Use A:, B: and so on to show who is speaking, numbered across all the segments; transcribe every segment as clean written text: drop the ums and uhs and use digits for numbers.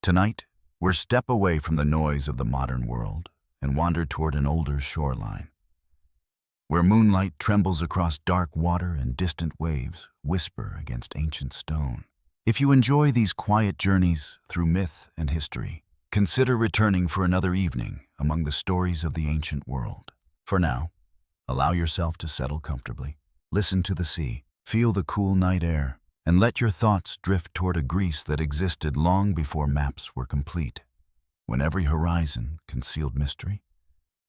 A: Tonight, we're step away from the noise of the modern world and wander toward an older shoreline, where moonlight trembles across dark water and distant waves whisper against ancient stone. If you enjoy these quiet journeys through myth and history, consider returning for another evening among the stories of the ancient world. For now, allow yourself to settle comfortably. Listen to the sea, feel the cool night air, and let your thoughts drift toward a Greece that existed long before maps were complete, when every horizon concealed mystery,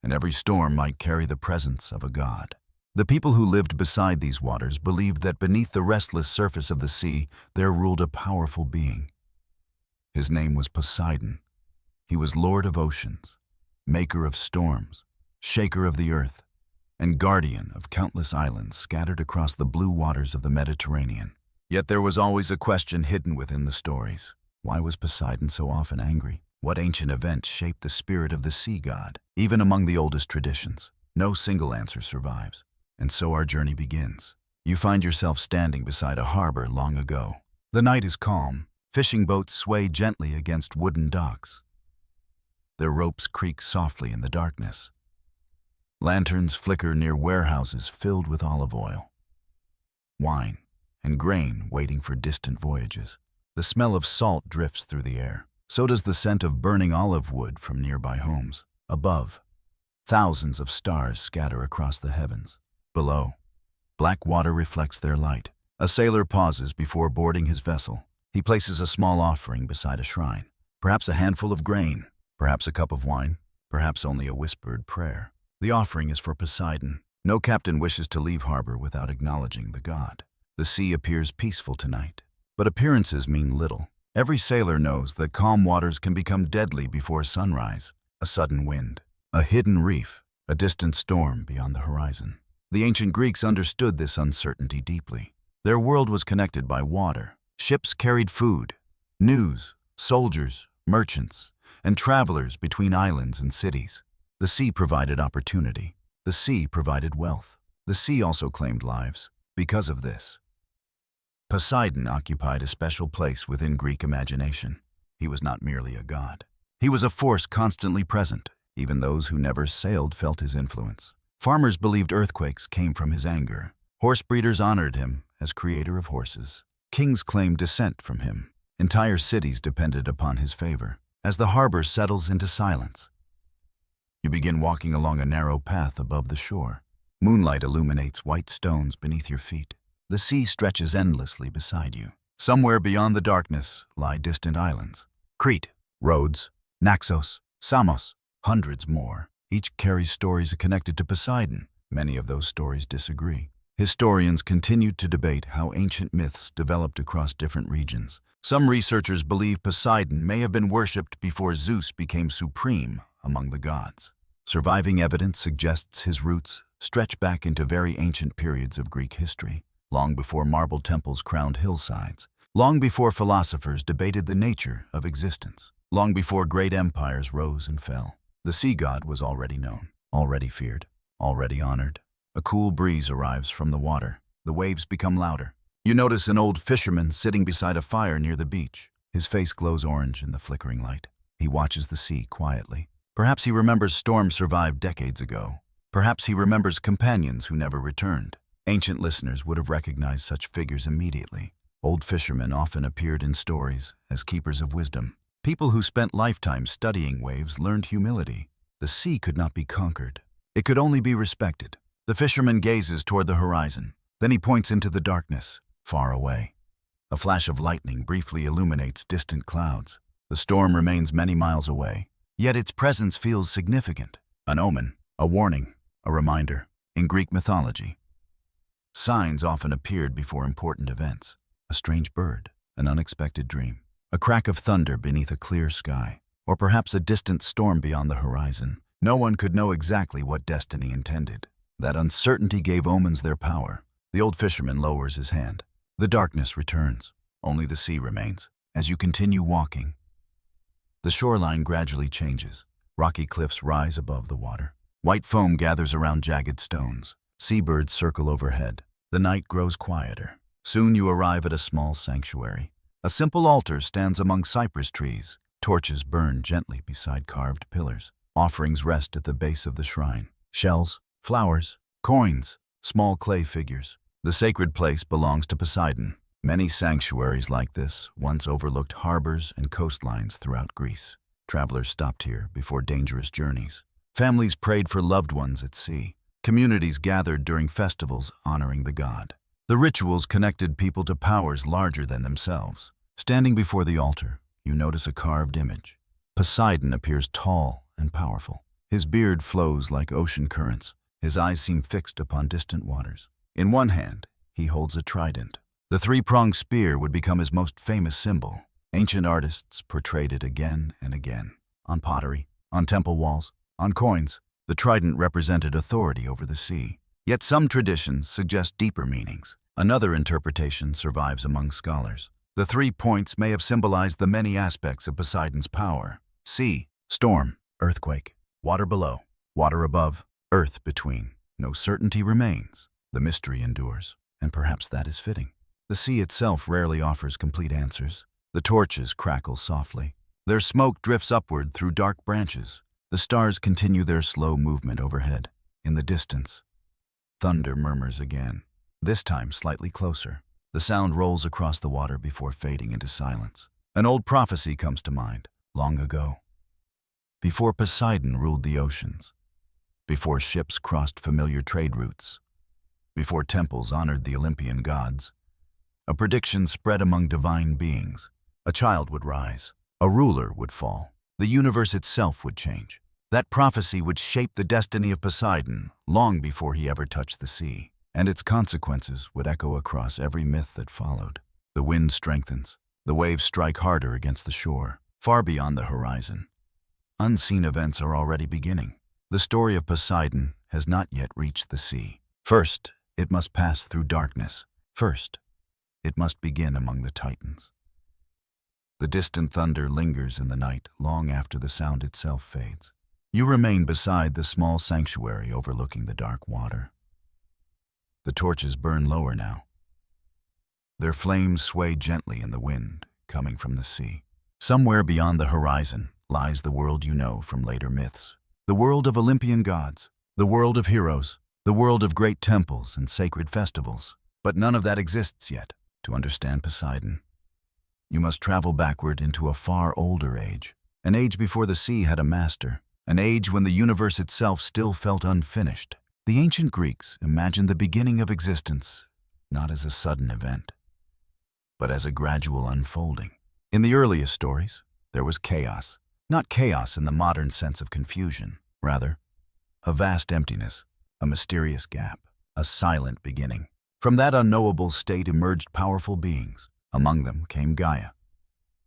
A: and every storm might carry the presence of a god. The people who lived beside these waters believed that beneath the restless surface of the sea there ruled a powerful being. His name was Poseidon. He was lord of oceans, maker of storms, shaker of the earth, and guardian of countless islands scattered across the blue waters of the Mediterranean. Yet there was always a question hidden within the stories. Why was Poseidon so often angry? What ancient event shaped the spirit of the sea god? Even among the oldest traditions, no single answer survives. And so our journey begins. You find yourself standing beside a harbor long ago. The night is calm. Fishing boats sway gently against wooden docks. Their ropes creak softly in the darkness. Lanterns flicker near warehouses filled with olive oil, wine, and grain waiting for distant voyages. The smell of salt drifts through the air. So does the scent of burning olive wood from nearby homes. Above, thousands of stars scatter across the heavens. Below, black water reflects their light. A sailor pauses before boarding his vessel. He places a small offering beside a shrine. Perhaps a handful of grain, perhaps a cup of wine, perhaps only a whispered prayer. The offering is for Poseidon. No captain wishes to leave harbor without acknowledging the god. The sea appears peaceful tonight, but appearances mean little. Every sailor knows that calm waters can become deadly before sunrise. A sudden wind, a hidden reef, a distant storm beyond the horizon. The ancient Greeks understood this uncertainty deeply. Their world was connected by water. Ships carried food, news, soldiers, merchants, and travelers between islands and cities. The sea provided opportunity. The sea provided wealth. The sea also claimed lives. Because of this, Poseidon occupied a special place within Greek imagination. He was not merely a god. He was a force constantly present. Even those who never sailed felt his influence. Farmers believed earthquakes came from his anger. Horse breeders honored him as creator of horses. Kings claimed descent from him. Entire cities depended upon his favor. As the harbor settles into silence, you begin walking along a narrow path above the shore. Moonlight illuminates white stones beneath your feet. The sea stretches endlessly beside you. Somewhere beyond the darkness lie distant islands. Crete, Rhodes, Naxos, Samos, hundreds more. Each carries stories connected to Poseidon. Many of those stories disagree. Historians continued to debate how ancient myths developed across different regions. Some researchers believe Poseidon may have been worshipped before Zeus became supreme among the gods. Surviving evidence suggests his roots stretch back into very ancient periods of Greek history, long before marble temples crowned hillsides, long before philosophers debated the nature of existence, long before great empires rose and fell. The sea god was already known, already feared, already honored. A cool breeze arrives from the water. The waves become louder. You notice an old fisherman sitting beside a fire near the beach. His face glows orange in the flickering light. He watches the sea quietly. Perhaps he remembers storms survived decades ago. Perhaps he remembers companions who never returned. Ancient listeners would have recognized such figures immediately. Old fishermen often appeared in stories as keepers of wisdom. People who spent lifetimes studying waves learned humility. The sea could not be conquered. It could only be respected. The fisherman gazes toward the horizon. Then he points into the darkness, far away. A flash of lightning briefly illuminates distant clouds. The storm remains many miles away, yet its presence feels significant. An omen, a warning, a reminder. In Greek mythology, signs often appeared before important events. A strange bird, an unexpected dream, a crack of thunder beneath a clear sky, or perhaps a distant storm beyond the horizon. No one could know exactly what destiny intended. That uncertainty gave omens their power. The old fisherman lowers his hand. The darkness returns. Only the sea remains. As you continue walking, the shoreline gradually changes. Rocky cliffs rise above the water. White foam gathers around jagged stones. Seabirds circle overhead. The night grows quieter. Soon you arrive at a small sanctuary. A simple altar stands among cypress trees. Torches burn gently beside carved pillars. Offerings rest at the base of the shrine. Shells, flowers, coins, small clay figures. The sacred place belongs to Poseidon. Many sanctuaries like this once overlooked harbors and coastlines throughout Greece. Travelers stopped here before dangerous journeys. Families prayed for loved ones at sea. Communities gathered during festivals honoring the god. The rituals connected people to powers larger than themselves. Standing before the altar, you notice a carved image. Poseidon appears tall and powerful. His beard flows like ocean currents. His eyes seem fixed upon distant waters. In one hand, he holds a trident. The three-pronged spear would become his most famous symbol. Ancient artists portrayed it again and again. On pottery, on temple walls, on coins, the trident represented authority over the sea. Yet some traditions suggest deeper meanings. Another interpretation survives among scholars. The 3 points may have symbolized the many aspects of Poseidon's power. Sea, storm, earthquake, water below, water above, earth between. No certainty remains. The mystery endures, and perhaps that is fitting. The sea itself rarely offers complete answers. The torches crackle softly. Their smoke drifts upward through dark branches. The stars continue their slow movement overhead. In the distance, thunder murmurs again, this time slightly closer. The sound rolls across the water before fading into silence. An old prophecy comes to mind, long ago. Before Poseidon ruled the oceans, before ships crossed familiar trade routes, before temples honored the Olympian gods, a prediction spread among divine beings. A child would rise, a ruler would fall, the universe itself would change. That prophecy would shape the destiny of Poseidon long before he ever touched the sea, and its consequences would echo across every myth that followed. The wind strengthens, the waves strike harder against the shore, far beyond the horizon. Unseen events are already beginning. The story of Poseidon has not yet reached the sea. First, it must pass through darkness. First, it must begin among the Titans. The distant thunder lingers in the night long after the sound itself fades. You remain beside the small sanctuary overlooking the dark water. The torches burn lower now. Their flames sway gently in the wind, coming from the sea. Somewhere beyond the horizon lies the world you know from later myths. The world of Olympian gods, the world of heroes, the world of great temples and sacred festivals. But none of that exists yet. To understand Poseidon, you must travel backward into a far older age, an age before the sea had a master, an age when the universe itself still felt unfinished. The ancient Greeks imagined the beginning of existence not as a sudden event, but as a gradual unfolding. In the earliest stories, there was chaos. Not chaos in the modern sense of confusion, rather, a vast emptiness, a mysterious gap, a silent beginning. From that unknowable state emerged powerful beings. Among them came Gaia,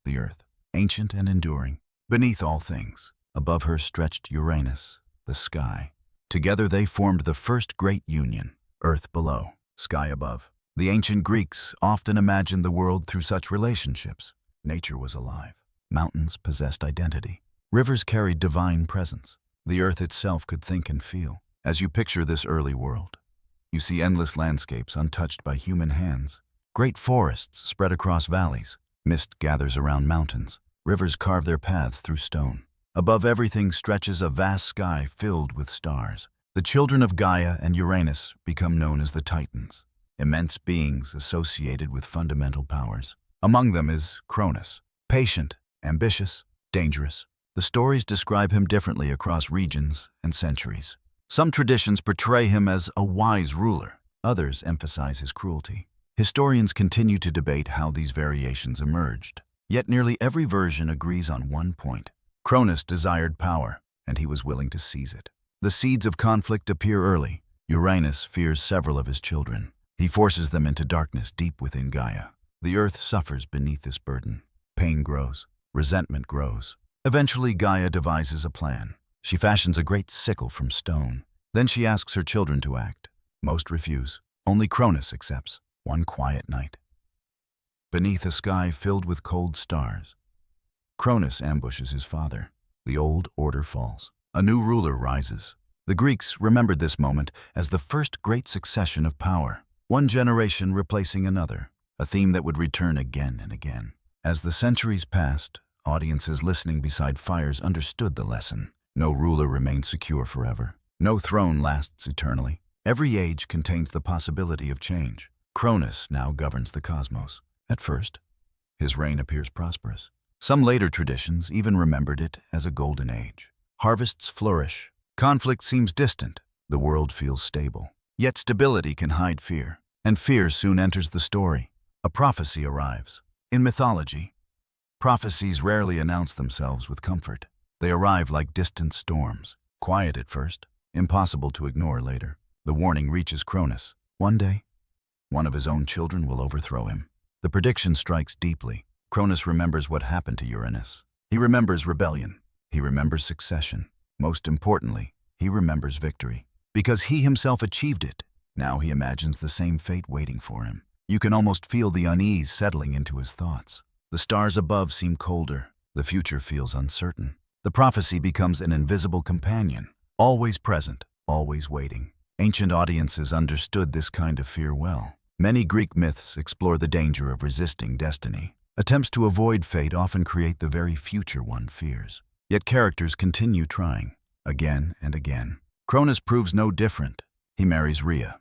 A: the earth, ancient and enduring. Beneath all things, above her stretched Uranus, the sky. Together they formed the first great union, earth below, sky above. The ancient Greeks often imagined the world through such relationships. Nature was alive. Mountains possessed identity. Rivers carried divine presence. The earth itself could think and feel. As you picture this early world, you see endless landscapes untouched by human hands. Great forests spread across valleys. Mist gathers around mountains. Rivers carve their paths through stone. Above everything stretches a vast sky filled with stars. The children of Gaia and Uranus become known as the Titans, immense beings associated with fundamental powers. Among them is Cronus, patient, ambitious, dangerous. The stories describe him differently across regions and centuries. Some traditions portray him as a wise ruler. Others emphasize his cruelty. Historians continue to debate how these variations emerged. Yet nearly every version agrees on one point. Cronus desired power, and he was willing to seize it. The seeds of conflict appear early. Uranus fears several of his children. He forces them into darkness deep within Gaia. The earth suffers beneath this burden. Pain grows. Resentment grows. Eventually, Gaia devises a plan. She fashions a great sickle from stone. Then she asks her children to act. Most refuse. Only Cronus accepts. One quiet night, beneath a sky filled with cold stars, Cronus ambushes his father. The old order falls. A new ruler rises. The Greeks remembered this moment as the first great succession of power, one generation replacing another, a theme that would return again and again. As the centuries passed, Audiences listening beside fires understood the lesson. No ruler remains secure forever. No throne lasts eternally. Every age contains the possibility of change. Cronus now governs the cosmos. At first, his reign appears prosperous. Some later traditions even remembered it as a golden age. Harvests flourish. Conflict seems distant. The world feels stable. Yet stability can hide fear, and fear soon enters the story. A prophecy arrives. In mythology, prophecies rarely announce themselves with comfort. They arrive like distant storms, quiet at first, impossible to ignore later. The warning reaches Cronus. One day, one of his own children will overthrow him. The prediction strikes deeply. Cronus remembers what happened to Uranus. He remembers rebellion. He remembers succession. Most importantly, he remembers victory. Because he himself achieved it, now he imagines the same fate waiting for him. You can almost feel the unease settling into his thoughts. The stars above seem colder. The future feels uncertain. The prophecy becomes an invisible companion, always present, always waiting. Ancient audiences understood this kind of fear well. Many Greek myths explore the danger of resisting destiny. Attempts to avoid fate often create the very future one fears. Yet characters continue trying, again and again. Cronus proves no different. He marries Rhea,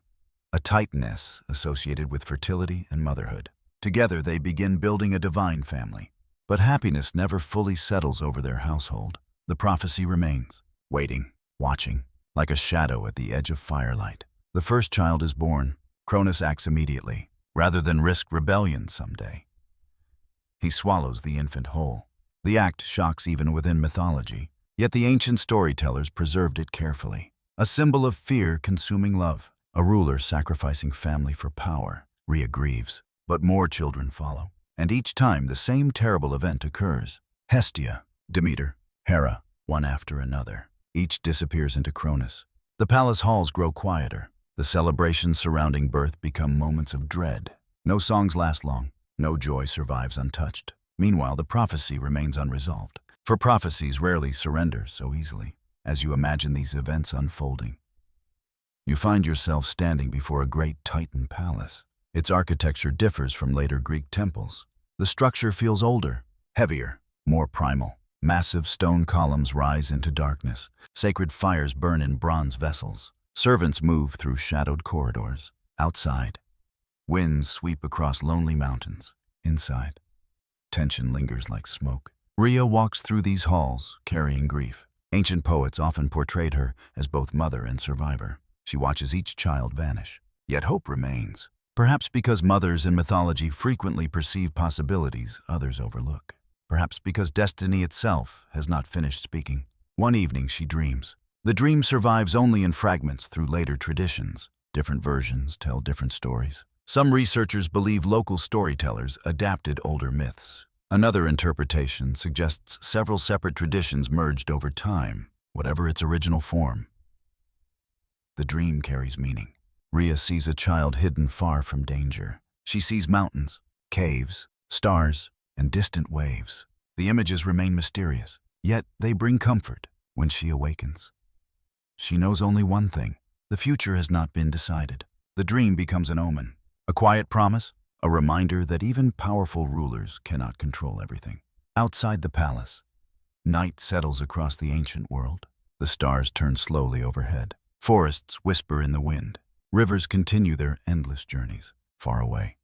A: a titaness associated with fertility and motherhood. Together they begin building a divine family. But happiness never fully settles over their household. The prophecy remains, waiting, watching, like a shadow at the edge of firelight. The first child is born. Cronus acts immediately, rather than risk rebellion someday. He swallows the infant whole. The act shocks even within mythology, yet the ancient storytellers preserved it carefully. A symbol of fear consuming love, a ruler sacrificing family for power. Rhea grieves, but more children follow. And each time the same terrible event occurs. Hestia, Demeter, Hera, one after another. Each disappears into Cronus. The palace halls grow quieter. The celebrations surrounding birth become moments of dread. No songs last long. No joy survives untouched. Meanwhile, the prophecy remains unresolved. For prophecies rarely surrender so easily. As you imagine these events unfolding, you find yourself standing before a great Titan palace. Its architecture differs from later Greek temples. The structure feels older, heavier, more primal. Massive stone columns rise into darkness. Sacred fires burn in bronze vessels. Servants move through shadowed corridors. Outside, winds sweep across lonely mountains. Inside, tension lingers like smoke. Rhea walks through these halls, carrying grief. Ancient poets often portrayed her as both mother and survivor. She watches each child vanish. Yet hope remains. Perhaps because mothers in mythology frequently perceive possibilities others overlook. Perhaps because destiny itself has not finished speaking. One evening she dreams. The dream survives only in fragments through later traditions. Different versions tell different stories. Some researchers believe local storytellers adapted older myths. Another interpretation suggests several separate traditions merged over time, whatever its original form. The dream carries meaning. Rhea sees a child hidden far from danger. She sees mountains, caves, stars, and distant waves. The images remain mysterious, yet they bring comfort when she awakens. She knows only one thing. The future has not been decided. The dream becomes an omen, a quiet promise, a reminder that even powerful rulers cannot control everything. Outside the palace, night settles across the ancient world. The stars turn slowly overhead. Forests whisper in the wind. Rivers continue their endless journeys, far away.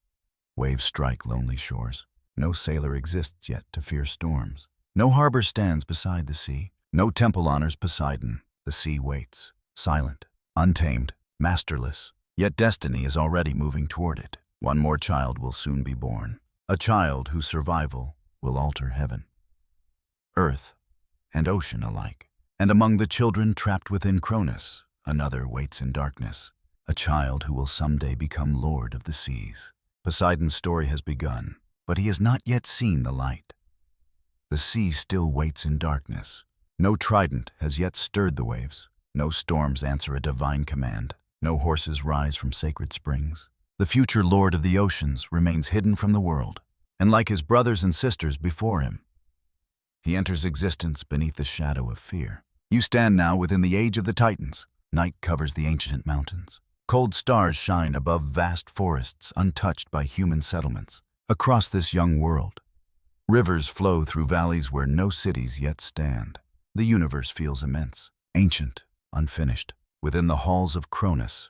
A: Waves strike lonely shores. No sailor exists yet to fear storms. No harbor stands beside the sea. No temple honors Poseidon. The sea waits, silent, untamed, masterless. Yet destiny is already moving toward it. One more child will soon be born. A child whose survival will alter heaven, earth, and ocean alike. And among the children trapped within Cronus, another waits in darkness. A child who will someday become lord of the seas. Poseidon's story has begun, but he has not yet seen the light. The sea still waits in darkness. No trident has yet stirred the waves. No storms answer a divine command. No horses rise from sacred springs. The future lord of the oceans remains hidden from the world, and like his brothers and sisters before him, he enters existence beneath the shadow of fear. You stand now within the age of the Titans. Night covers the ancient mountains. Cold stars shine above vast forests untouched by human settlements. Across this young world, Rivers flow through valleys where no cities yet stand. The universe feels immense, ancient, unfinished. Within the halls of Cronus,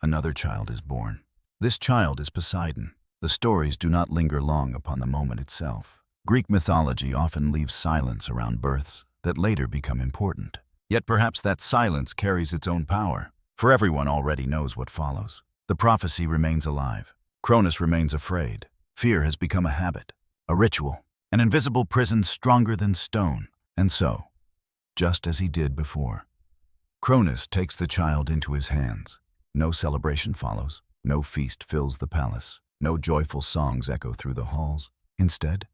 A: another child is born. This child is Poseidon. The stories do not linger long upon the moment itself. Greek mythology often leaves silence around births that later become important. Yet perhaps that silence carries its own power, for everyone already knows what follows. The prophecy remains alive. Cronus remains afraid. Fear has become a habit, a ritual, an invisible prison stronger than stone. And so, just as he did before, Cronus takes the child into his hands. No celebration follows. No feast fills the palace. No joyful songs echo through the halls. Instead,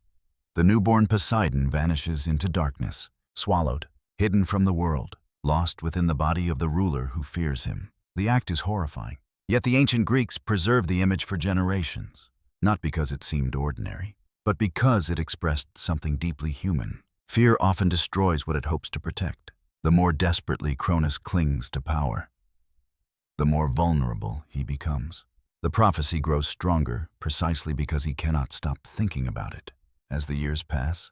A: the newborn Poseidon vanishes into darkness, swallowed, hidden from the world, lost within the body of the ruler who fears him. The act is horrifying. Yet the ancient Greeks preserved the image for generations, not because it seemed ordinary, but because it expressed something deeply human. Fear often destroys what it hopes to protect. The more desperately Cronus clings to power, the more vulnerable he becomes. The prophecy grows stronger precisely because he cannot stop thinking about it. As the years pass,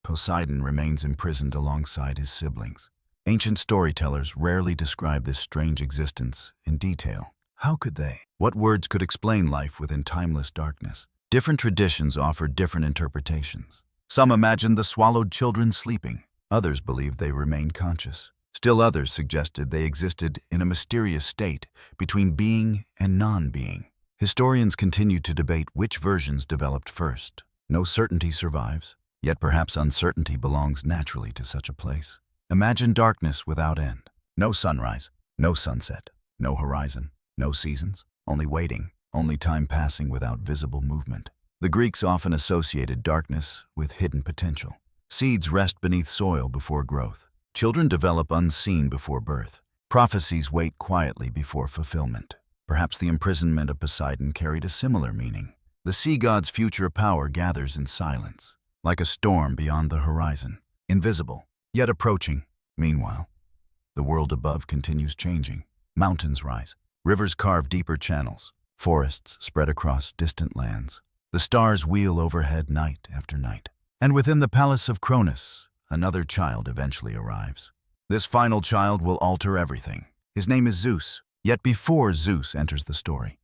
A: Poseidon remains imprisoned alongside his siblings. Ancient storytellers rarely describe this strange existence in detail. How could they? What words could explain life within timeless darkness? Different traditions offer different interpretations. Some imagine the swallowed children sleeping. Others believed they remained conscious. Still others suggested they existed in a mysterious state between being and non-being. Historians continue to debate which versions developed first. No certainty survives, yet perhaps uncertainty belongs naturally to such a place. Imagine darkness without end. No sunrise, no sunset, no horizon, no seasons, only waiting, only time passing without visible movement. The Greeks often associated darkness with hidden potential. Seeds rest beneath soil before growth. Children develop unseen before birth. Prophecies wait quietly before fulfillment. Perhaps the imprisonment of Poseidon carried a similar meaning. The sea god's future power gathers in silence, like a storm beyond the horizon, invisible, yet approaching. Meanwhile, the world above continues changing. Mountains rise, rivers carve deeper channels, forests spread across distant lands. The stars wheel overhead night after night. And within the palace of Cronus, another child eventually arrives. This final child will alter everything. His name is Zeus. Yet before Zeus enters the story,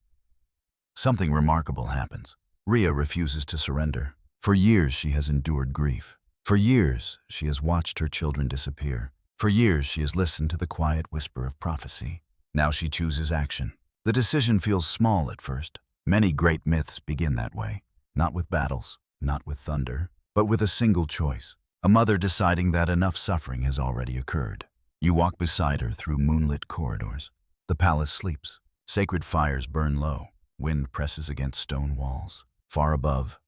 A: something remarkable happens. Rhea refuses to surrender. For years she has endured grief. For years she has watched her children disappear. For years she has listened to the quiet whisper of prophecy. Now she chooses action. The decision feels small at first. Many great myths begin that way. Not with battles, not with thunder, but with a single choice. A mother deciding that enough suffering has already occurred. You walk beside her through moonlit corridors. The palace sleeps. Sacred fires burn low. Wind presses against stone walls. Far above,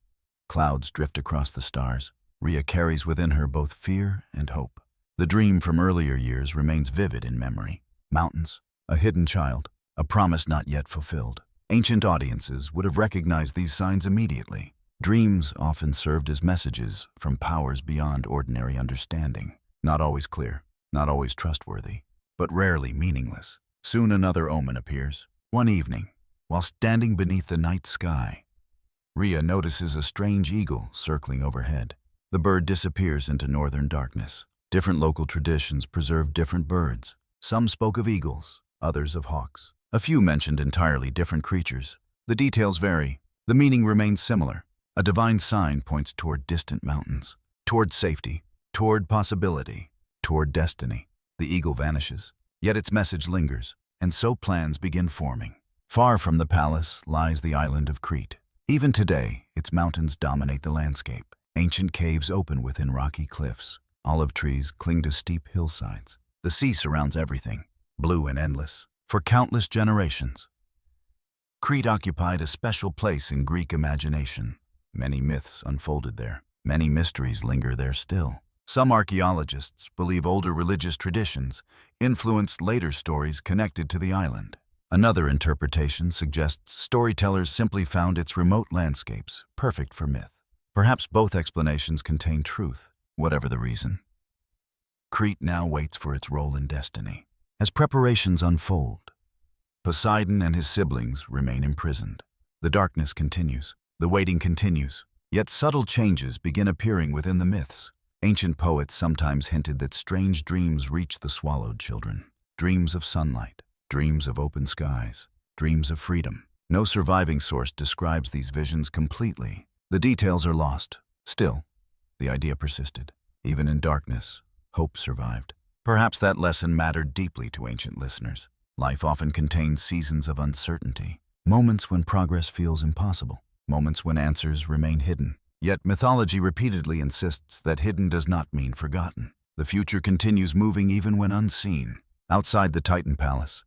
A: clouds drift across the stars. Rhea carries within her both fear and hope. The dream from earlier years remains vivid in memory. Mountains, a hidden child, a promise not yet fulfilled. Ancient audiences would have recognized these signs immediately. Dreams often served as messages from powers beyond ordinary understanding. Not always clear, not always trustworthy, but rarely meaningless. Soon another omen appears. One evening, while standing beneath the night sky, Rhea notices a strange eagle circling overhead. The bird disappears into northern darkness. Different local traditions preserve different birds. Some spoke of eagles, others of hawks. A few mentioned entirely different creatures. The details vary. The meaning remains similar. A divine sign points toward distant mountains, toward safety, toward possibility, toward destiny. The eagle vanishes. Yet its message lingers, and so plans begin forming. Far from the palace lies the island of Crete. Even today, its mountains dominate the landscape. Ancient caves open within rocky cliffs. Olive trees cling to steep hillsides. The sea surrounds everything, blue and endless. For countless generations, Crete occupied a special place in Greek imagination. Many myths unfolded there. Many mysteries linger there still. Some archaeologists believe older religious traditions influenced later stories connected to the island. Another interpretation suggests storytellers simply found its remote landscapes perfect for myth. Perhaps both explanations contain truth. Whatever the reason, Crete now waits for its role in destiny. As preparations unfold, Poseidon and his siblings remain imprisoned. The darkness continues. The waiting continues. Yet subtle changes begin appearing within the myths. Ancient poets sometimes hinted that strange dreams reach the swallowed children. Dreams of sunlight, dreams of open skies, dreams of freedom. No surviving source describes these visions completely. The details are lost. Still, the idea persisted. Even in darkness, hope survived. Perhaps that lesson mattered deeply to ancient listeners. Life often contains seasons of uncertainty, moments when progress feels impossible, moments when answers remain hidden. Yet mythology repeatedly insists that hidden does not mean forgotten. The future continues moving even when unseen. Outside the Titan Palace,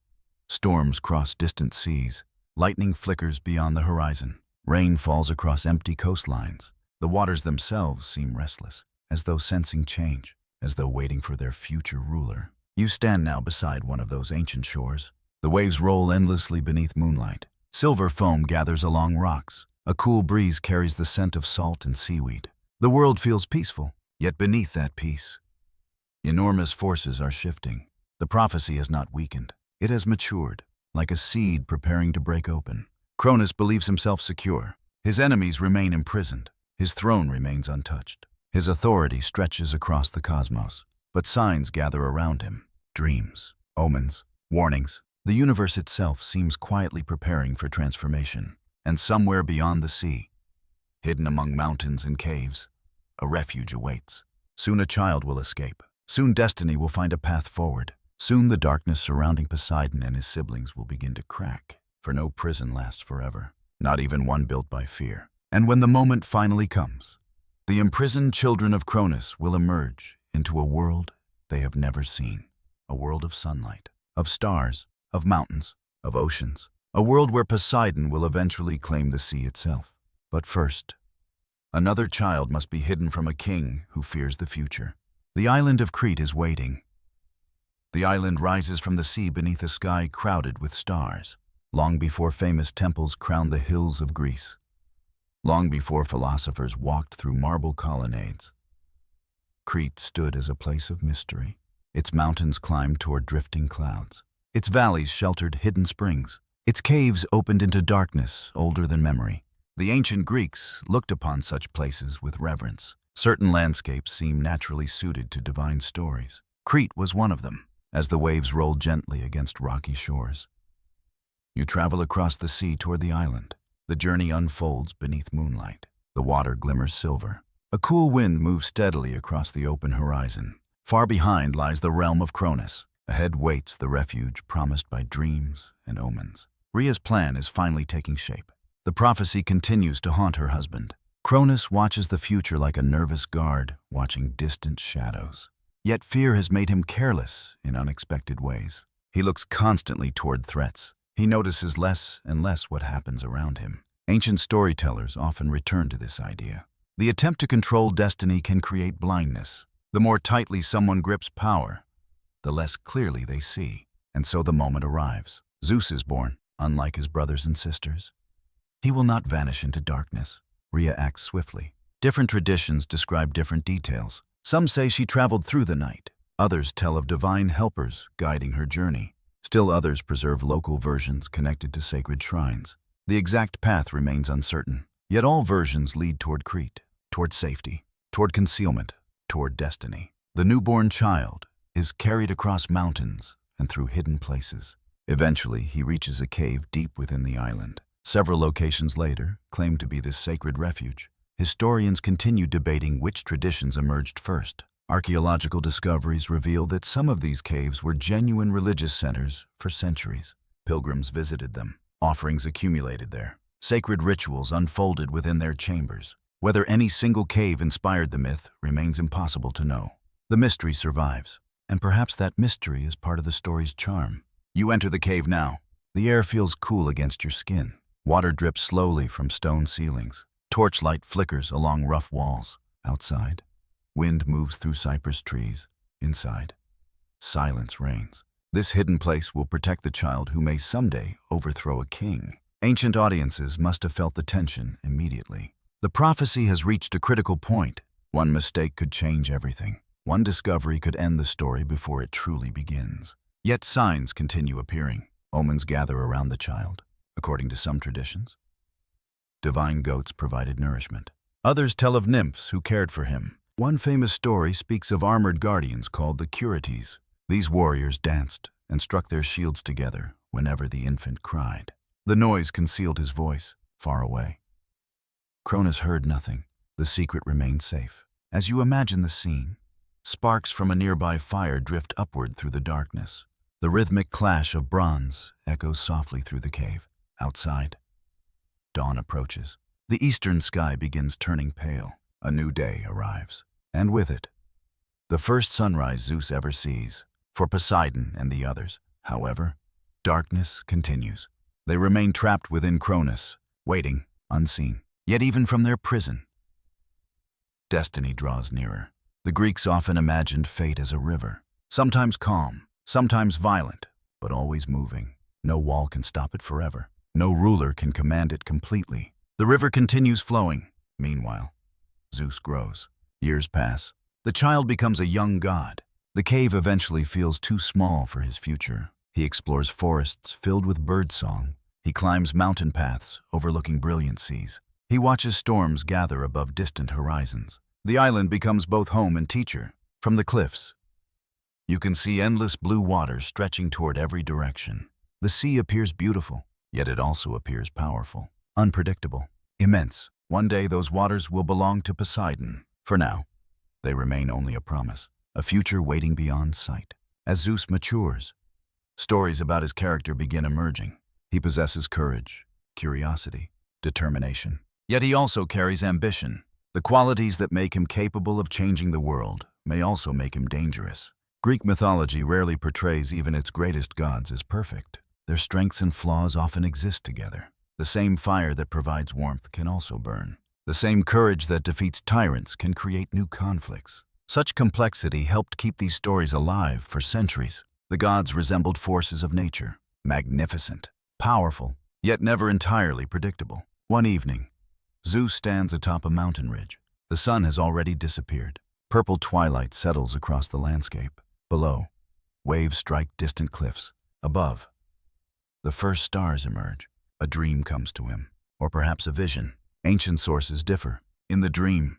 A: storms cross distant seas. Lightning flickers beyond the horizon. Rain falls across empty coastlines. The waters themselves seem restless, as though sensing change, as though waiting for their future ruler. You stand now beside one of those ancient shores. The waves roll endlessly beneath moonlight. Silver foam gathers along rocks. A cool breeze carries the scent of salt and seaweed. The world feels peaceful, yet beneath that peace, enormous forces are shifting. The prophecy has not weakened. It has matured, like a seed preparing to break open. Cronus believes himself secure. His enemies remain imprisoned. His throne remains untouched. His authority stretches across the cosmos. But signs gather around him. Dreams, omens, warnings. The universe itself seems quietly preparing for transformation. And somewhere beyond the sea, hidden among mountains and caves, a refuge awaits. Soon a child will escape. Soon destiny will find a path forward. Soon the darkness surrounding Poseidon and his siblings will begin to crack. For no prison lasts forever, not even one built by fear. And when the moment finally comes, the imprisoned children of Cronus will emerge into a world they have never seen. A world of sunlight, of stars, of mountains, of oceans. A world where Poseidon will eventually claim the sea itself. But first, another child must be hidden from a king who fears the future. The island of Crete is waiting. The island rises from the sea beneath a sky crowded with stars. Long before famous temples crowned the hills of Greece. Long before philosophers walked through marble colonnades. Crete stood as a place of mystery. Its mountains climbed toward drifting clouds. Its valleys sheltered hidden springs. Its caves opened into darkness older than memory. The ancient Greeks looked upon such places with reverence. Certain landscapes seemed naturally suited to divine stories. Crete was one of them, as the waves rolled gently against rocky shores. You travel across the sea toward the island. The journey unfolds beneath moonlight. The water glimmers silver. A cool wind moves steadily across the open horizon. Far behind lies the realm of Cronus. Ahead waits the refuge promised by dreams and omens. Rhea's plan is finally taking shape. The prophecy continues to haunt her husband. Cronus watches the future like a nervous guard watching distant shadows. Yet fear has made him careless in unexpected ways. He looks constantly toward threats. He notices less and less what happens around him. Ancient storytellers often return to this idea. The attempt to control destiny can create blindness. The more tightly someone grips power, the less clearly they see. And so the moment arrives. Zeus is born. Unlike his brothers and sisters, he will not vanish into darkness. Rhea acts swiftly. Different traditions describe different details. Some say she traveled through the night. Others tell of divine helpers guiding her journey. Still others preserve local versions connected to sacred shrines. The exact path remains uncertain. Yet all versions lead toward Crete, toward safety, toward concealment, toward destiny. The newborn child is carried across mountains and through hidden places. Eventually, he reaches a cave deep within the island. Several locations later claim to be this sacred refuge. Historians continue debating which traditions emerged first. Archaeological discoveries reveal that some of these caves were genuine religious centers for centuries. Pilgrims visited them. Offerings accumulated there. Sacred rituals unfolded within their chambers. Whether any single cave inspired the myth remains impossible to know. The mystery survives, and perhaps that mystery is part of the story's charm. You enter the cave now. The air feels cool against your skin. Water drips slowly from stone ceilings. Torchlight flickers along rough walls. Outside, wind moves through cypress trees. Inside, silence reigns. This hidden place will protect the child who may someday overthrow a king. Ancient audiences must have felt the tension immediately. The prophecy has reached a critical point. One mistake could change everything. One discovery could end the story before it truly begins. Yet signs continue appearing. Omens gather around the child. According to some traditions, divine goats provided nourishment. Others tell of nymphs who cared for him. One famous story speaks of armored guardians called the Curetes. These warriors danced and struck their shields together whenever the infant cried. The noise concealed his voice, far away. Cronus heard nothing. The secret remained safe. As you imagine the scene, sparks from a nearby fire drift upward through the darkness. The rhythmic clash of bronze echoes softly through the cave. Outside, dawn approaches. The eastern sky begins turning pale. A new day arrives. And with it, the first sunrise Zeus ever sees. For Poseidon and the others, however, darkness continues. They remain trapped within Cronus, waiting, unseen. Yet even from their prison, destiny draws nearer. The Greeks often imagined fate as a river, sometimes calm, sometimes violent, but always moving. No wall can stop it forever. No ruler can command it completely. The river continues flowing. Meanwhile, Zeus grows. Years pass. The child becomes a young god. The cave eventually feels too small for his future. He explores forests filled with birdsong. He climbs mountain paths overlooking brilliant seas. He watches storms gather above distant horizons. The island becomes both home and teacher. From the cliffs, you can see endless blue waters stretching toward every direction. The sea appears beautiful, yet it also appears powerful, unpredictable, immense. One day those waters will belong to Poseidon. For now, they remain only a promise, a future waiting beyond sight. As Zeus matures, stories about his character begin emerging. He possesses courage, curiosity, determination. Yet he also carries ambition. The qualities that make him capable of changing the world may also make him dangerous. Greek mythology rarely portrays even its greatest gods as perfect. Their strengths and flaws often exist together. The same fire that provides warmth can also burn. The same courage that defeats tyrants can create new conflicts. Such complexity helped keep these stories alive for centuries. The gods resembled forces of nature, magnificent, powerful, yet never entirely predictable. One evening, Zeus stands atop a mountain ridge. The sun has already disappeared. Purple twilight settles across the landscape. Below, waves strike distant cliffs. Above, the first stars emerge. A dream comes to him, or perhaps a vision. Ancient sources differ. In the dream,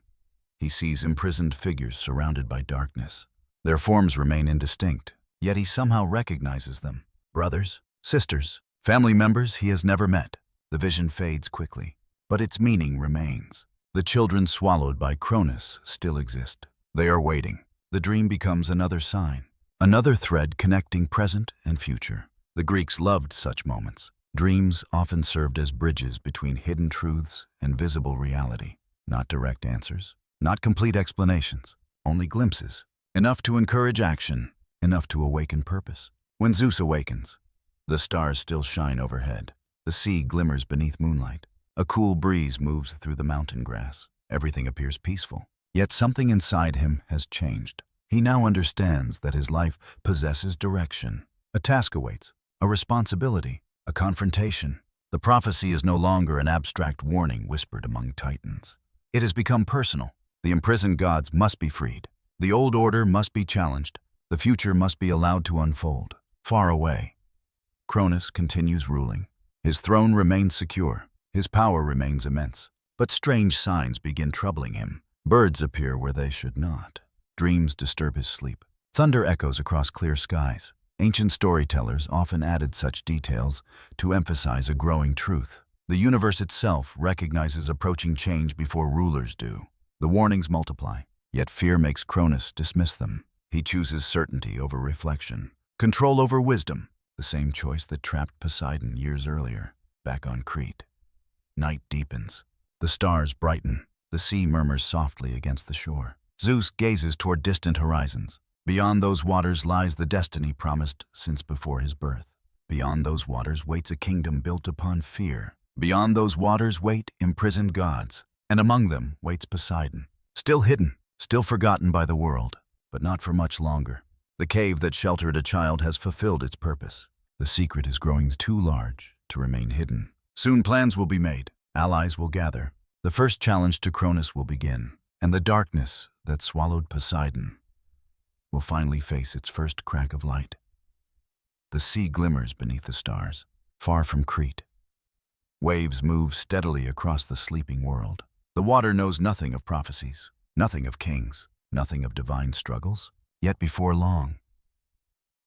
A: he sees imprisoned figures surrounded by darkness. Their forms remain indistinct, yet he somehow recognizes them. Brothers, sisters, family members he has never met. The vision fades quickly, but its meaning remains. The children swallowed by Cronus still exist. They are waiting. The dream becomes another sign, another thread connecting present and future. The Greeks loved such moments. Dreams often served as bridges between hidden truths and visible reality. Not direct answers, not complete explanations, only glimpses. Enough to encourage action, enough to awaken purpose. When Zeus awakens, the stars still shine overhead. The sea glimmers beneath moonlight. A cool breeze moves through the mountain grass. Everything appears peaceful. Yet something inside him has changed. He now understands that his life possesses direction. A task awaits, a responsibility, a confrontation. The prophecy is no longer an abstract warning whispered among titans. It has become personal. The imprisoned gods must be freed. The old order must be challenged. The future must be allowed to unfold. Far away, Cronus continues ruling. His throne remains secure. His power remains immense. But strange signs begin troubling him. Birds appear where they should not. Dreams disturb his sleep. Thunder echoes across clear skies. Ancient storytellers often added such details to emphasize a growing truth. The universe itself recognizes approaching change before rulers do. The warnings multiply, yet fear makes Cronus dismiss them. He chooses certainty over reflection, control over wisdom, the same choice that trapped Poseidon years earlier, back on Crete. Night deepens. The stars brighten. The sea murmurs softly against the shore. Zeus gazes toward distant horizons. Beyond those waters lies the destiny promised since before his birth. Beyond those waters waits a kingdom built upon fear. Beyond those waters wait imprisoned gods, and among them waits Poseidon. Still hidden, still forgotten by the world, but not for much longer. The cave that sheltered a child has fulfilled its purpose. The secret is growing too large to remain hidden. Soon plans will be made. Allies will gather. The first challenge to Cronus will begin, and the darkness that swallowed Poseidon will finally face its first crack of light. The sea glimmers beneath the stars, far from Crete. Waves move steadily across the sleeping world. The water knows nothing of prophecies, nothing of kings, nothing of divine struggles. Yet before long,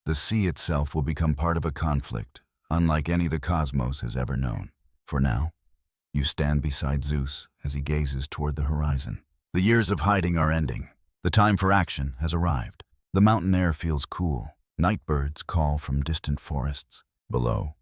A: the sea itself will become part of a conflict unlike any the cosmos has ever known. For now, you stand beside Zeus as he gazes toward the horizon. The years of hiding are ending. The time for action has arrived. The mountain air feels cool. Night birds call from distant forests. Below,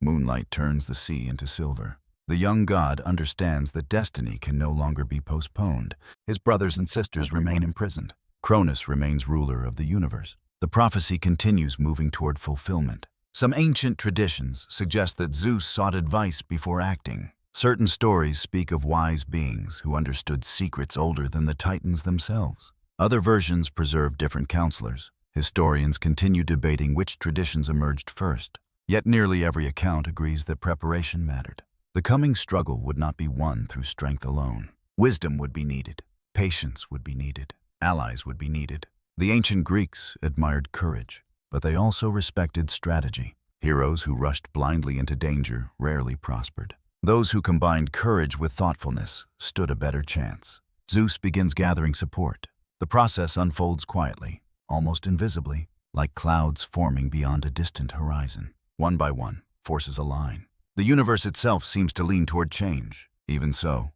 A: moonlight turns the sea into silver. The young god understands that destiny can no longer be postponed. His brothers and sisters remain imprisoned. Cronus remains ruler of the universe. The prophecy continues moving toward fulfillment. Some ancient traditions suggest that Zeus sought advice before acting. Certain stories speak of wise beings who understood secrets older than the Titans themselves. Other versions preserve different counselors. Historians continue debating which traditions emerged first. Yet nearly every account agrees that preparation mattered. The coming struggle would not be won through strength alone. Wisdom would be needed. Patience would be needed. Allies would be needed. The ancient Greeks admired courage, but they also respected strategy. Heroes who rushed blindly into danger rarely prospered. Those who combined courage with thoughtfulness stood a better chance. Zeus begins gathering support. The process unfolds quietly, almost invisibly, like clouds forming beyond a distant horizon. One by one, forces align. The universe itself seems to lean toward change. Even so,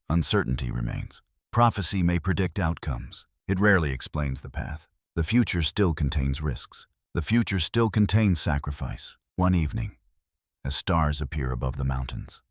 A: uncertainty remains. Prophecy may predict outcomes. It rarely explains the path. The future still contains risks. The future still contains sacrifice. One evening, as stars appear above the mountains,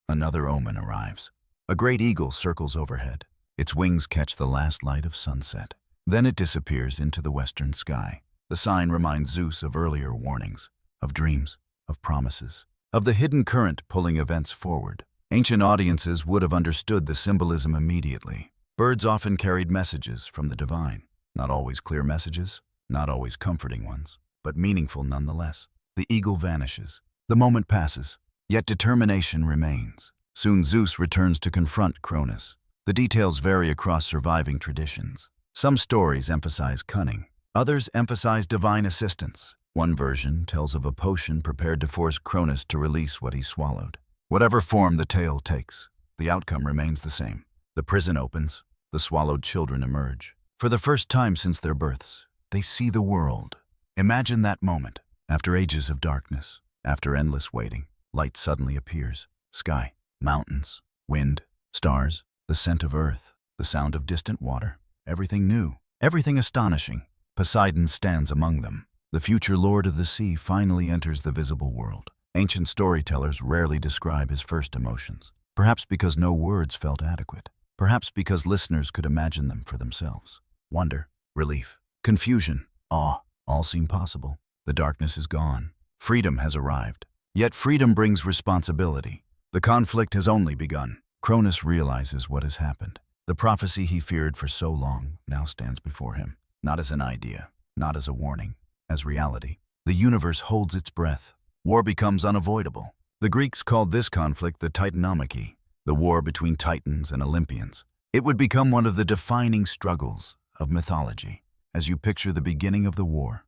A: another omen arrives. A great eagle circles overhead. Its wings catch the last light of sunset. Then it disappears into the western sky. The sign reminds Zeus of earlier warnings, of dreams, of promises, of the hidden current pulling events forward. Ancient audiences would have understood the symbolism immediately. Birds often carried messages from the divine. Not always clear messages, not always comforting ones, but meaningful nonetheless. The eagle vanishes. The moment passes, yet determination remains. Soon Zeus returns to confront Cronus. The details vary across surviving traditions. Some stories emphasize cunning. Others emphasize divine assistance. One version tells of a potion prepared to force Cronus to release what he swallowed. Whatever form the tale takes, the outcome remains the same. The prison opens. The swallowed children emerge. For the first time since their births, they see the world. Imagine that moment. After ages of darkness, after endless waiting, light suddenly appears. Sky, mountains, wind, stars, the scent of earth, the sound of distant water. Everything new, everything astonishing. Poseidon stands among them. The future lord of the sea finally enters the visible world. Ancient storytellers rarely describe his first emotions, perhaps because no words felt adequate. Perhaps because listeners could imagine them for themselves. Wonder, relief, confusion, awe, all seem possible. The darkness is gone. Freedom has arrived. Yet freedom brings responsibility. The conflict has only begun. Cronus realizes what has happened. The prophecy he feared for so long now stands before him. Not as an idea, not as a warning, as reality. The universe holds its breath. War becomes unavoidable. The Greeks called this conflict the Titanomachy, the war between Titans and Olympians. It would become one of the defining struggles of mythology. As you picture the beginning of the war,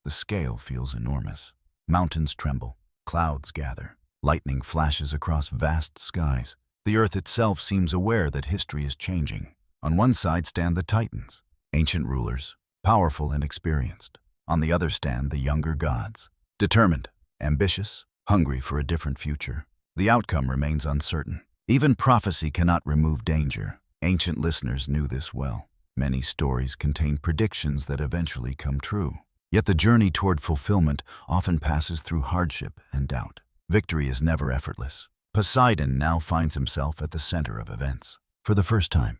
A: the scale feels enormous. Mountains tremble, clouds gather, lightning flashes across vast skies. The earth itself seems aware that history is changing. On one side stand the Titans, ancient rulers, powerful and experienced. On the other stand the younger gods, determined, ambitious, hungry for a different future. The outcome remains uncertain. Even prophecy cannot remove danger. Ancient listeners knew this well. Many stories contain predictions that eventually come true. Yet the journey toward fulfillment often passes through hardship and doubt. Victory is never effortless. Poseidon now finds himself at the center of events. For the first time,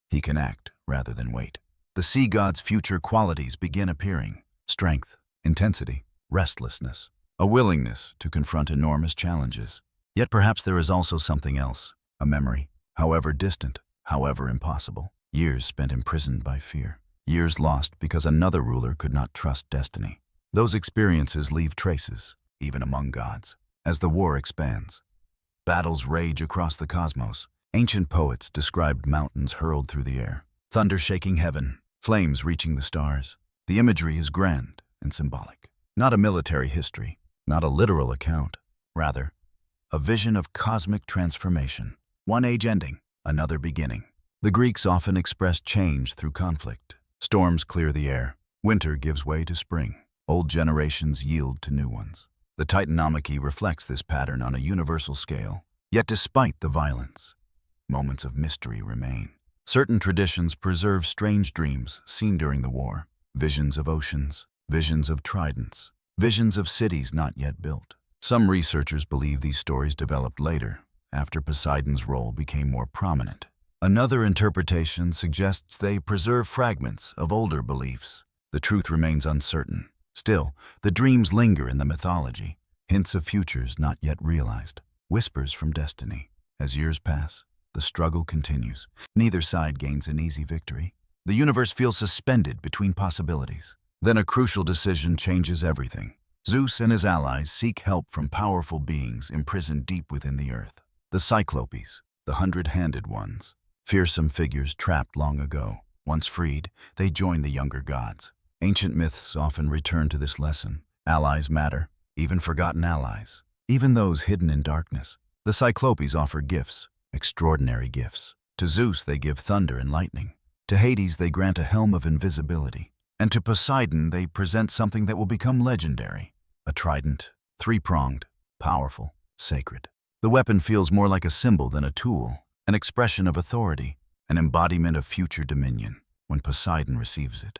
A: he can act rather than wait. The sea god's future qualities begin appearing. Strength, intensity, restlessness, a willingness to confront enormous challenges. Yet perhaps there is also something else, a memory, however distant, however impossible. Years spent imprisoned by fear. Years lost because another ruler could not trust destiny. Those experiences leave traces, even among gods. As the war expands, battles rage across the cosmos. Ancient poets described mountains hurled through the air, thunder shaking heaven, flames reaching the stars. The imagery is grand and symbolic. Not a military history, not a literal account. Rather, a vision of cosmic transformation. One age ending, another beginning. The Greeks often expressed change through conflict. Storms clear the air. Winter gives way to spring. Old generations yield to new ones. The Titanomachy reflects this pattern on a universal scale. Yet despite the violence, moments of mystery remain. Certain traditions preserve strange dreams seen during the war. Visions of oceans, visions of tridents, visions of cities not yet built. Some researchers believe these stories developed later, after Poseidon's role became more prominent. Another interpretation suggests they preserve fragments of older beliefs. The truth remains uncertain. Still, the dreams linger in the mythology, hints of futures not yet realized, whispers from destiny. As years pass, the struggle continues. Neither side gains an easy victory. The universe feels suspended between possibilities. Then a crucial decision changes everything. Zeus and his allies seek help from powerful beings imprisoned deep within the earth. The Cyclopes, the hundred-handed ones, fearsome figures trapped long ago. Once freed, they join the younger gods. Ancient myths often return to this lesson. Allies matter, even forgotten allies, even those hidden in darkness. The Cyclopes offer gifts, extraordinary gifts. To Zeus they give thunder and lightning. To Hades they grant a helm of invisibility. And to Poseidon they present something that will become legendary. A trident, three-pronged, powerful, sacred. The weapon feels more like a symbol than a tool, an expression of authority, an embodiment of future dominion. When Poseidon receives it,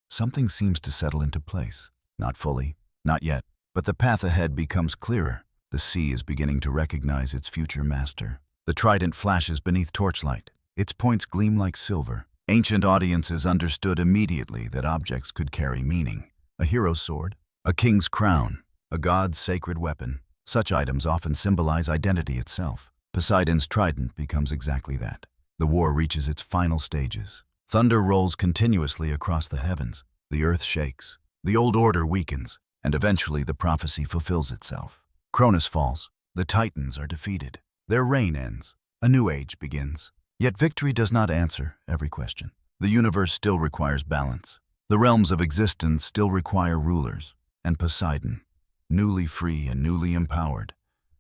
A: something seems to settle into place. Not fully, not yet, but the path ahead becomes clearer. The sea is beginning to recognize its future master. The trident flashes beneath torchlight. Its points gleam like silver. Ancient audiences understood immediately that objects could carry meaning. A hero's sword, a king's crown, a god's sacred weapon. Such items often symbolize identity itself. Poseidon's trident becomes exactly that. The war reaches its final stages. Thunder rolls continuously across the heavens. The earth shakes. The old order weakens, and eventually the prophecy fulfills itself. Cronus falls. The Titans are defeated. Their reign ends. A new age begins. Yet victory does not answer every question. The universe still requires balance. The realms of existence still require rulers. And Poseidon, newly free and newly empowered,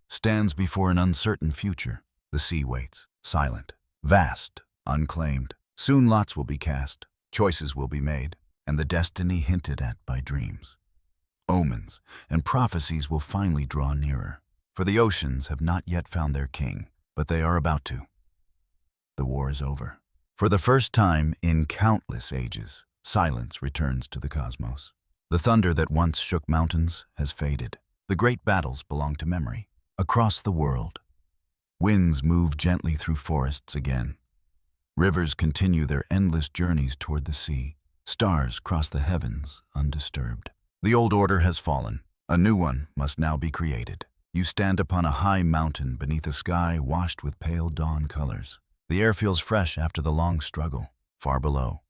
A: stands before an uncertain future. The sea waits, silent, vast, unclaimed. Soon lots will be cast, choices will be made, and the destiny hinted at by dreams. Omens and prophecies will finally draw nearer, for the oceans have not yet found their king, but they are about to. The war is over. For the first time in countless ages, silence returns to the cosmos. The thunder that once shook mountains has faded. The great battles belong to memory. Across the world, winds move gently through forests again. Rivers continue their endless journeys toward the sea. Stars cross the heavens undisturbed. The old order has fallen. A new one must now be created. You stand upon a high mountain beneath a sky washed with pale dawn colors. The air feels fresh after the long struggle. Far below,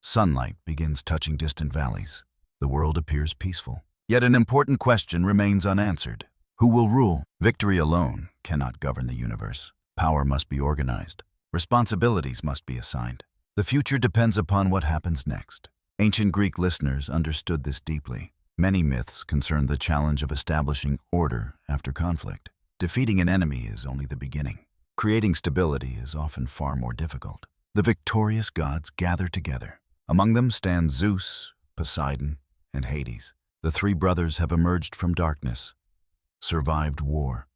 A: sunlight begins touching distant valleys. The world appears peaceful. Yet an important question remains unanswered. Who will rule? Victory alone cannot govern the universe. Power must be organized. Responsibilities must be assigned. The future depends upon what happens next. Ancient Greek listeners understood this deeply. Many myths concern the challenge of establishing order after conflict. Defeating an enemy is only the beginning. Creating stability is often far more difficult. The victorious gods gather together. Among them stand Zeus, Poseidon, and Hades. The three brothers have emerged from darkness, survived war,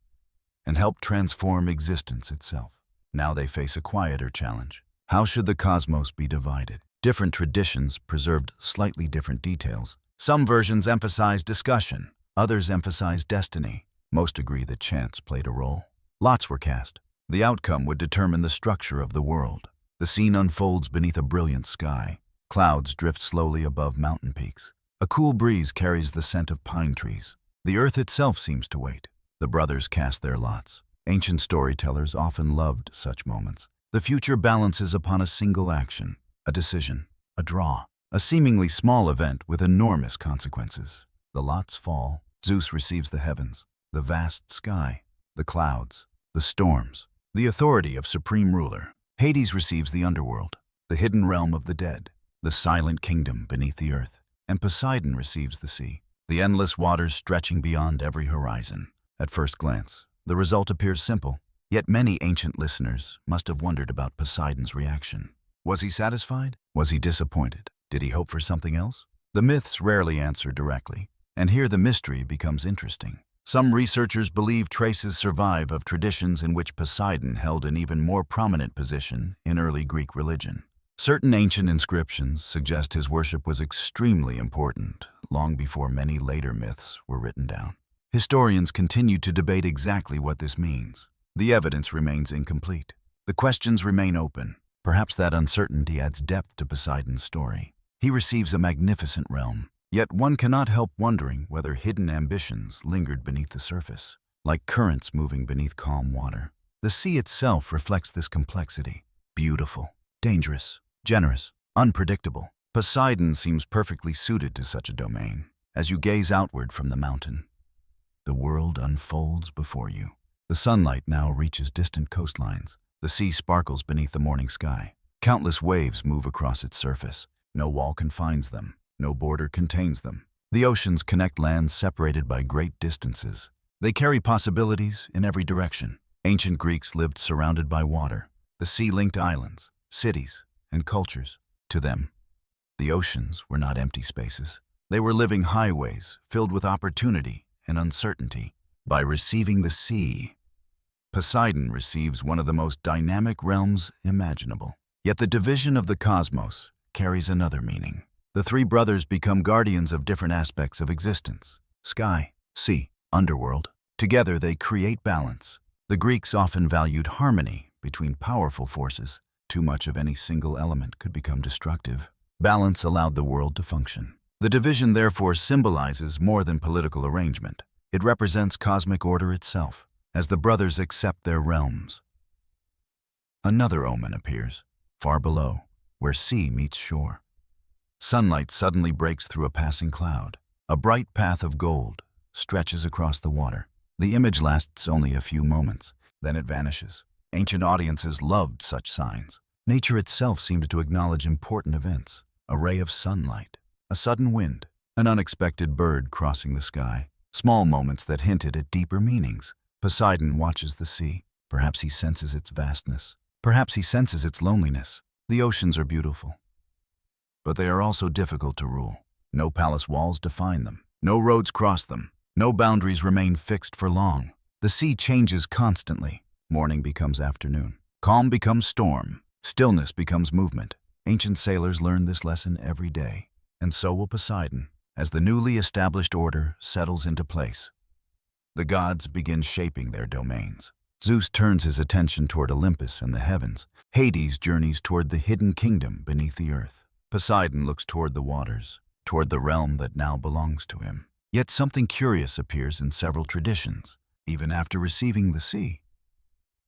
A: and helped transform existence itself. Now they face a quieter challenge. How should the cosmos be divided? Different traditions preserved slightly different details. Some versions emphasize discussion, others emphasize destiny. Most agree that chance played a role. Lots were cast. The outcome would determine the structure of the world. The scene unfolds beneath a brilliant sky. Clouds drift slowly above mountain peaks. A cool breeze carries the scent of pine trees. The earth itself seems to wait. The brothers cast their lots. Ancient storytellers often loved such moments. The future balances upon a single action, a decision, a draw, a seemingly small event with enormous consequences. The lots fall. Zeus receives the heavens, the vast sky, the clouds, the storms, the authority of supreme ruler. Hades receives the underworld, the hidden realm of the dead, the silent kingdom beneath the earth. And Poseidon receives the sea, the endless waters stretching beyond every horizon. At first glance, the result appears simple. Yet many ancient listeners must have wondered about Poseidon's reaction. Was he satisfied? Was he disappointed? Did he hope for something else? The myths rarely answer directly, and here the mystery becomes interesting. Some researchers believe traces survive of traditions in which Poseidon held an even more prominent position in early Greek religion. Certain ancient inscriptions suggest his worship was extremely important, long before many later myths were written down. Historians continue to debate exactly what this means. The evidence remains incomplete. The questions remain open. Perhaps that uncertainty adds depth to Poseidon's story. He receives a magnificent realm, yet one cannot help wondering whether hidden ambitions lingered beneath the surface, like currents moving beneath calm water. The sea itself reflects this complexity. Beautiful, dangerous, generous, unpredictable. Poseidon seems perfectly suited to such a domain. As you gaze outward from the mountain, the world unfolds before you. The sunlight now reaches distant coastlines. The sea sparkles beneath the morning sky. Countless waves move across its surface. No wall confines them. No border contains them. The oceans connect lands separated by great distances. They carry possibilities in every direction. Ancient Greeks lived surrounded by water. The sea linked islands, cities, and cultures. To them, the oceans were not empty spaces. They were living highways filled with opportunity and uncertainty. By receiving the sea, Poseidon receives one of the most dynamic realms imaginable. Yet the division of the cosmos carries another meaning. The three brothers become guardians of different aspects of existence: sky, sea, underworld. Together they create balance. The Greeks often valued harmony between powerful forces. Too much of any single element could become destructive. Balance allowed the world to function. The division therefore symbolizes more than political arrangement. It represents cosmic order itself. As the brothers accept their realms, another omen appears, far below, where sea meets shore. Sunlight suddenly breaks through a passing cloud. A bright path of gold stretches across the water. The image lasts only a few moments, then it vanishes. Ancient audiences loved such signs. Nature itself seemed to acknowledge important events. A ray of sunlight, a sudden wind, an unexpected bird crossing the sky. Small moments that hinted at deeper meanings. Poseidon watches the sea. Perhaps he senses its vastness. Perhaps he senses its loneliness. The oceans are beautiful, but they are also difficult to rule. No palace walls define them. No roads cross them. No boundaries remain fixed for long. The sea changes constantly. Morning becomes afternoon. Calm becomes storm. Stillness becomes movement. Ancient sailors learned this lesson every day. And so will Poseidon, as the newly established order settles into place. The gods begin shaping their domains. Zeus turns his attention toward Olympus and the heavens. Hades journeys toward the hidden kingdom beneath the earth. Poseidon looks toward the waters, toward the realm that now belongs to him. Yet something curious appears in several traditions. Even after receiving the sea,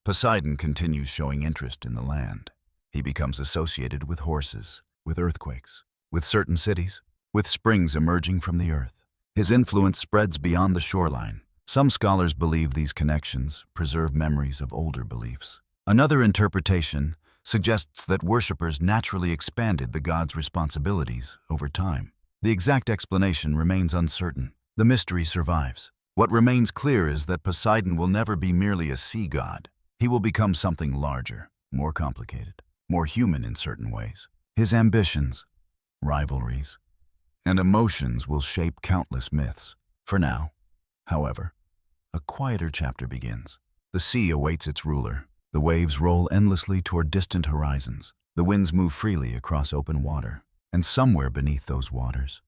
A: Poseidon continues showing interest in the land. He becomes associated with horses, with earthquakes, with certain cities, with springs emerging from the earth. His influence spreads beyond the shoreline. Some scholars believe these connections preserve memories of older beliefs. Another interpretation suggests that worshippers naturally expanded the god's responsibilities over time. The exact explanation remains uncertain. The mystery survives. What remains clear is that Poseidon will never be merely a sea god. He will become something larger, more complicated, more human in certain ways. His ambitions, rivalries, and emotions will shape countless myths. For now, however, a quieter chapter begins. The sea awaits its ruler. The waves roll endlessly toward distant horizons. The winds move freely across open water. And somewhere beneath those waters,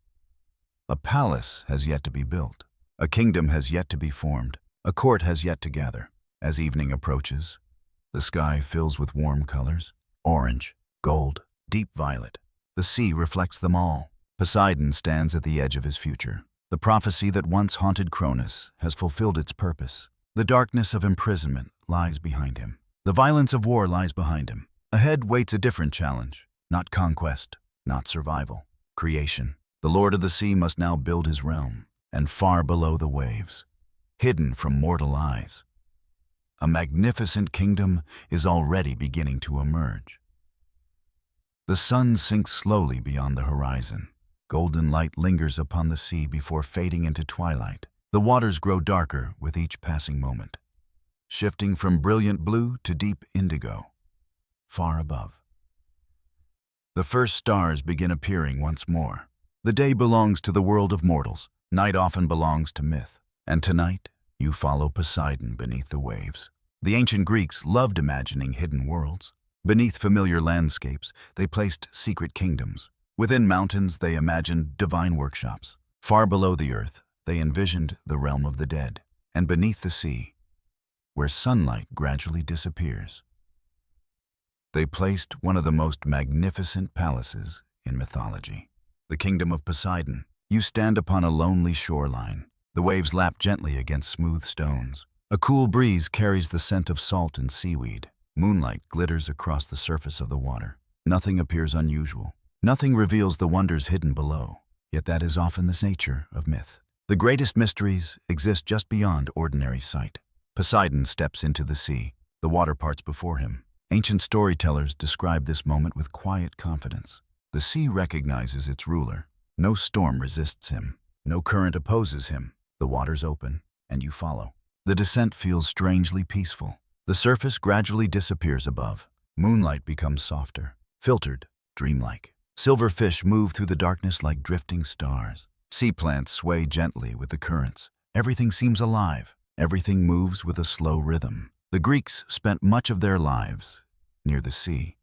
A: a palace has yet to be built. A kingdom has yet to be formed. A court has yet to gather. As evening approaches, the sky fills with warm colors: orange, gold, deep violet. The sea reflects them all. Poseidon stands at the edge of his future. The prophecy that once haunted Cronus has fulfilled its purpose. The darkness of imprisonment lies behind him. The violence of war lies behind him. Ahead waits a different challenge. Not conquest, not survival. Creation. The Lord of the Sea must now build his realm. And far below the waves, hidden from mortal eyes, a magnificent kingdom is already beginning to emerge. The sun sinks slowly beyond the horizon. Golden light lingers upon the sea before fading into twilight. The waters grow darker with each passing moment. shifting from brilliant blue to deep indigo, far above. The first stars begin appearing once more. The day belongs to the world of mortals. Night often belongs to myth. And tonight, you follow Poseidon beneath the waves. The ancient Greeks loved imagining hidden worlds. Beneath familiar landscapes, they placed secret kingdoms. Within mountains, they imagined divine workshops. Far below the earth, they envisioned the realm of the dead. And beneath the sea, where sunlight gradually disappears, they placed one of the most magnificent palaces in mythology. The kingdom of Poseidon. You stand upon a lonely shoreline. The waves lap gently against smooth stones. A cool breeze carries the scent of salt and seaweed. Moonlight glitters across the surface of the water. Nothing appears unusual. Nothing reveals the wonders hidden below. Yet that is often the nature of myth. The greatest mysteries exist just beyond ordinary sight. Poseidon steps into the sea. The water parts before him. Ancient storytellers describe this moment with quiet confidence. The sea recognizes its ruler. No storm resists him. No current opposes him. The waters open, and you follow. The descent feels strangely peaceful. The surface gradually disappears above. Moonlight becomes softer, filtered, dreamlike. Silver fish move through the darkness like drifting stars. Sea plants sway gently with the currents. Everything seems alive. Everything moves with a slow rhythm. The Greeks spent much of their lives near the sea.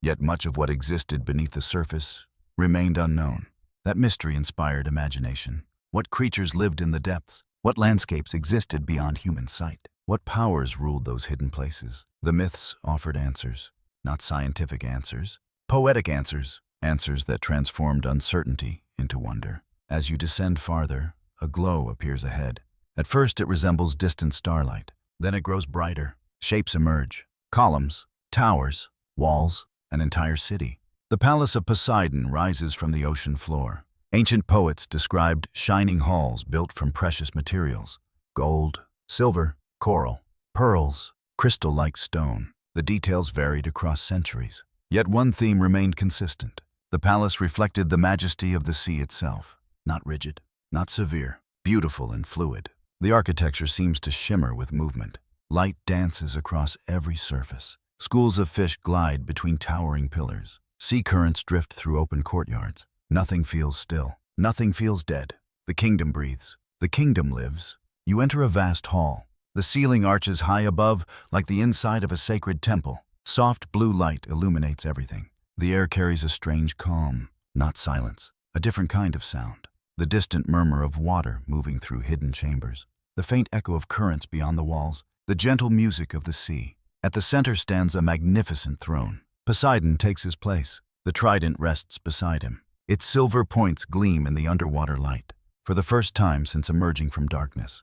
A: Yet much of what existed beneath the surface remained unknown. That mystery inspired imagination. What creatures lived in the depths? What landscapes existed beyond human sight? What powers ruled those hidden places? The myths offered answers, not scientific answers, poetic answers, answers that transformed uncertainty into wonder. As you descend farther, a glow appears ahead. At first it resembles distant starlight. Then it grows brighter. Shapes emerge. Columns, towers, walls, an entire city. The palace of Poseidon rises from the ocean floor. Ancient poets described shining halls built from precious materials: gold, silver, coral, pearls, crystal-like stone. The details varied across centuries. Yet one theme remained consistent. The palace reflected the majesty of the sea itself. Not rigid, not severe, beautiful and fluid. The architecture seems to shimmer with movement. Light dances across every surface. Schools of fish glide between towering pillars. Sea currents drift through open courtyards. Nothing feels still. Nothing feels dead. The kingdom breathes. The kingdom lives. You enter a vast hall. The ceiling arches high above, like the inside of a sacred temple. Soft blue light illuminates everything. The air carries a strange calm, not silence, a different kind of sound. The distant murmur of water moving through hidden chambers. The faint echo of currents beyond the walls. The gentle music of the sea. At the center stands a magnificent throne. Poseidon takes his place. The trident rests beside him. Its silver points gleam in the underwater light. For the first time since emerging from darkness,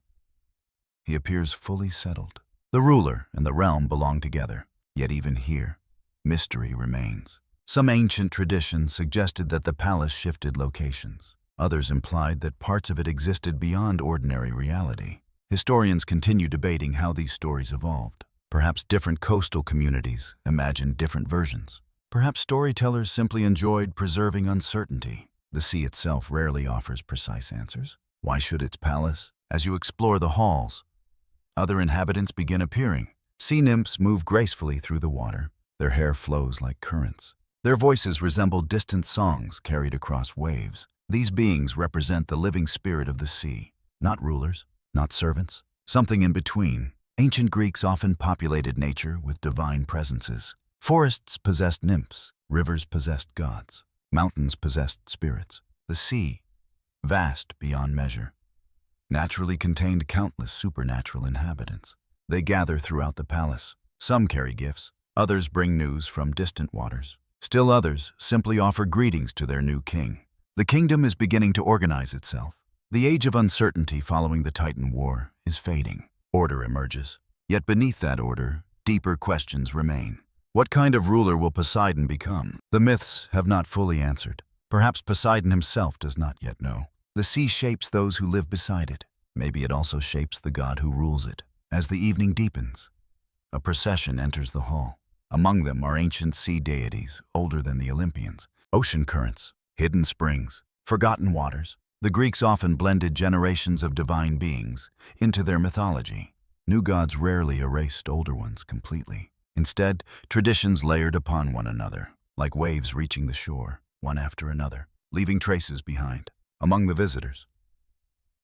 A: he appears fully settled. The ruler and the realm belong together. Yet even here, mystery remains. Some ancient traditions suggested that the palace shifted locations. Others implied that parts of it existed beyond ordinary reality. Historians continue debating how these stories evolved. Perhaps different coastal communities imagined different versions. Perhaps storytellers simply enjoyed preserving uncertainty. The sea itself rarely offers precise answers. Why should its palace? As you explore the halls, other inhabitants begin appearing. Sea nymphs move gracefully through the water. Their hair flows like currents. Their voices resemble distant songs carried across waves. These beings represent the living spirit of the sea. Not rulers, not servants, something in between. Ancient Greeks often populated nature with divine presences. Forests possessed nymphs, rivers possessed gods, mountains possessed spirits. The sea, vast beyond measure, naturally contained countless supernatural inhabitants. They gather throughout the palace. Some carry gifts, others bring news from distant waters. Still others simply offer greetings to their new king. The kingdom is beginning to organize itself. The age of uncertainty following the Titan War is fading. Order emerges. Yet beneath that order, deeper questions remain. What kind of ruler will Poseidon become? The myths have not fully answered. Perhaps Poseidon himself does not yet know. The sea shapes those who live beside it. Maybe it also shapes the god who rules it. As the evening deepens, a procession enters the hall. Among them are ancient sea deities, older than the Olympians, ocean currents, hidden springs, forgotten waters. The Greeks often blended generations of divine beings into their mythology. New gods rarely erased older ones completely. Instead, traditions layered upon one another, like waves reaching the shore, one after another, leaving traces behind. Among the visitors,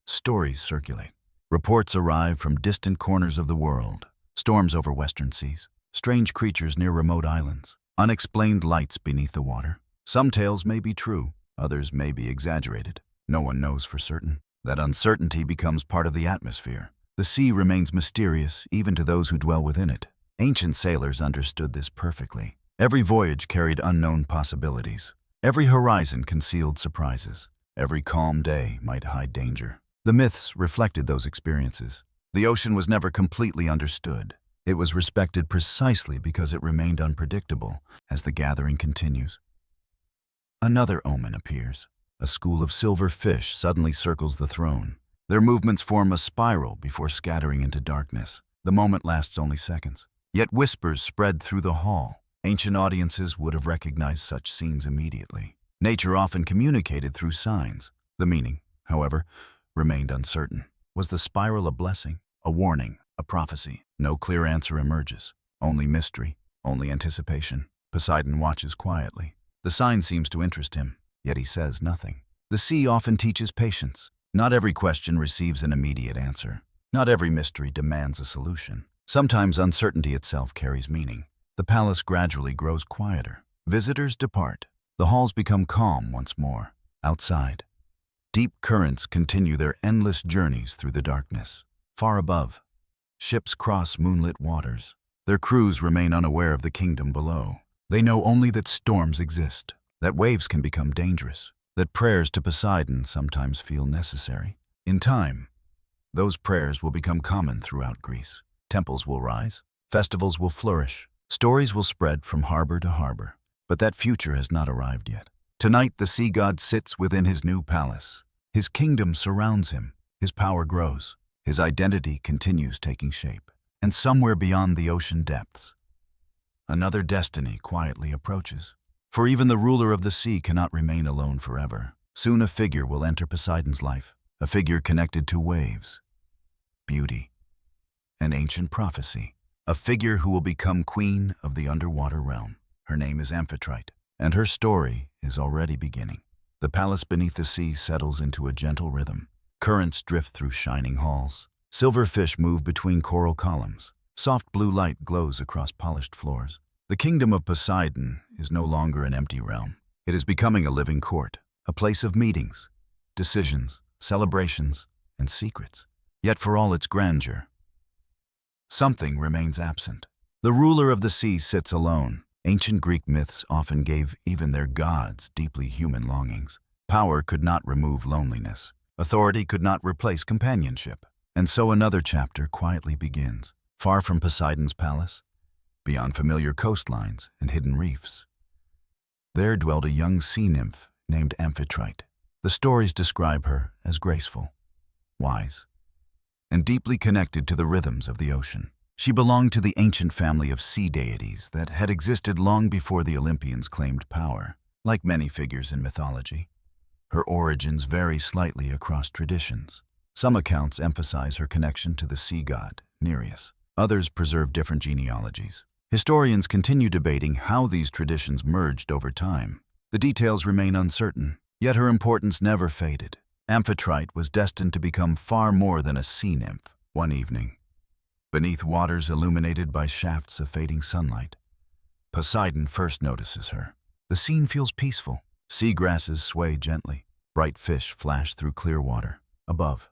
A: stories circulate. Reports arrive from distant corners of the world, storms over western seas, strange creatures near remote islands, unexplained lights beneath the water. Some tales may be true, others may be exaggerated. No one knows for certain. That uncertainty becomes part of the atmosphere. The sea remains mysterious even to those who dwell within it. Ancient sailors understood this perfectly. Every voyage carried unknown possibilities. Every horizon concealed surprises. Every calm day might hide danger. The myths reflected those experiences. The ocean was never completely understood. It was respected precisely because it remained unpredictable as the gathering continues. Another omen appears. A school of silver fish suddenly circles the throne. Their movements form a spiral before scattering into darkness. The moment lasts only seconds. Yet whispers spread through the hall. Ancient audiences would have recognized such scenes immediately. Nature often communicated through signs. The meaning, however, remained uncertain. Was the spiral a blessing, a warning, a prophecy? No clear answer emerges. Only mystery, only anticipation. Poseidon watches quietly. The sign seems to interest him, yet he says nothing. The sea often teaches patience. Not every question receives an immediate answer. Not every mystery demands a solution. Sometimes uncertainty itself carries meaning. The palace gradually grows quieter. Visitors depart. The halls become calm once more. Outside, deep currents continue their endless journeys through the darkness. Far above, ships cross moonlit waters. Their crews remain unaware of the kingdom below. They know only that storms exist, that waves can become dangerous, that prayers to Poseidon sometimes feel necessary. In time, those prayers will become common throughout Greece. Temples will rise, festivals will flourish, stories will spread from harbor to harbor. But that future has not arrived yet. Tonight, the sea god sits within his new palace. His kingdom surrounds him. His power grows. His identity continues taking shape. And somewhere beyond the ocean depths, another destiny quietly approaches. For even the ruler of the sea cannot remain alone forever. Soon a figure will enter Poseidon's life, a figure connected to waves, beauty, and ancient prophecy, a figure who will become queen of the underwater realm. Her name is Amphitrite, and her story is already beginning. The palace beneath the sea settles into a gentle rhythm. Currents drift through shining halls. Silver fish move between coral columns. Soft blue light glows across polished floors. The kingdom of Poseidon is no longer an empty realm. It is becoming a living court, a place of meetings, decisions, celebrations, and secrets. Yet for all its grandeur, something remains absent. The ruler of the sea sits alone. Ancient Greek myths often gave even their gods deeply human longings. Power could not remove loneliness. Authority could not replace companionship. And so another chapter quietly begins. Far from Poseidon's palace, beyond familiar coastlines and hidden reefs, there dwelled a young sea nymph named Amphitrite. The stories describe her as graceful, wise, and deeply connected to the rhythms of the ocean. She belonged to the ancient family of sea deities that had existed long before the Olympians claimed power. Like many figures in mythology, her origins vary slightly across traditions. Some accounts emphasize her connection to the sea god, Nereus. Others preserve different genealogies. Historians continue debating how these traditions merged over time. The details remain uncertain, yet her importance never faded. Amphitrite was destined to become far more than a sea nymph. One evening, beneath waters illuminated by shafts of fading sunlight, Poseidon first notices her. The scene feels peaceful. Sea grasses sway gently. Bright fish flash through clear water. Above,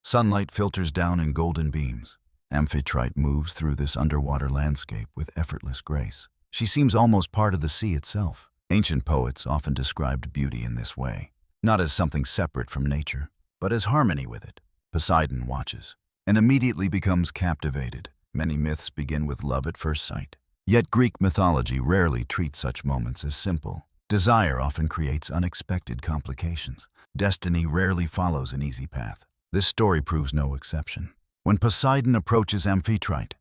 A: sunlight filters down in golden beams. Amphitrite moves through this underwater landscape with effortless grace. She seems almost part of the sea itself. Ancient poets often described beauty in this way, not as something separate from nature, but as harmony with it. Poseidon watches and immediately becomes captivated. Many myths begin with love at first sight. Yet Greek mythology rarely treats such moments as simple. Desire often creates unexpected complications. Destiny rarely follows an easy path. This story proves no exception. When Poseidon approaches Amphitrite,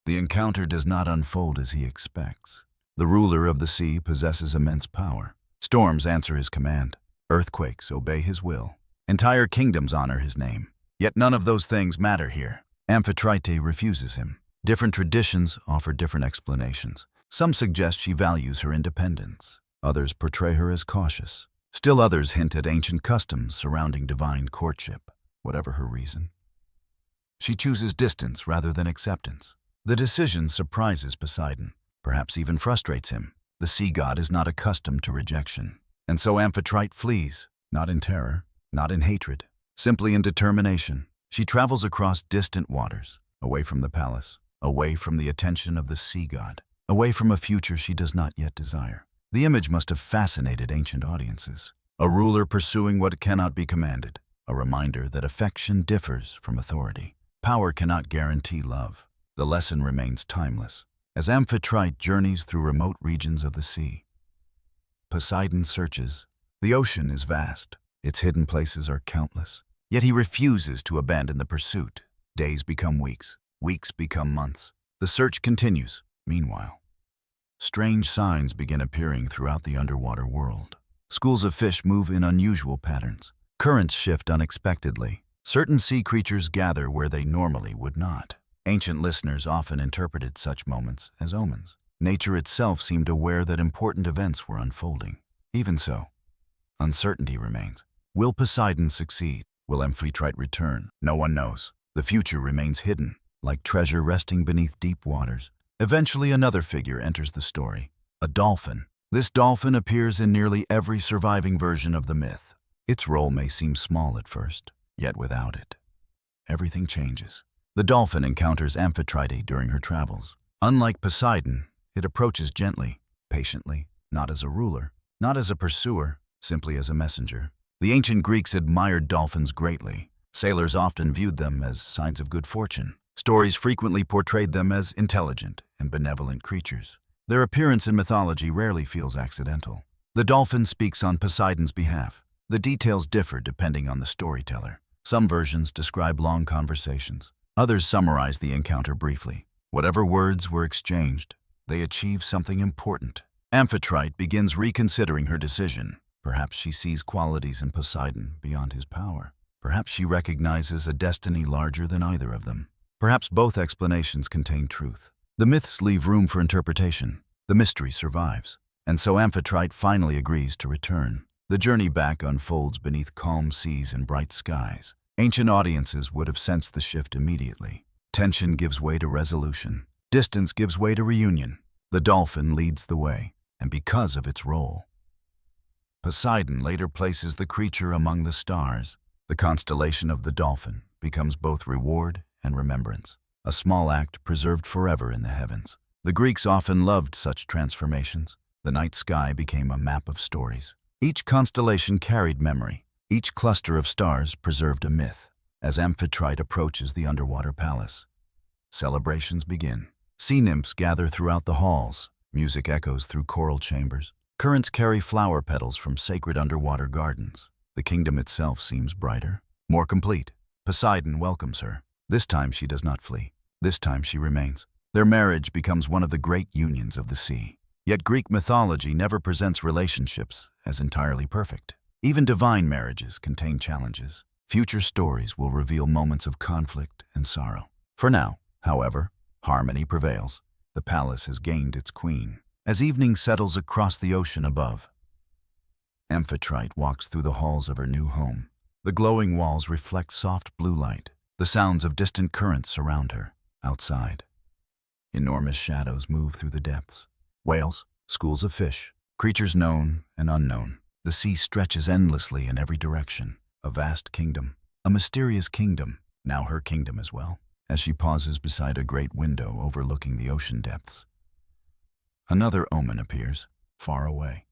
A: the encounter does not unfold as he expects. The ruler of the sea possesses immense power. Storms answer his command. Earthquakes obey his will. Entire kingdoms honor his name. Yet none of those things matter here. Amphitrite refuses him. Different traditions offer different explanations. Some suggest she values her independence. Others portray her as cautious. Still others hint at ancient customs surrounding divine courtship. Whatever her reason, she chooses distance rather than acceptance. The decision surprises Poseidon, perhaps even frustrates him. The sea god is not accustomed to rejection. And so Amphitrite flees, not in terror, not in hatred, simply in determination. She travels across distant waters, away from the palace, away from the attention of the sea god, away from a future she does not yet desire. The image must have fascinated ancient audiences. A ruler pursuing what cannot be commanded, a reminder that affection differs from authority. Power cannot guarantee love. The lesson remains timeless. As Amphitrite journeys through remote regions of the sea, Poseidon searches. The ocean is vast. Its hidden places are countless. Yet he refuses to abandon the pursuit. Days become weeks. Weeks become months. The search continues. Meanwhile, strange signs begin appearing throughout the underwater world. Schools of fish move in unusual patterns. Currents shift unexpectedly. Certain sea creatures gather where they normally would not. Ancient listeners often interpreted such moments as omens. Nature itself seemed aware that important events were unfolding. Even so, uncertainty remains. Will Poseidon succeed? Will Amphitrite return? No one knows. The future remains hidden, like treasure resting beneath deep waters. Eventually, another figure enters the story. A dolphin. This dolphin appears in nearly every surviving version of the myth. Its role may seem small at first, yet without it, everything changes. The dolphin encounters Amphitrite during her travels. Unlike Poseidon, it approaches gently, patiently, not as a ruler, not as a pursuer, simply as a messenger. The ancient Greeks admired dolphins greatly. Sailors often viewed them as signs of good fortune. Stories frequently portrayed them as intelligent and benevolent creatures. Their appearance in mythology rarely feels accidental. The dolphin speaks on Poseidon's behalf. The details differ depending on the storyteller. Some versions describe long conversations. Others summarize the encounter briefly. Whatever words were exchanged, they achieve something important. Amphitrite begins reconsidering her decision. Perhaps she sees qualities in Poseidon beyond his power. Perhaps she recognizes a destiny larger than either of them. Perhaps both explanations contain truth. The myths leave room for interpretation. The mystery survives. And so Amphitrite finally agrees to return. The journey back unfolds beneath calm seas and bright skies. Ancient audiences would have sensed the shift immediately. Tension gives way to resolution. Distance gives way to reunion. The dolphin leads the way, and because of its role, Poseidon later places the creature among the stars. The constellation of the dolphin becomes both reward and remembrance, a small act preserved forever in the heavens. The Greeks often loved such transformations. The night sky became a map of stories. Each constellation carried memory. Each cluster of stars preserved a myth. As Amphitrite approaches the underwater palace, celebrations begin. Sea nymphs gather throughout the halls. Music echoes through choral chambers. Currents carry flower petals from sacred underwater gardens. The kingdom itself seems brighter, more complete. Poseidon welcomes her. This time she does not flee. This time she remains. Their marriage becomes one of the great unions of the sea. Yet Greek mythology never presents relationships as entirely perfect. Even divine marriages contain challenges. Future stories will reveal moments of conflict and sorrow. For now, however, harmony prevails. The palace has gained its queen. As evening settles across the ocean above, Amphitrite walks through the halls of her new home. The glowing walls reflect soft blue light. The sounds of distant currents surround her. Outside, enormous shadows move through the depths. Whales, schools of fish, creatures known and unknown. The sea stretches endlessly in every direction. A vast kingdom, a mysterious kingdom, now her kingdom as well. As she pauses beside a great window overlooking the ocean depths, another omen appears, far away.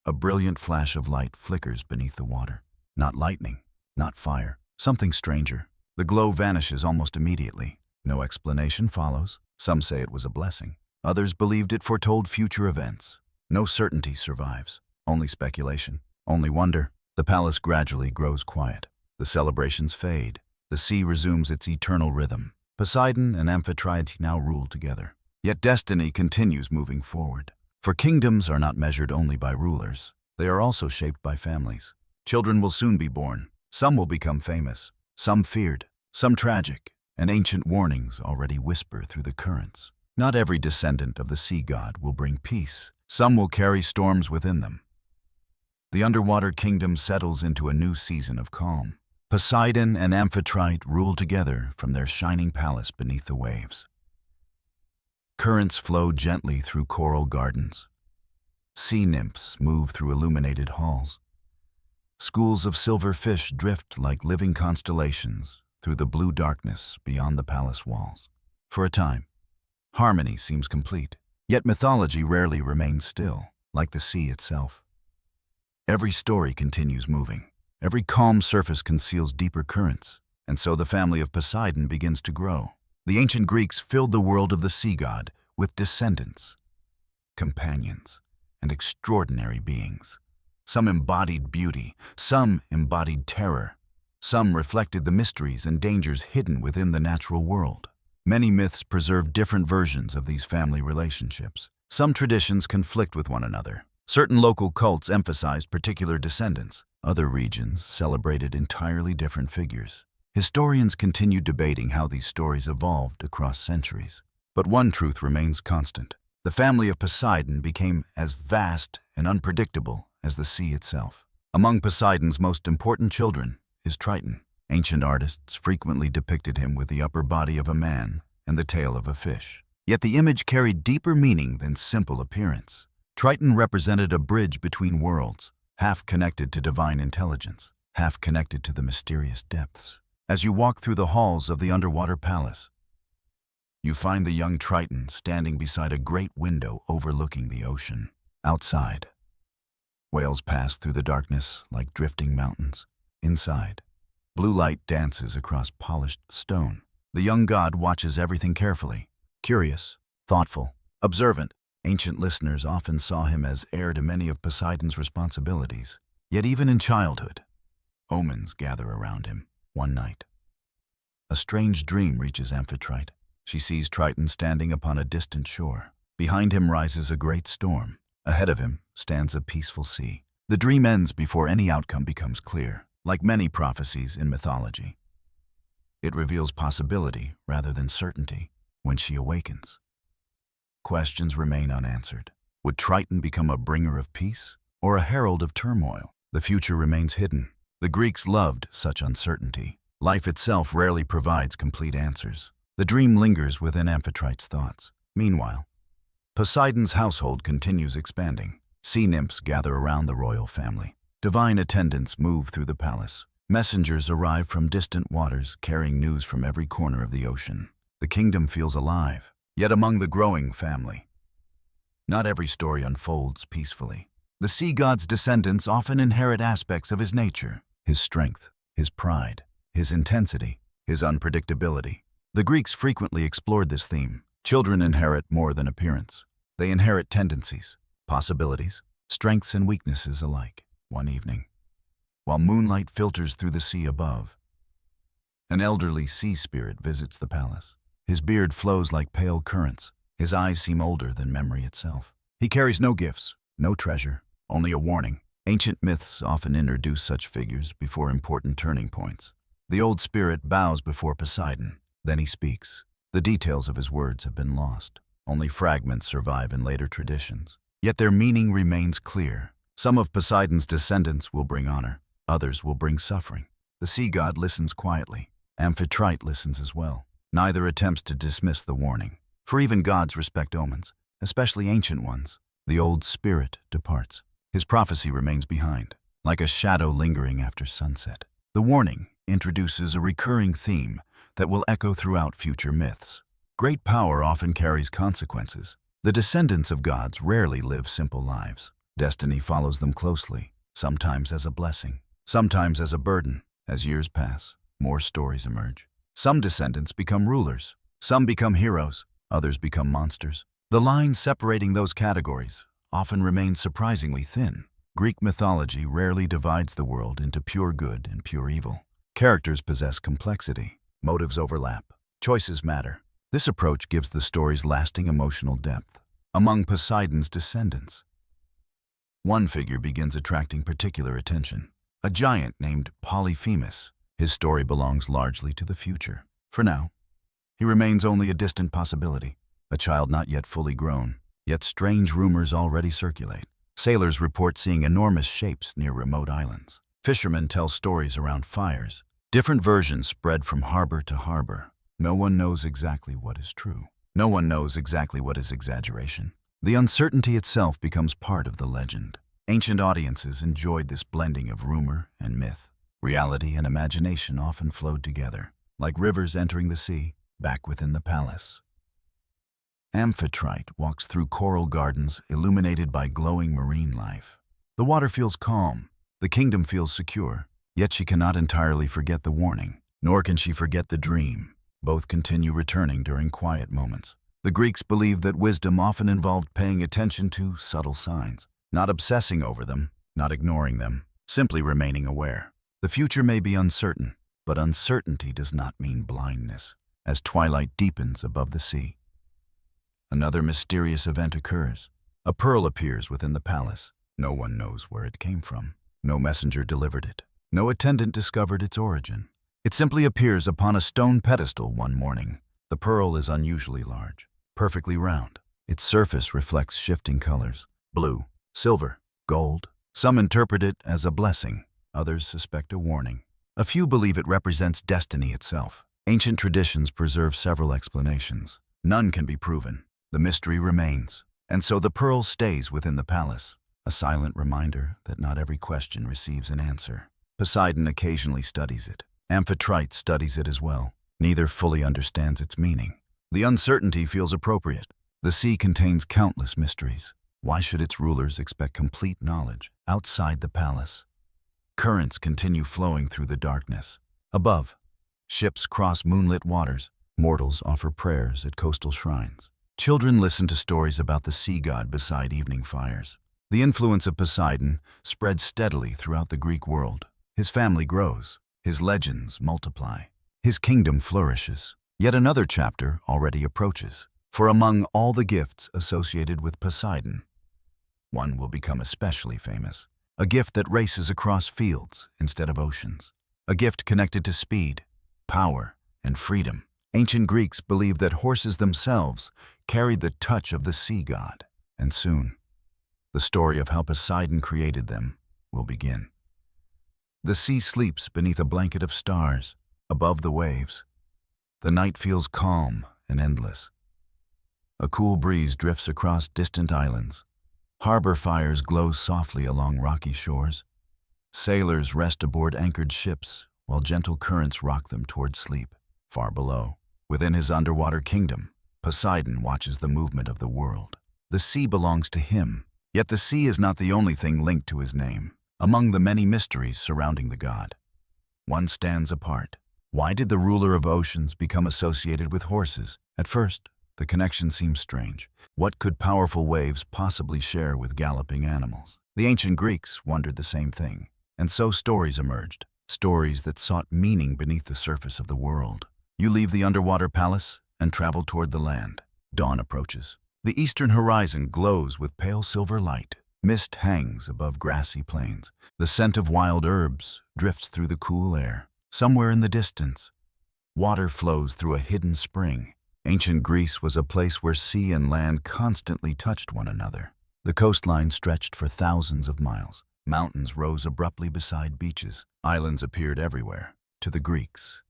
A: A brilliant flash of light flickers beneath the water. Not lightning, not fire, something stranger. The glow vanishes almost immediately. No explanation follows. Some say it was a blessing. Others believed it foretold future events. No certainty survives. Only speculation, only wonder. The palace gradually grows quiet. The celebrations fade. The sea resumes its eternal rhythm. Poseidon and Amphitrite now rule together. Yet destiny continues moving forward. For kingdoms are not measured only by rulers. They are also shaped by families. Children will soon be born. Some will become famous, some feared, some tragic. and ancient warnings already whisper through the currents. Not every descendant of the sea god will bring peace. Some will carry storms within them. The underwater kingdom settles into a new season of calm. Poseidon and Amphitrite rule together from their shining palace beneath the waves. Currents flow gently through coral gardens. Sea nymphs move through illuminated halls. Schools of silver fish drift like living constellations through the blue darkness beyond the palace walls. For a time, harmony seems complete, yet mythology rarely remains still, like the sea itself. Every story continues moving. Every calm surface conceals deeper currents, and so the family of Poseidon begins to grow. The ancient Greeks filled the world of the sea god with descendants, companions, and extraordinary beings. Some embodied beauty, some embodied terror, some reflected the mysteries and dangers hidden within the natural world. Many myths preserve different versions of these family relationships. Some traditions conflict with one another. Certain local cults emphasized particular descendants. Other regions celebrated entirely different figures. Historians continue debating how these stories evolved across centuries. But one truth remains constant. The family of Poseidon became as vast and unpredictable as the sea itself. Among Poseidon's most important children is Triton. Ancient artists frequently depicted him with the upper body of a man and the tail of a fish. Yet the image carried deeper meaning than simple appearance. Triton represented a bridge between worlds, half connected to divine intelligence, half connected to the mysterious depths. As you walk through the halls of the underwater palace, you find the young Triton standing beside a great window overlooking the ocean. Outside, whales pass through the darkness like drifting mountains. Inside, blue light dances across polished stone. The young god watches everything carefully, curious, thoughtful, observant. Ancient listeners often saw him as heir to many of Poseidon's responsibilities. Yet even in childhood, omens gather around him. One night, a strange dream reaches Amphitrite. She sees Triton standing upon a distant shore. Behind him rises a great storm. Ahead of him stands a peaceful sea. The dream ends before any outcome becomes clear. Like many prophecies in mythology, it reveals possibility rather than certainty. When she awakens, questions remain unanswered. Would Triton become a bringer of peace or a herald of turmoil? The future remains hidden. The Greeks loved such uncertainty. Life itself rarely provides complete answers. The dream lingers within Amphitrite's thoughts. Meanwhile, Poseidon's household continues expanding. Sea nymphs gather around the royal family. Divine attendants move through the palace. Messengers arrive from distant waters, carrying news from every corner of the ocean. The kingdom feels alive, yet among the growing family, not every story unfolds peacefully. The sea god's descendants often inherit aspects of his nature, his strength, his pride, his intensity, his unpredictability. The Greeks frequently explored this theme. Children inherit more than appearance. They inherit tendencies, possibilities, strengths and weaknesses alike. One evening, while moonlight filters through the sea above, an elderly sea spirit visits the palace. His beard flows like pale currents. His eyes seem older than memory itself. He carries no gifts, no treasure, only a warning. Ancient myths often introduce such figures before important turning points. The old spirit bows before Poseidon. Then he speaks. The details of his words have been lost. Only fragments survive in later traditions. Yet their meaning remains clear. Some of Poseidon's descendants will bring honor. Others will bring suffering. The sea god listens quietly. Amphitrite listens as well. Neither attempts to dismiss the warning. For even gods respect omens, especially ancient ones. The old spirit departs. His prophecy remains behind, like a shadow lingering after sunset. The warning introduces a recurring theme that will echo throughout future myths. Great power often carries consequences. The descendants of gods rarely live simple lives. Destiny follows them closely, sometimes as a blessing, sometimes as a burden. As years pass, more stories emerge. Some descendants become rulers, some become heroes, others become monsters. The line separating those categories often remains surprisingly thin. Greek mythology rarely divides the world into pure good and pure evil. Characters possess complexity, motives overlap, choices matter. This approach gives the stories lasting emotional depth. Among Poseidon's descendants, one figure begins attracting particular attention, a giant named Polyphemus. His story belongs largely to the future. For now, He remains only a distant possibility, a child not yet fully grown. Yet strange rumors already circulate. Sailors report seeing enormous shapes near remote islands. Fishermen tell stories around fires. Different versions spread from harbor to harbor. No one knows exactly what is true. No one knows exactly what is exaggeration. The uncertainty itself becomes part of the legend. Ancient audiences enjoyed this blending of rumor and myth. Reality and imagination often flowed together, like rivers entering the sea, back within the palace. Amphitrite walks through coral gardens illuminated by glowing marine life. The water feels calm, the kingdom feels secure, yet she cannot entirely forget the warning, nor can she forget the dream. Both continue returning during quiet moments. The Greeks believed that wisdom often involved paying attention to subtle signs, not obsessing over them, not ignoring them, simply remaining aware. The future may be uncertain, but uncertainty does not mean blindness. As twilight deepens above the sea, another mysterious event occurs. A pearl appears within the palace. No one knows where it came from. No messenger delivered it. No attendant discovered its origin. It simply appears upon a stone pedestal one morning. The pearl is unusually large, perfectly round. Its surface reflects shifting colors: blue, silver, gold. Some interpret it as a blessing. Others suspect a warning. A few believe it represents destiny itself. Ancient traditions preserve several explanations. None can be proven. The mystery remains, and so the pearl stays within the palace, a silent reminder that not every question receives an answer. Poseidon occasionally studies it. Amphitrite studies it as well. Neither fully understands its meaning. The uncertainty feels appropriate. The sea contains countless mysteries. Why should its rulers expect complete knowledge outside the palace? Currents continue flowing through the darkness. Above, ships cross moonlit waters. Mortals offer prayers at coastal shrines. Children listen to stories about the sea god beside evening fires. The influence of Poseidon spreads steadily throughout the Greek world. His family grows. His legends multiply. His kingdom flourishes. Yet another chapter already approaches. For among all the gifts associated with Poseidon, one will become especially famous. A gift that races across fields instead of oceans. A gift connected to speed, power, and freedom. Ancient Greeks believed that horses themselves carried the touch of the sea god, and soon, the story of how Poseidon created them will begin. The sea sleeps beneath a blanket of stars, above the waves. The night feels calm and endless. A cool breeze drifts across distant islands. Harbor fires glow softly along rocky shores. Sailors rest aboard anchored ships, while gentle currents rock them toward sleep. Far below, within his underwater kingdom, Poseidon watches the movement of the world. The sea belongs to him, yet the sea is not the only thing linked to his name. Among the many mysteries surrounding the god, one stands apart. Why did the ruler of oceans become associated with horses? At first, the connection seems strange. What could powerful waves possibly share with galloping animals? The ancient Greeks wondered the same thing, and so stories emerged. Stories that sought meaning beneath the surface of the world. You leave the underwater palace and travel toward the land. Dawn approaches. The eastern horizon glows with pale silver light. Mist hangs above grassy plains. The scent of wild herbs drifts through the cool air. Somewhere in the distance, water flows through a hidden spring. Ancient Greece was a place where sea and land constantly touched one another. The coastline stretched for thousands of miles. Mountains rose abruptly beside beaches. Islands appeared everywhere. To the Greeks,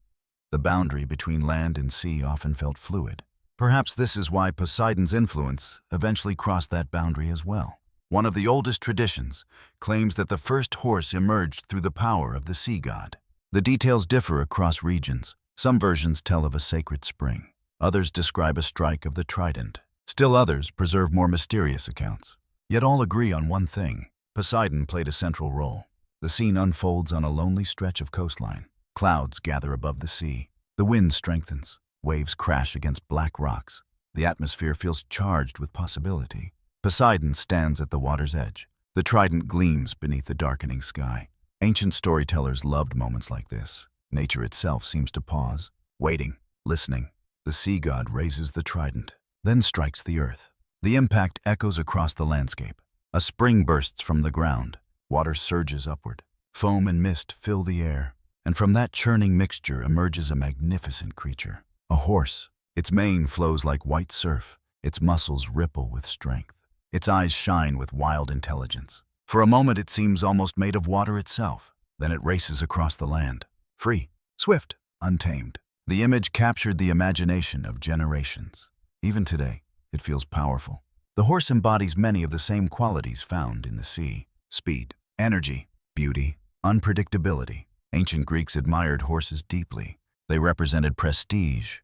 A: the boundary between land and sea often felt fluid. Perhaps this is why Poseidon's influence eventually crossed that boundary as well. One of the oldest traditions claims that the first horse emerged through the power of the sea god. The details differ across regions. Some versions tell of a sacred spring. Others describe a strike of the trident. Still others preserve more mysterious accounts. Yet all agree on one thing. Poseidon played a central role. The scene unfolds on a lonely stretch of coastline. Clouds gather above the sea. The wind strengthens. Waves crash against black rocks. The atmosphere feels charged with possibility. Poseidon stands at the water's edge. The trident gleams beneath the darkening sky. Ancient storytellers loved moments like this. Nature itself seems to pause, waiting, listening. The sea god raises the trident, then strikes the earth. The impact echoes across the landscape. A spring bursts from the ground. Water surges upward. Foam and mist fill the air. And from that churning mixture emerges a magnificent creature. A horse, Its mane flows like white surf. Its muscles ripple with strength. Its eyes shine with wild intelligence. For a moment it seems almost made of water itself. Then it races across the land, free, swift, untamed. The image captured the imagination of generations. Even today, it feels powerful. The horse embodies many of the same qualities found in the sea: speed, energy, beauty, unpredictability. Ancient Greeks admired horses deeply. They represented prestige,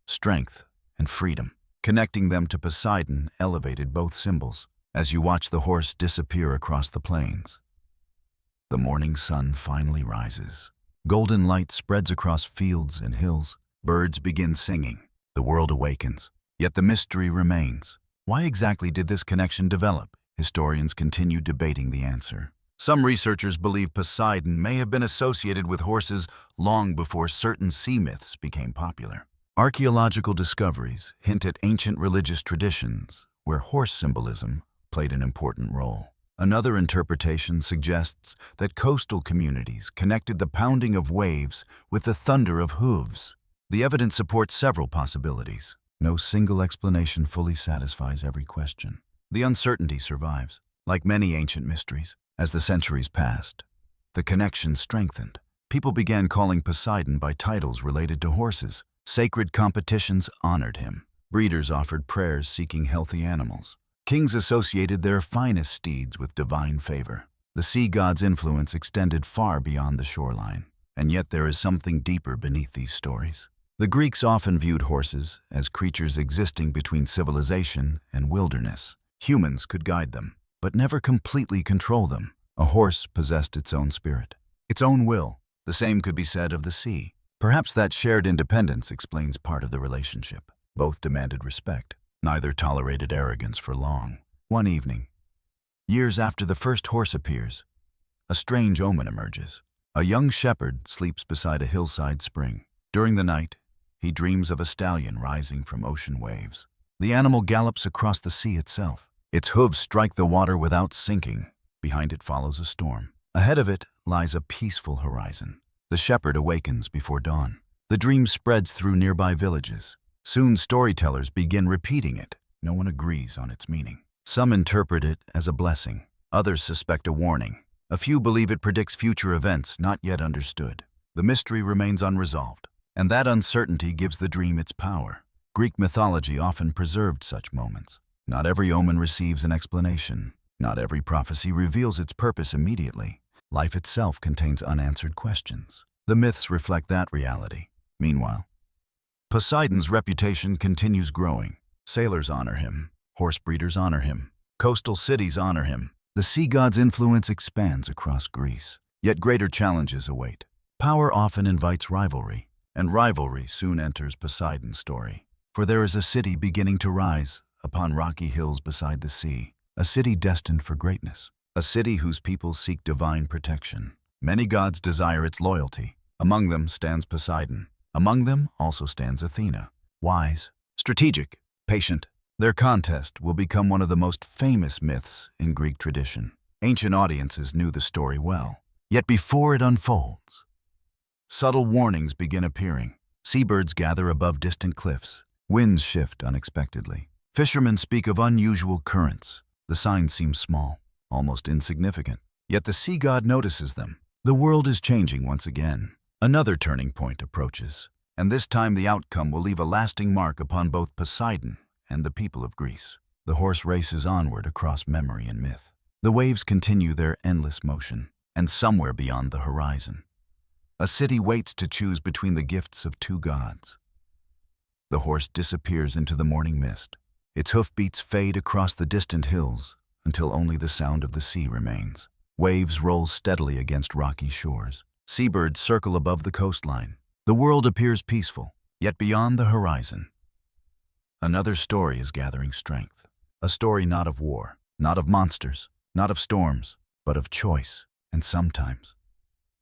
A: strength, and freedom. Connecting them to Poseidon elevated both symbols. As you watch the horse disappear across the plains, the morning sun finally rises. Golden light spreads across fields and hills. Birds begin singing. The world awakens. Yet the mystery remains. Why exactly did this connection develop? Historians continue debating the answer. Some researchers believe Poseidon may have been associated with horses long before certain sea myths became popular. Archaeological discoveries hint at ancient religious traditions where horse symbolism played an important role. Another interpretation suggests that coastal communities connected the pounding of waves with the thunder of hooves. The evidence supports several possibilities. No single explanation fully satisfies every question. The uncertainty survives. Like many ancient mysteries, as the centuries passed, the connection strengthened. People began calling Poseidon by titles related to horses. Sacred competitions honored him. Breeders offered prayers seeking healthy animals. Kings associated their finest steeds with divine favor. The sea god's influence extended far beyond the shoreline. And yet there is something deeper beneath these stories. The Greeks often viewed horses as creatures existing between civilization and wilderness. Humans could guide them, but never completely control them. A horse possessed its own spirit, its own will. The same could be said of the sea. Perhaps that shared independence explains part of the relationship. Both demanded respect. Neither tolerated arrogance for long. One evening, years after the first horse appears, a strange omen emerges. A young shepherd sleeps beside a hillside spring. During the night, he dreams of a stallion rising from ocean waves. The animal gallops across the sea itself. Its hooves strike the water without sinking. Behind it follows a storm. Ahead of it lies a peaceful horizon. The shepherd awakens before dawn. The dream spreads through nearby villages. Soon storytellers begin repeating it. No one agrees on its meaning. Some interpret it as a blessing. Others suspect a warning. A few believe it predicts future events not yet understood. The mystery remains unresolved, and that uncertainty gives the dream its power. Greek mythology often preserved such moments. Not every omen receives an explanation. Not every prophecy reveals its purpose immediately. Life itself contains unanswered questions. The myths reflect that reality. Meanwhile, Poseidon's reputation continues growing. Sailors honor him. Horse breeders honor him. Coastal cities honor him. The sea god's influence expands across Greece. Yet greater challenges await. Power often invites rivalry, and rivalry soon enters Poseidon's story. For there is a city beginning to rise upon rocky hills beside the sea. A city destined for greatness. A city whose people seek divine protection. Many gods desire its loyalty. Among them stands Poseidon. Among them also stands Athena. Wise, strategic, patient. Their contest will become one of the most famous myths in Greek tradition. Ancient audiences knew the story well. Yet before it unfolds, subtle warnings begin appearing. Seabirds gather above distant cliffs. Winds shift unexpectedly. Fishermen speak of unusual currents. The signs seem small, almost insignificant. Yet the sea god notices them. The world is changing once again. Another turning point approaches, and this time the outcome will leave a lasting mark upon both Poseidon and the people of Greece. The horse races onward across memory and myth. The waves continue their endless motion, and somewhere beyond the horizon, a city waits to choose between the gifts of two gods. The horse disappears into the morning mist. Its hoofbeats fade across the distant hills until only the sound of the sea remains. Waves roll steadily against rocky shores. Seabirds circle above the coastline. The world appears peaceful, yet beyond the horizon, another story is gathering strength. A story not of war, not of monsters, not of storms, but of choice. And sometimes,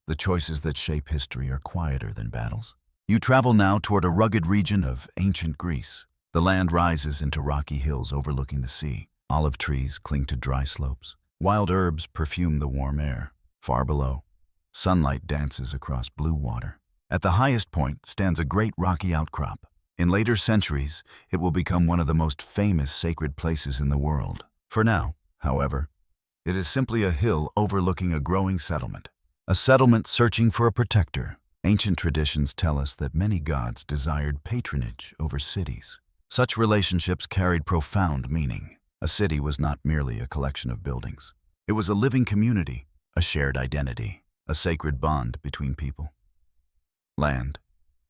A: the choices that shape history are quieter than battles. You travel now toward a rugged region of ancient Greece. The land rises into rocky hills overlooking the sea. Olive trees cling to dry slopes. Wild herbs perfume the warm air. Far below, sunlight dances across blue water. At the highest point stands a great rocky outcrop. In later centuries, it will become one of the most famous sacred places in the world. For now, however, it is simply a hill overlooking a growing settlement. A settlement searching for a protector. Ancient traditions tell us that many gods desired patronage over cities. Such relationships carried profound meaning. A city was not merely a collection of buildings. It was a living community, a shared identity, a sacred bond between people, land,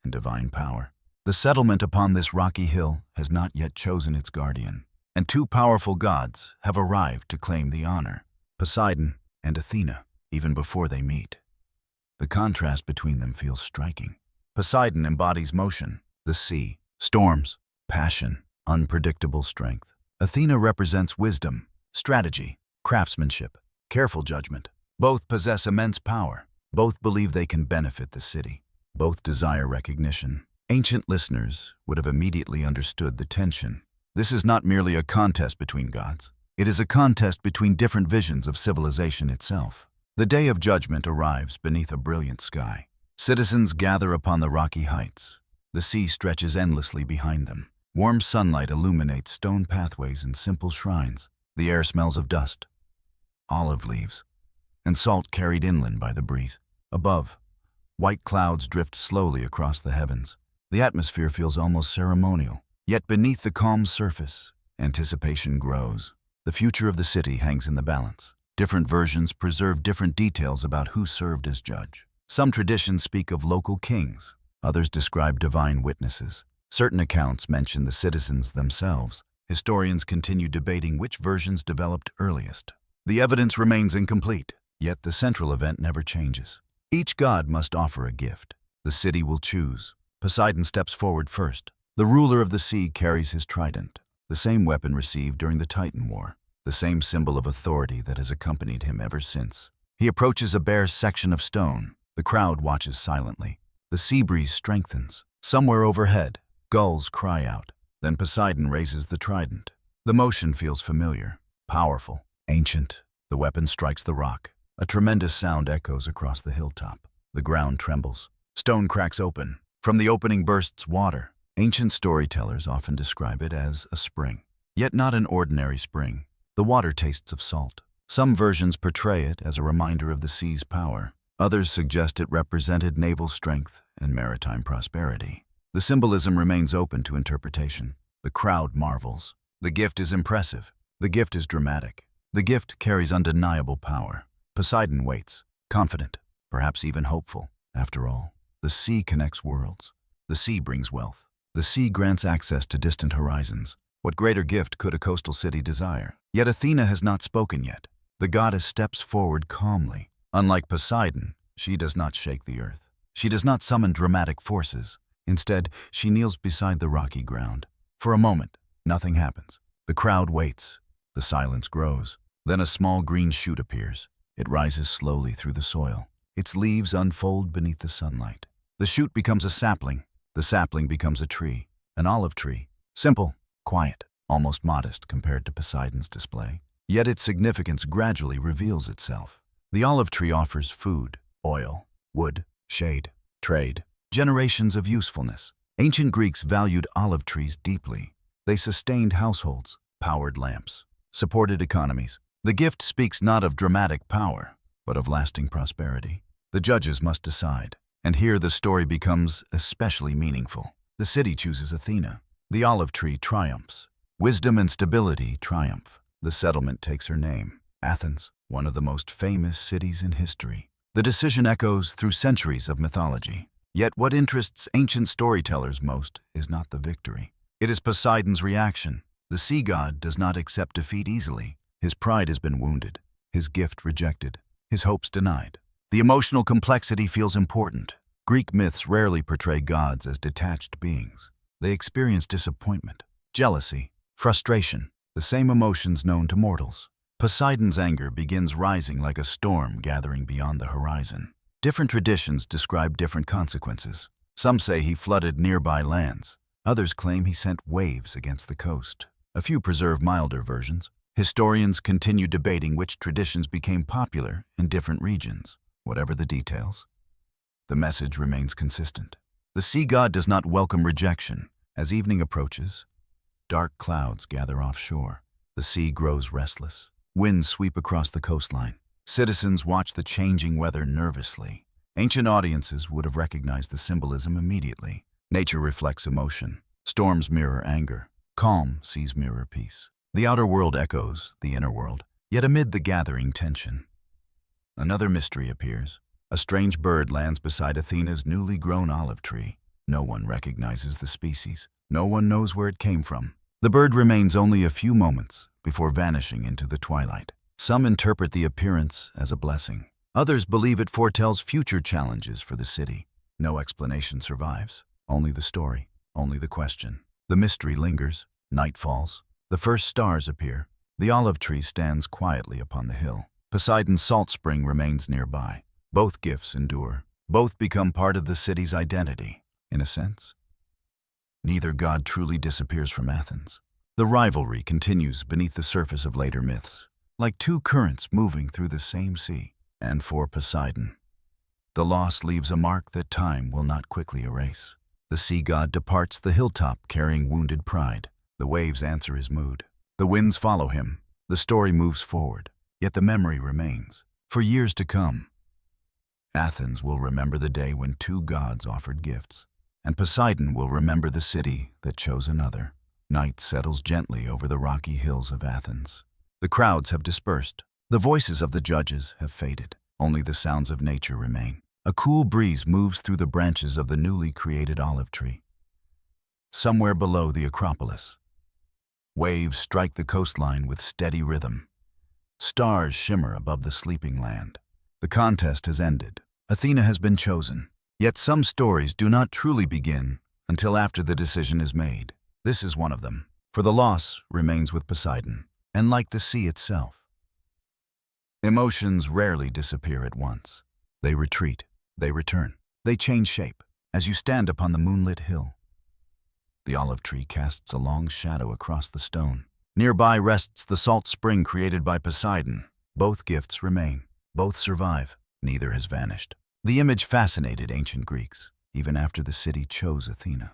A: and divine power. The settlement upon this rocky hill has not yet chosen its guardian, and two powerful gods have arrived to claim the honor, Poseidon and Athena, even before they meet. The contrast between them feels striking. Poseidon embodies motion, the sea, storms, passion, unpredictable strength. Athena represents wisdom, strategy, craftsmanship, careful judgment. Both possess immense power. Both believe they can benefit the city. Both desire recognition. Ancient listeners would have immediately understood the tension. This is not merely a contest between gods. It is a contest between different visions of civilization itself. The day of judgment arrives beneath a brilliant sky. Citizens gather upon the rocky heights. The sea stretches endlessly behind them. Warm sunlight illuminates stone pathways and simple shrines. The air smells of dust, olive leaves, and salt carried inland by the breeze. Above, white clouds drift slowly across the heavens. The atmosphere feels almost ceremonial. Yet beneath the calm surface, anticipation grows. The future of the city hangs in the balance. Different versions preserve different details about who served as judge. Some traditions speak of local kings. Others describe divine witnesses. Certain accounts mention the citizens themselves. Historians continue debating which versions developed earliest. The evidence remains incomplete, yet the central event never changes. Each god must offer a gift. The city will choose. Poseidon steps forward first. The ruler of the sea carries his trident, the same weapon received during the Titan War, the same symbol of authority that has accompanied him ever since. He approaches a bare section of stone. The crowd watches silently. The sea breeze strengthens. Somewhere overhead, gulls cry out. Then Poseidon raises the trident. The motion feels familiar, powerful, ancient. The weapon strikes the rock. A tremendous sound echoes across the hilltop. The ground trembles. Stone cracks open. From the opening bursts water. Ancient storytellers often describe it as a spring. Yet not an ordinary spring. The water tastes of salt. Some versions portray it as a reminder of the sea's power. Others suggest it represented naval strength and maritime prosperity. The symbolism remains open to interpretation. The crowd marvels. The gift is impressive. The gift is dramatic. The gift carries undeniable power. Poseidon waits, confident, perhaps even hopeful. After all, the sea connects worlds. The sea brings wealth. The sea grants access to distant horizons. What greater gift could a coastal city desire? Yet Athena has not spoken yet. The goddess steps forward calmly. Unlike Poseidon, she does not shake the earth. She does not summon dramatic forces. Instead, she kneels beside the rocky ground. For a moment, nothing happens. The crowd waits. The silence grows. Then a small green shoot appears. It rises slowly through the soil. Its leaves unfold beneath the sunlight. The shoot becomes a sapling. The sapling becomes a tree, an olive tree. Simple, quiet, almost modest compared to Poseidon's display. Yet its significance gradually reveals itself. The olive tree offers food, oil, wood, shade, trade, generations of usefulness. Ancient Greeks valued olive trees deeply. They sustained households, powered lamps, supported economies. The gift speaks not of dramatic power, but of lasting prosperity. The judges must decide, and here the story becomes especially meaningful. The city chooses Athena. The olive tree triumphs. Wisdom and stability triumph. The settlement takes her name, Athens, one of the most famous cities in history. The decision echoes through centuries of mythology. Yet what interests ancient storytellers most is not the victory. It is Poseidon's reaction. The sea god does not accept defeat easily. His pride has been wounded, his gift rejected, his hopes denied. The emotional complexity feels important. Greek myths rarely portray gods as detached beings. They experience disappointment, jealousy, frustration, the same emotions known to mortals. Poseidon's anger begins rising like a storm gathering beyond the horizon. Different traditions describe different consequences. Some say he flooded nearby lands. Others claim he sent waves against the coast. A few preserve milder versions. Historians continue debating which traditions became popular in different regions. Whatever the details, the message remains consistent. The sea god does not welcome rejection. As evening approaches, dark clouds gather offshore. The sea grows restless. Winds sweep across the coastline. Citizens watch the changing weather nervously. Ancient audiences would have recognized the symbolism immediately. Nature reflects emotion. Storms mirror anger. Calm sees mirror peace. The outer world echoes the inner world, yet amid the gathering tension, another mystery appears. A strange bird lands beside Athena's newly grown olive tree. No one recognizes the species. No one knows where it came from. The bird remains only a few moments before vanishing into the twilight. Some interpret the appearance as a blessing. Others believe it foretells future challenges for the city. No explanation survives. Only the story, only the question. The mystery lingers. Night falls. The first stars appear. The olive tree stands quietly upon the hill. Poseidon's salt spring remains nearby. Both gifts endure. Both become part of the city's identity, in a sense. Neither god truly disappears from Athens. The rivalry continues beneath the surface of later myths, like two currents moving through the same sea. And for Poseidon, the loss leaves a mark that time will not quickly erase. The sea god departs the hilltop carrying wounded pride. The waves answer his mood. The winds follow him. The story moves forward, yet the memory remains. For years to come, Athens will remember the day when two gods offered gifts, and Poseidon will remember the city that chose another. Night settles gently over the rocky hills of Athens. The crowds have dispersed. The voices of the judges have faded. Only the sounds of nature remain. A cool breeze moves through the branches of the newly created olive tree. Somewhere below the Acropolis, waves strike the coastline with steady rhythm. Stars shimmer above the sleeping land. The contest has ended. Athena has been chosen. Yet some stories do not truly begin until after the decision is made. This is one of them, for the loss remains with Poseidon, and like the sea itself, emotions rarely disappear at once. They retreat, they return, they change shape. As you stand upon the moonlit hill, the olive tree casts a long shadow across the stone. Nearby rests the salt spring created by Poseidon. Both gifts remain. Both survive. Neither has vanished. The image fascinated ancient Greeks, even after the city chose Athena.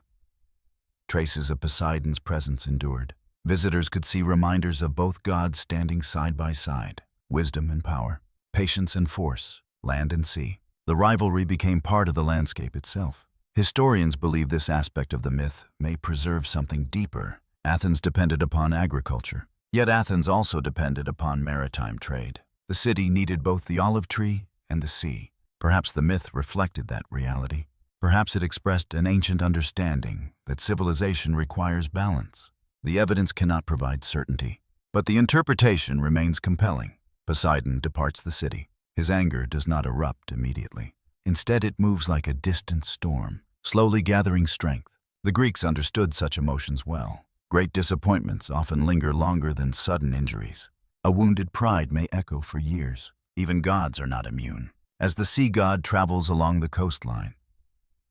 A: Traces of Poseidon's presence endured. Visitors could see reminders of both gods standing side by side. Wisdom and power, patience and force, land and sea. The rivalry became part of the landscape itself. Historians believe this aspect of the myth may preserve something deeper. Athens depended upon agriculture, yet Athens also depended upon maritime trade. The city needed both the olive tree and the sea. Perhaps the myth reflected that reality. Perhaps it expressed an ancient understanding that civilization requires balance. The evidence cannot provide certainty, but the interpretation remains compelling. Poseidon departs the city. His anger does not erupt immediately. Instead, it moves like a distant storm, slowly gathering strength. The Greeks understood such emotions well. Great disappointments often linger longer than sudden injuries. A wounded pride may echo for years. Even gods are not immune. As the sea god travels along the coastline,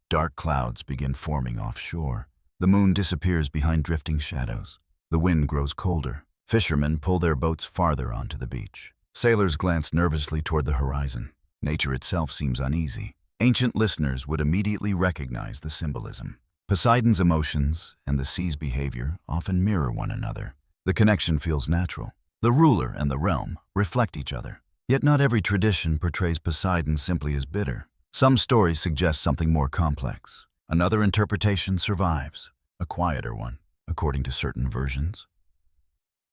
A: dark clouds begin forming offshore. The moon disappears behind drifting shadows. The wind grows colder. Fishermen pull their boats farther onto the beach. Sailors glance nervously toward the horizon. Nature itself seems uneasy. Ancient listeners would immediately recognize the symbolism. Poseidon's emotions and the sea's behavior often mirror one another. The connection feels natural. The ruler and the realm reflect each other. Yet not every tradition portrays Poseidon simply as bitter. Some stories suggest something more complex. Another interpretation survives, a quieter one, according to certain versions.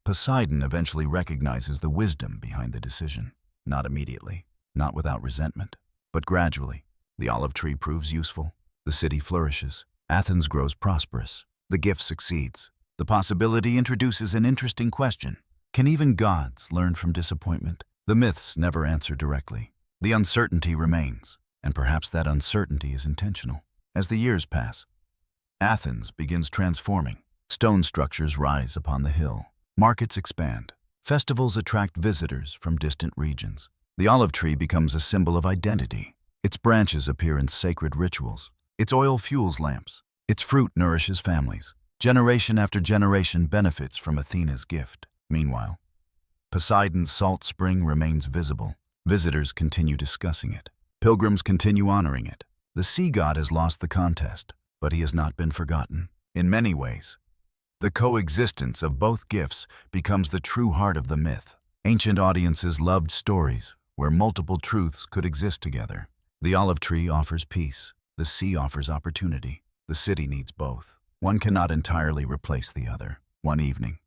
A: Poseidon eventually recognizes the wisdom behind the decision. Not immediately, not without resentment, but gradually. The olive tree proves useful. The city flourishes. Athens grows prosperous. The gift succeeds. The possibility introduces an interesting question. Can even gods learn from disappointment? The myths never answer directly. The uncertainty remains, and perhaps that uncertainty is intentional. As the years pass, Athens begins transforming. Stone structures rise upon the hill. Markets expand. Festivals attract visitors from distant regions. The olive tree becomes a symbol of identity. Its branches appear in sacred rituals. Its oil fuels lamps. Its fruit nourishes families. Generation after generation benefits from Athena's gift. Meanwhile, Poseidon's salt spring remains visible. Visitors continue discussing it. Pilgrims continue honoring it. The sea god has lost the contest, but he has not been forgotten. In many ways, the coexistence of both gifts becomes the true heart of the myth. Ancient audiences loved stories where multiple truths could exist together. The olive tree offers peace. The sea offers opportunity. The city needs both. One cannot entirely replace the other. One evening,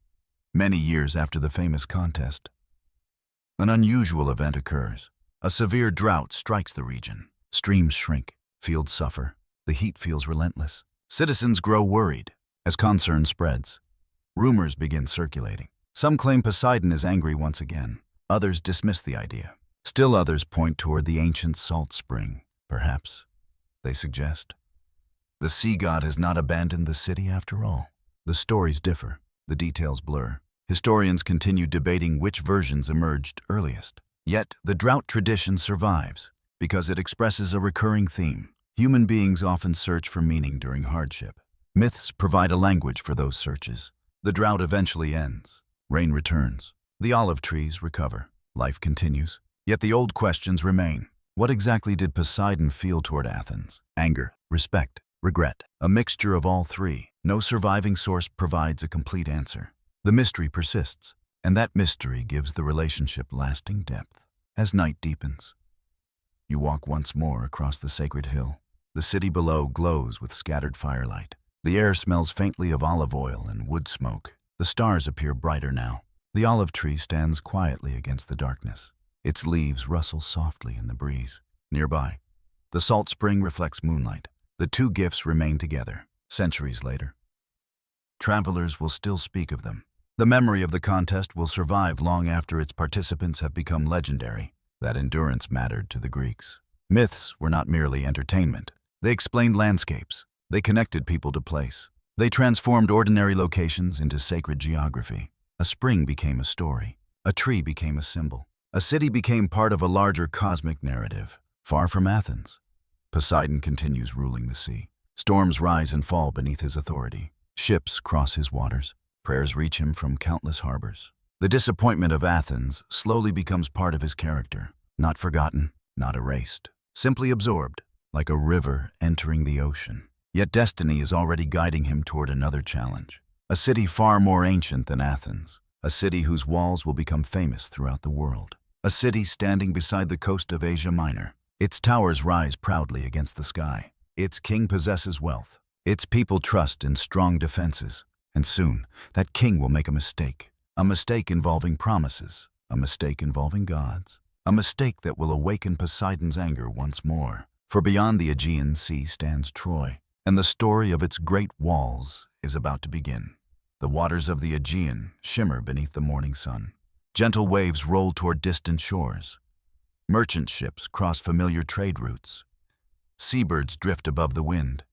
A: many years after the famous contest, an unusual event occurs. A severe drought strikes the region. Streams shrink. Fields suffer. The heat feels relentless. Citizens grow worried. As concern spreads, rumors begin circulating. Some claim Poseidon is angry once again. Others dismiss the idea. Still others point toward the ancient salt spring. Perhaps, they suggest, the sea god has not abandoned the city after all. The stories differ. The details blur. Historians continue debating which versions emerged earliest. Yet, the drought tradition survives because it expresses a recurring theme. Human beings often search for meaning during hardship. Myths provide a language for those searches. The drought eventually ends. Rain returns. The olive trees recover. Life continues. Yet the old questions remain. What exactly did Poseidon feel toward Athens? Anger, respect, regret. A mixture of all three. No surviving source provides a complete answer. The mystery persists, and that mystery gives the relationship lasting depth. As night deepens, you walk once more across the sacred hill. The city below glows with scattered firelight. The air smells faintly of olive oil and wood smoke. The stars appear brighter now. The olive tree stands quietly against the darkness. Its leaves rustle softly in the breeze. Nearby, the salt spring reflects moonlight. The two gifts remain together. Centuries later, travelers will still speak of them. The memory of the contest will survive long after its participants have become legendary. That endurance mattered to the Greeks. Myths were not merely entertainment. They explained landscapes. They connected people to place. They transformed ordinary locations into sacred geography. A spring became a story. A tree became a symbol. A city became part of a larger cosmic narrative. Far from Athens, Poseidon continues ruling the sea. Storms rise and fall beneath his authority. Ships cross his waters. Prayers reach him from countless harbors. The disappointment of Athens slowly becomes part of his character. Not forgotten, not erased. Simply absorbed, like a river entering the ocean. Yet destiny is already guiding him toward another challenge. A city far more ancient than Athens. A city whose walls will become famous throughout the world. A city standing beside the coast of Asia Minor. Its towers rise proudly against the sky. Its king possesses wealth. Its people trust in strong defenses. And soon, that king will make a mistake. A mistake involving promises. A mistake involving gods. A mistake that will awaken Poseidon's anger once more. For beyond the Aegean Sea stands Troy. And the story of its great walls is about to begin. The waters of the Aegean shimmer beneath the morning sun. Gentle waves roll toward distant shores. Merchant ships cross familiar trade routes. Seabirds drift above the wind,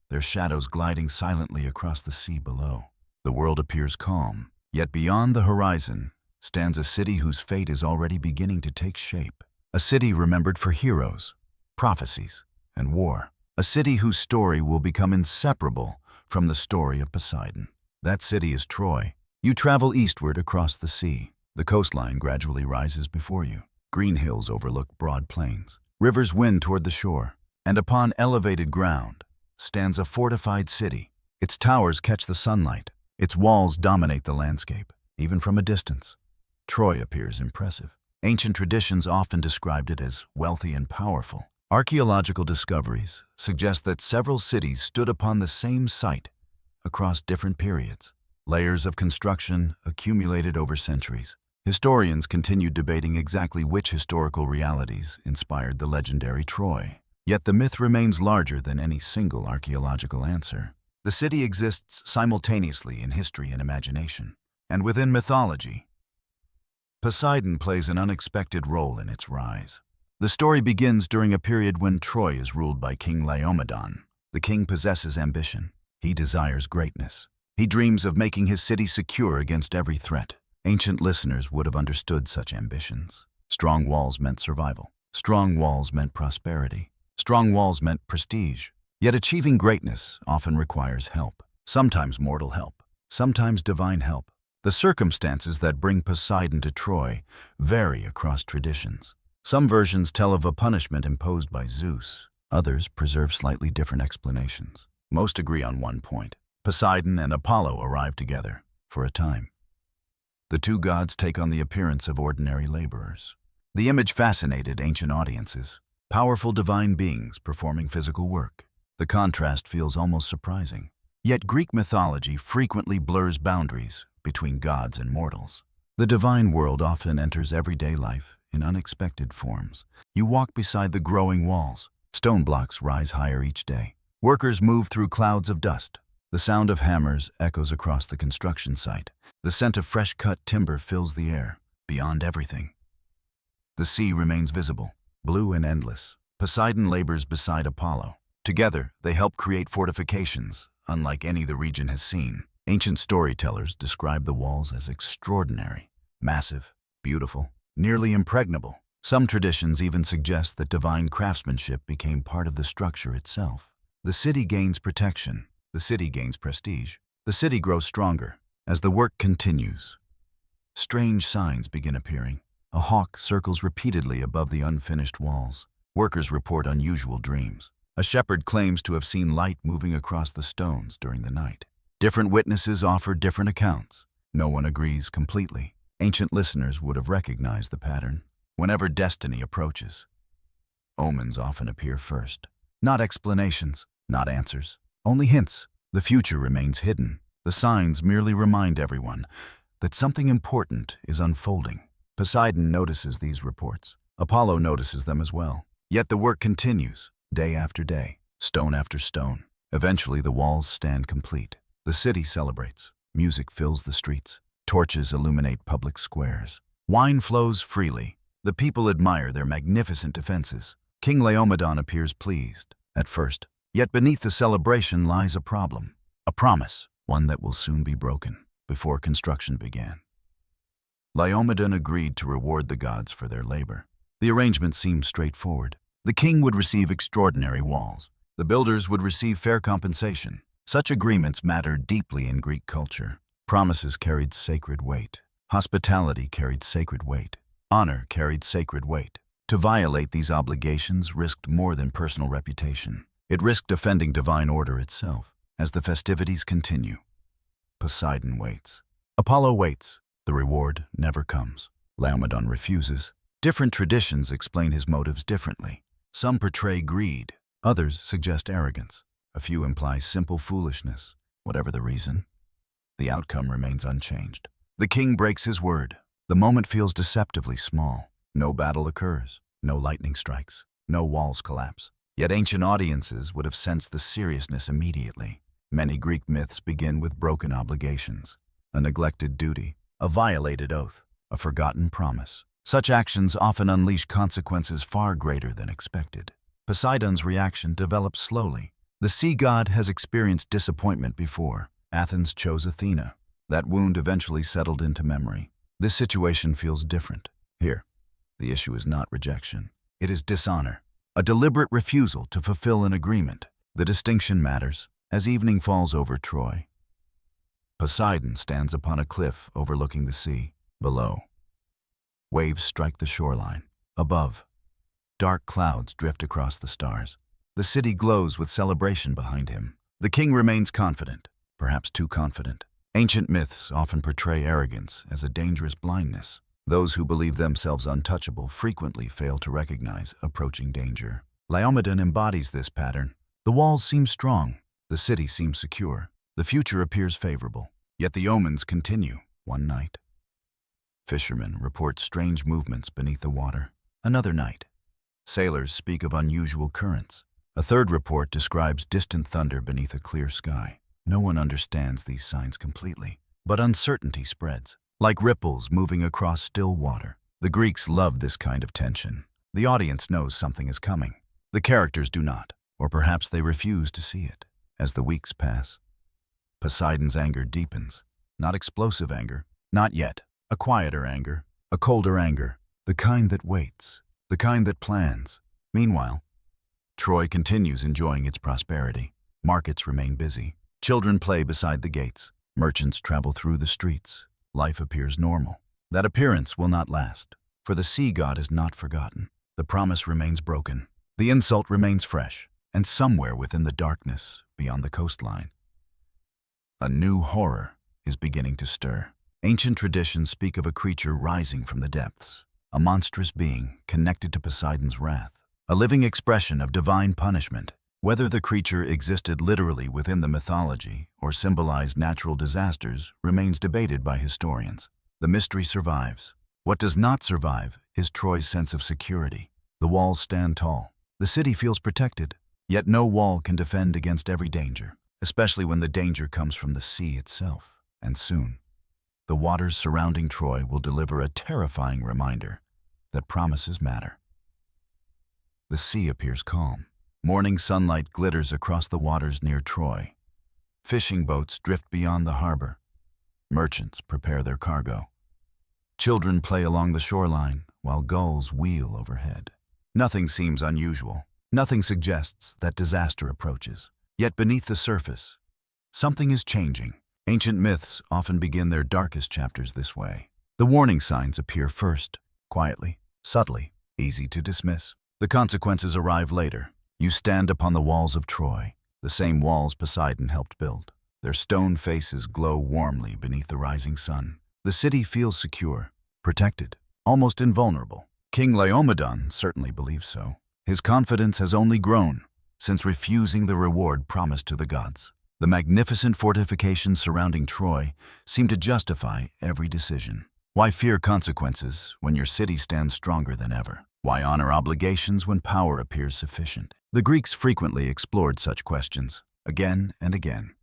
A: their shadows gliding silently across the sea below. The world appears calm, yet beyond the horizon stands a city whose fate is already beginning to take shape. A city remembered for heroes, prophecies, and war. A city whose story will become inseparable from the story of Poseidon. That city is Troy. You travel eastward across the sea. The coastline gradually rises before you. Green hills overlook broad plains. Rivers wind toward the shore. And upon elevated ground stands a fortified city. Its towers catch the sunlight. Its walls dominate the landscape, even from a distance. Troy appears impressive. Ancient traditions often described it as wealthy and powerful. Archaeological discoveries suggest that several cities stood upon the same site across different periods. Layers of construction accumulated over centuries. Historians continued debating exactly which historical realities inspired the legendary Troy. Yet the myth remains larger than any single archaeological answer. The city exists simultaneously in history and imagination. And within mythology, Poseidon plays an unexpected role in its rise. The story begins during a period when Troy is ruled by King Laomedon. The king possesses ambition. He desires greatness. He dreams of making his city secure against every threat. Ancient listeners would have understood such ambitions. Strong walls meant survival. Strong walls meant prosperity. Strong walls meant prestige. Yet achieving greatness often requires help. Sometimes mortal help. Sometimes divine help. The circumstances that bring Poseidon to Troy vary across traditions. Some versions tell of a punishment imposed by Zeus. Others preserve slightly different explanations. Most agree on one point. Poseidon and Apollo arrive together for a time. The two gods take on the appearance of ordinary laborers. The image fascinated ancient audiences, powerful divine beings performing physical work. The contrast feels almost surprising. Yet Greek mythology frequently blurs boundaries between gods and mortals. The divine world often enters everyday life in unexpected forms. You walk beside the growing walls. Stone blocks rise higher each day. Workers move through clouds of dust. The sound of hammers echoes across the construction site. The scent of fresh-cut timber fills the air. Beyond everything, the sea remains visible, blue and endless. Poseidon labors beside Apollo. Together, they help create fortifications, unlike any the region has seen. Ancient storytellers describe the walls as extraordinary, massive, beautiful, nearly impregnable. Some traditions even suggest that divine craftsmanship became part of the structure itself. The city gains protection. The city gains prestige. The city grows stronger. As the work continues, strange signs begin appearing. A hawk circles repeatedly above the unfinished walls. Workers report unusual dreams. A shepherd claims to have seen light moving across the stones during the night. Different witnesses offer different accounts. No one agrees completely. Ancient listeners would have recognized the pattern. Whenever destiny approaches, omens often appear first. Not explanations, not answers, only hints. The future remains hidden. The signs merely remind everyone that something important is unfolding. Poseidon notices these reports. Apollo notices them as well. Yet the work continues, day after day, stone after stone. Eventually the walls stand complete. The city celebrates. Music fills the streets. Torches illuminate public squares. Wine flows freely. The people admire their magnificent defenses. King Laomedon appears pleased, at first. Yet beneath the celebration lies a problem. A promise, one that will soon be broken. Before construction began, Laomedon agreed to reward the gods for their labor. The arrangement seemed straightforward. The king would receive extraordinary walls. The builders would receive fair compensation. Such agreements mattered deeply in Greek culture. Promises carried sacred weight. Hospitality carried sacred weight. Honor carried sacred weight. To violate these obligations risked more than personal reputation. It risked offending divine order itself. As the festivities continue, Poseidon waits. Apollo waits. The reward never comes. Laomedon refuses. Different traditions explain his motives differently. Some portray greed. Others suggest arrogance. A few imply simple foolishness. Whatever the reason, the outcome remains unchanged. The king breaks his word. The moment feels deceptively small. No battle occurs. No lightning strikes. No walls collapse. Yet ancient audiences would have sensed the seriousness immediately. Many Greek myths begin with broken obligations, a neglected duty, a violated oath, a forgotten promise. Such actions often unleash consequences far greater than expected. Poseidon's reaction develops slowly. The sea god has experienced disappointment before. Athens chose Athena. That wound eventually settled into memory. This situation feels different. Here, the issue is not rejection. It is dishonor, a deliberate refusal to fulfill an agreement. The distinction matters. As evening falls over Troy, Poseidon stands upon a cliff overlooking the sea. Below, waves strike the shoreline. Above, dark clouds drift across the stars. The city glows with celebration behind him. The king remains confident, perhaps too confident. Ancient myths often portray arrogance as a dangerous blindness. Those who believe themselves untouchable frequently fail to recognize approaching danger. Laomedon embodies this pattern. The walls seem strong. The city seems secure. The future appears favorable. Yet the omens continue. One night, fishermen report strange movements beneath the water. Another night, sailors speak of unusual currents. A third report describes distant thunder beneath a clear sky. No one understands these signs completely, but uncertainty spreads, like ripples moving across still water. The Greeks love this kind of tension. The audience knows something is coming. The characters do not, or perhaps they refuse to see it. As the weeks pass, Poseidon's anger deepens. Not explosive anger, not yet. A quieter anger, a colder anger, the kind that waits, the kind that plans. Meanwhile, Troy continues enjoying its prosperity. Markets remain busy. Children play beside the gates. Merchants travel through the streets. Life appears normal. That appearance will not last, for the sea god is not forgotten. The promise remains broken. The insult remains fresh, and somewhere within the darkness, beyond the coastline, A new horror is beginning to stir. Ancient traditions speak of a creature rising from the depths, a monstrous being connected to Poseidon's wrath, a living expression of divine punishment. Whether the creature existed literally within the mythology or symbolized natural disasters remains debated by historians. The mystery survives. What does not survive is Troy's sense of security. The walls stand tall. The city feels protected, yet no wall can defend against every danger, especially when the danger comes from the sea itself. And soon, the waters surrounding Troy will deliver a terrifying reminder that promises matter. The sea appears calm. Morning sunlight glitters across the waters near Troy. Fishing boats drift beyond the harbor. Merchants prepare their cargo. Children play along the shoreline while gulls wheel overhead. Nothing seems unusual. Nothing suggests that disaster approaches. Yet beneath the surface, something is changing. Ancient myths often begin their darkest chapters this way. The warning signs appear first, quietly, subtly, easy to dismiss. The consequences arrive later. You stand upon the walls of Troy, the same walls Poseidon helped build. Their stone faces glow warmly beneath the rising sun. The city feels secure, protected, almost invulnerable. King Laomedon certainly believes so. His confidence has only grown since refusing the reward promised to the gods. The magnificent fortifications surrounding Troy seem to justify every decision. Why fear consequences when your city stands stronger than ever? Why honor obligations when power appears sufficient? The Greeks frequently explored such questions, again and again.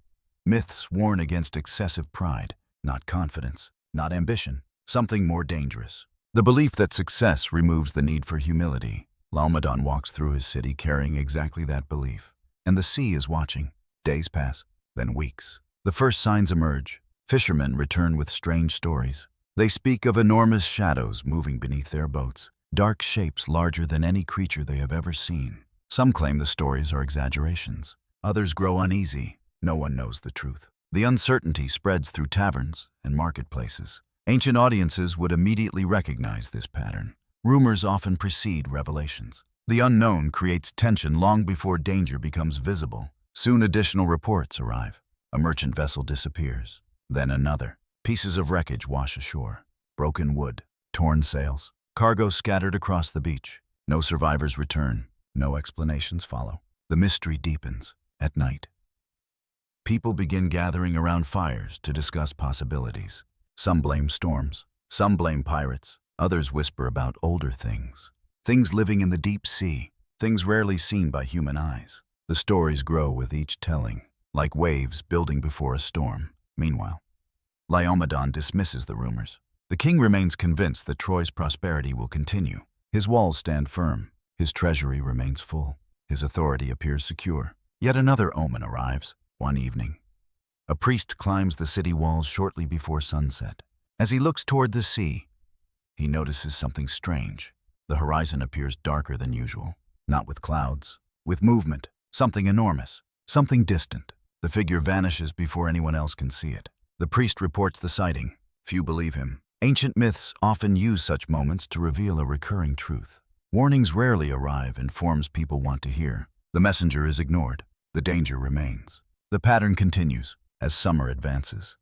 A: Myths warn against excessive pride, not confidence, not ambition, something more dangerous. The belief that success removes the need for humility. Laomedon walks through his city carrying exactly that belief. And the sea is watching. Days pass, then weeks. The first signs emerge. Fishermen return with strange stories. They speak of enormous shadows moving beneath their boats, dark shapes larger than any creature they have ever seen. Some claim the stories are exaggerations. Others grow uneasy. No one knows the truth. The uncertainty spreads through taverns and marketplaces. Ancient audiences would immediately recognize this pattern. Rumors often precede revelations. The unknown creates tension long before danger becomes visible. Soon additional reports arrive. A merchant vessel disappears. Then another. Pieces of wreckage wash ashore. Broken wood, torn sails, cargo scattered across the beach. No survivors return. No explanations follow. The mystery deepens. At night, people begin gathering around fires to discuss possibilities. Some blame storms. Some blame pirates. Others whisper about older things. Things living in the deep sea. Things rarely seen by human eyes. The stories grow with each telling, like waves building before a storm. Meanwhile, Laomedon dismisses the rumors. The king remains convinced that Troy's prosperity will continue. His walls stand firm. His treasury remains full. His authority appears secure. Yet another omen arrives. One evening, a priest climbs the city walls shortly before sunset. As he looks toward the sea, he notices something strange. The horizon appears darker than usual, not with clouds, with movement, something enormous, something distant. The figure vanishes before anyone else can see it. The priest reports the sighting. Few believe him. Ancient myths often use such moments to reveal a recurring truth. Warnings rarely arrive in forms people want to hear. The messenger is ignored. The danger remains. The pattern continues as summer advances.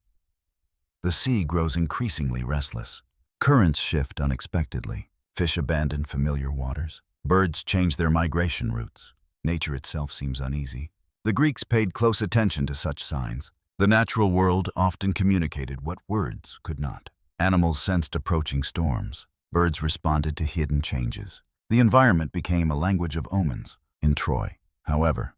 A: The sea grows increasingly restless. Currents shift unexpectedly. Fish abandon familiar waters. Birds change their migration routes. Nature itself seems uneasy. The Greeks paid close attention to such signs. The natural world often communicated what words could not. Animals sensed approaching storms. Birds responded to hidden changes. The environment became a language of omens. In Troy, however,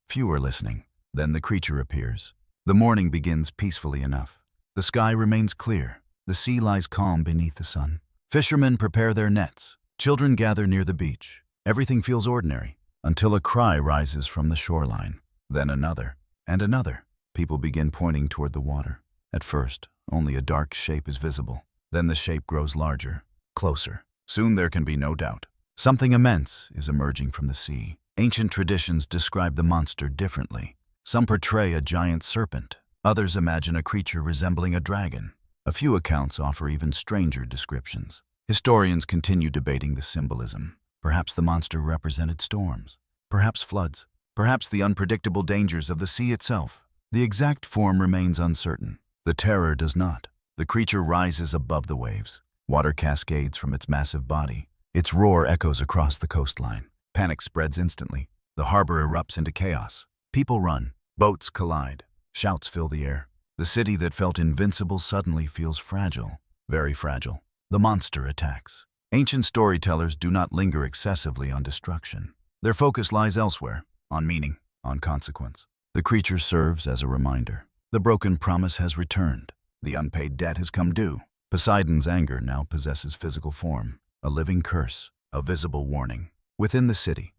A: few are listening. Then the creature appears. The morning begins peacefully enough. The sky remains clear. The sea lies calm beneath the sun. Fishermen prepare their nets. Children gather near the beach. Everything feels ordinary until a cry rises from the shoreline. Then another, and another. People begin pointing toward the water. At first, only a dark shape is visible. Then the shape grows larger, closer. Soon there can be no doubt. Something immense is emerging from the sea. Ancient traditions describe the monster differently. Some portray a giant serpent. Others imagine a creature resembling a dragon. A few accounts offer even stranger descriptions. Historians continue debating the symbolism. Perhaps the monster represented storms. Perhaps floods. Perhaps the unpredictable dangers of the sea itself. The exact form remains uncertain. The terror does not. The creature rises above the waves. Water cascades from its massive body. Its roar echoes across the coastline. Panic spreads instantly. The harbor erupts into chaos. People run. Boats collide. Shouts fill the air. The city that felt invincible suddenly feels fragile. Very fragile. The monster attacks. Ancient storytellers do not linger excessively on destruction. Their focus lies elsewhere, on meaning, on consequence. The creature serves as a reminder. The broken promise has returned. The unpaid debt has come due. Poseidon's anger now possesses physical form, a living curse, a visible warning. Within the city,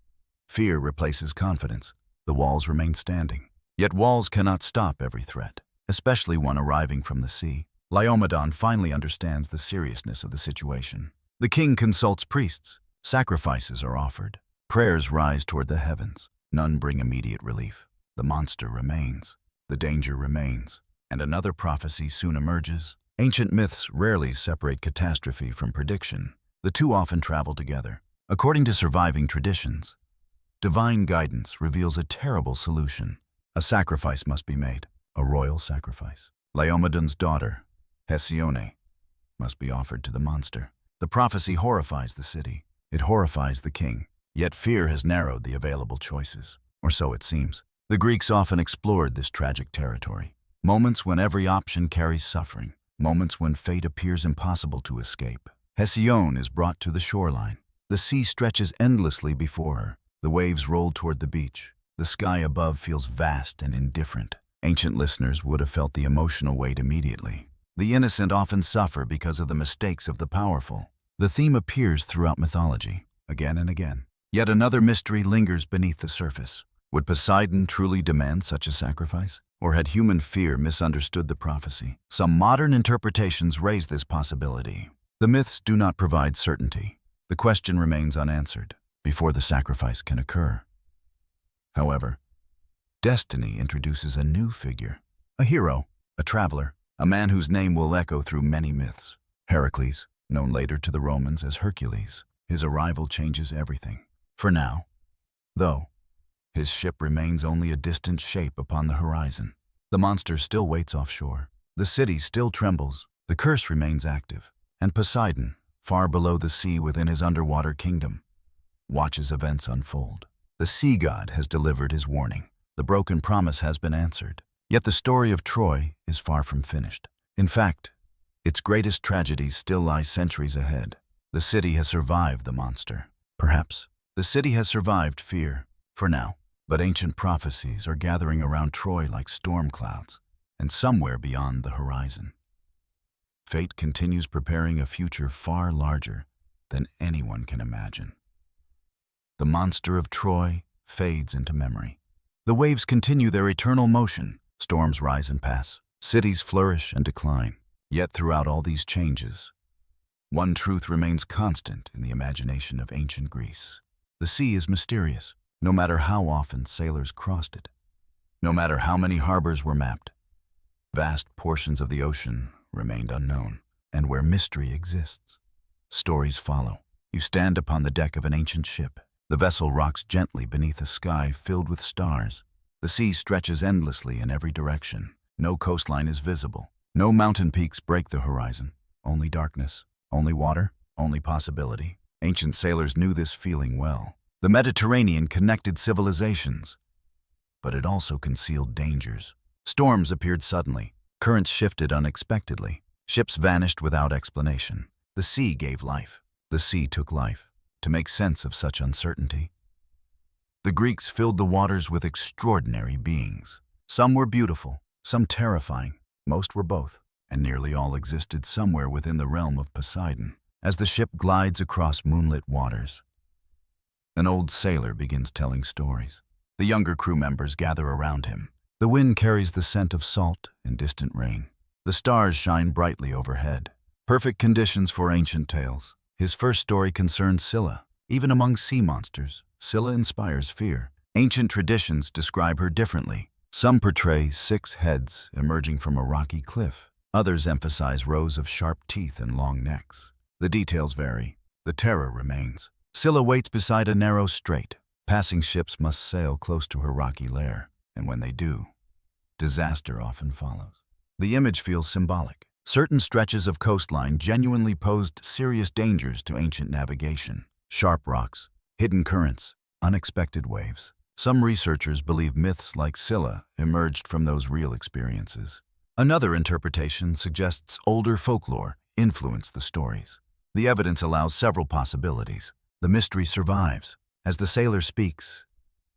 A: fear replaces confidence. The walls remain standing. Yet walls cannot stop every threat, especially one arriving from the sea. Laomedon finally understands the seriousness of the situation. The king consults priests. Sacrifices are offered. Prayers rise toward the heavens. None bring immediate relief. The monster remains. The danger remains. And another prophecy soon emerges. Ancient myths rarely separate catastrophe from prediction. The two often travel together. According to surviving traditions, divine guidance reveals a terrible solution. A sacrifice must be made, a royal sacrifice. Laomedon's daughter, Hesione, must be offered to the monster. The prophecy horrifies the city. It horrifies the king. Yet fear has narrowed the available choices, or so it seems. The Greeks often explored this tragic territory. Moments when every option carries suffering. Moments when fate appears impossible to escape. Hesione is brought to the shoreline. The sea stretches endlessly before her. The waves roll toward the beach. The sky above feels vast and indifferent. Ancient listeners would have felt the emotional weight immediately. The innocent often suffer because of the mistakes of the powerful. The theme appears throughout mythology, again and again. Yet another mystery lingers beneath the surface. Would Poseidon truly demand such a sacrifice? Or had human fear misunderstood the prophecy? Some modern interpretations raise this possibility. The myths do not provide certainty. The question remains unanswered before the sacrifice can occur. However, destiny introduces a new figure, a hero, a traveler, a man whose name will echo through many myths. Heracles, known later to the Romans as Hercules. His arrival changes everything. For now, though, his ship remains only a distant shape upon the horizon. The monster still waits offshore. The city still trembles. The curse remains active. And Poseidon, far below the sea within his underwater kingdom, watches events unfold. The sea god has delivered his warning. The broken promise has been answered. Yet the story of Troy is far from finished. In fact, its greatest tragedies still lie centuries ahead. The city has survived the monster. Perhaps the city has survived fear, for now. But ancient prophecies are gathering around Troy like storm clouds, and somewhere beyond the horizon, fate continues preparing a future far larger than anyone can imagine. The monster of Troy fades into memory. The waves continue their eternal motion. Storms rise and pass. Cities flourish and decline. Yet throughout all these changes, one truth remains constant in the imagination of ancient Greece. The sea is mysterious. No matter how often sailors crossed it, no matter how many harbors were mapped, vast portions of the ocean remained unknown. And where mystery exists, stories follow. You stand upon the deck of an ancient ship. The vessel rocks gently beneath a sky filled with stars. The sea stretches endlessly in every direction. No coastline is visible. No mountain peaks break the horizon. Only darkness, only water, only possibility. Ancient sailors knew this feeling well. The Mediterranean connected civilizations, but it also concealed dangers. Storms appeared suddenly. Currents shifted unexpectedly. Ships vanished without explanation. The sea gave life. The sea took life. To make sense of such uncertainty, the Greeks filled the waters with extraordinary beings. Some were beautiful, some terrifying. Most were both, and nearly all existed somewhere within the realm of Poseidon. As the ship glides across moonlit waters, an old sailor begins telling stories. The younger crew members gather around him. The wind carries the scent of salt and distant rain. The stars shine brightly overhead. Perfect conditions for ancient tales. His first story concerns Scylla. Even among sea monsters, Scylla inspires fear. Ancient traditions describe her differently. Some portray 6 heads emerging from a rocky cliff. Others emphasize rows of sharp teeth and long necks. The details vary. The terror remains. Scylla waits beside a narrow strait. Passing ships must sail close to her rocky lair, and when they do, disaster often follows. The image feels symbolic. Certain stretches of coastline genuinely posed serious dangers to ancient navigation. Sharp rocks, hidden currents, unexpected waves. Some researchers believe myths like Scylla emerged from those real experiences. Another interpretation suggests older folklore influenced the stories. The evidence allows several possibilities. The mystery survives. As the sailor speaks,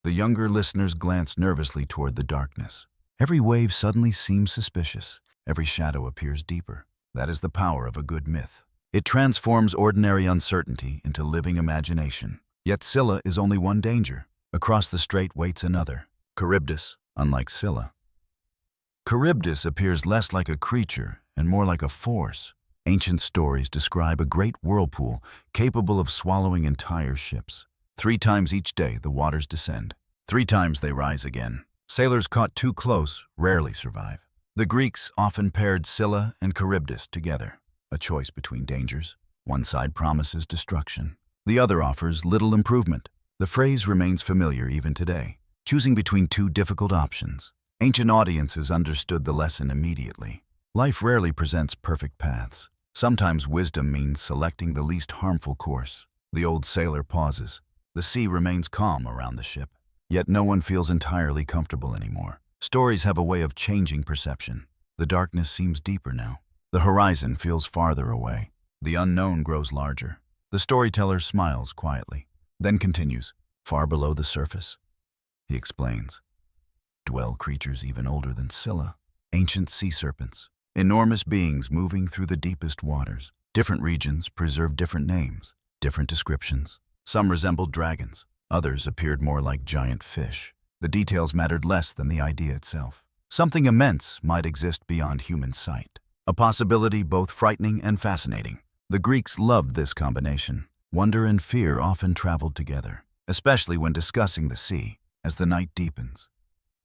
A: the younger listeners glance nervously toward the darkness. Every wave suddenly seems suspicious. Every shadow appears deeper. That is the power of a good myth. It transforms ordinary uncertainty into living imagination. Yet Scylla is only one danger. Across the strait waits another. Charybdis, unlike Scylla. Charybdis appears less like a creature and more like a force. Ancient stories describe a great whirlpool capable of swallowing entire ships. 3 times each day the waters descend. 3 times they rise again. Sailors caught too close rarely survive. The Greeks often paired Scylla and Charybdis together, a choice between dangers. One side promises destruction. The other offers little improvement. The phrase remains familiar even today, choosing between 2 difficult options. Ancient audiences understood the lesson immediately. Life rarely presents perfect paths. Sometimes wisdom means selecting the least harmful course. The old sailor pauses. The sea remains calm around the ship. Yet no one feels entirely comfortable anymore. Stories have a way of changing perception. The darkness seems deeper now. The horizon feels farther away. The unknown grows larger. The storyteller smiles quietly, then continues. Far below the surface, he explains, dwell creatures even older than Scylla. Ancient sea serpents, enormous beings moving through the deepest waters. Different regions preserve different names, different descriptions. Some resembled dragons. Others appeared more like giant fish. The details mattered less than the idea itself. Something immense might exist beyond human sight. A possibility both frightening and fascinating. The Greeks loved this combination. Wonder and fear often traveled together, especially when discussing the sea. As the night deepens,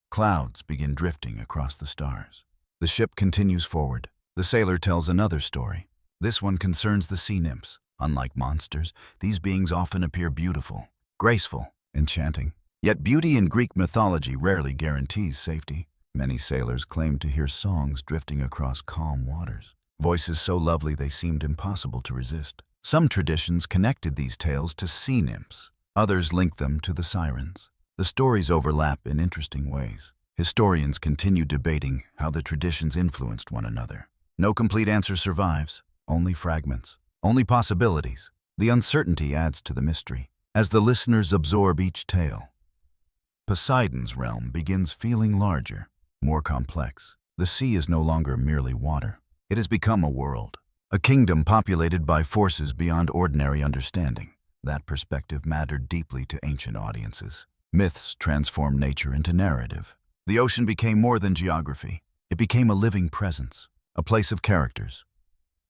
A: clouds begin drifting across the stars. The ship continues forward. The sailor tells another story. This one concerns the sea nymphs. Unlike monsters, these beings often appear beautiful, graceful, enchanting. Yet beauty in Greek mythology rarely guarantees safety. Many sailors claim to hear songs drifting across calm waters, voices so lovely they seemed impossible to resist. Some traditions connected these tales to sea nymphs. Others linked them to the sirens. The stories overlap in interesting ways. Historians continue debating how the traditions influenced one another. No complete answer survives, only fragments, only possibilities. The uncertainty adds to the mystery. As the listeners absorb each tale, Poseidon's realm begins feeling larger, more complex. The sea is no longer merely water. It has become a world, a kingdom populated by forces beyond ordinary understanding. That perspective mattered deeply to ancient audiences. Myths transformed nature into narrative. The ocean became more than geography. It became a living presence, a place of characters,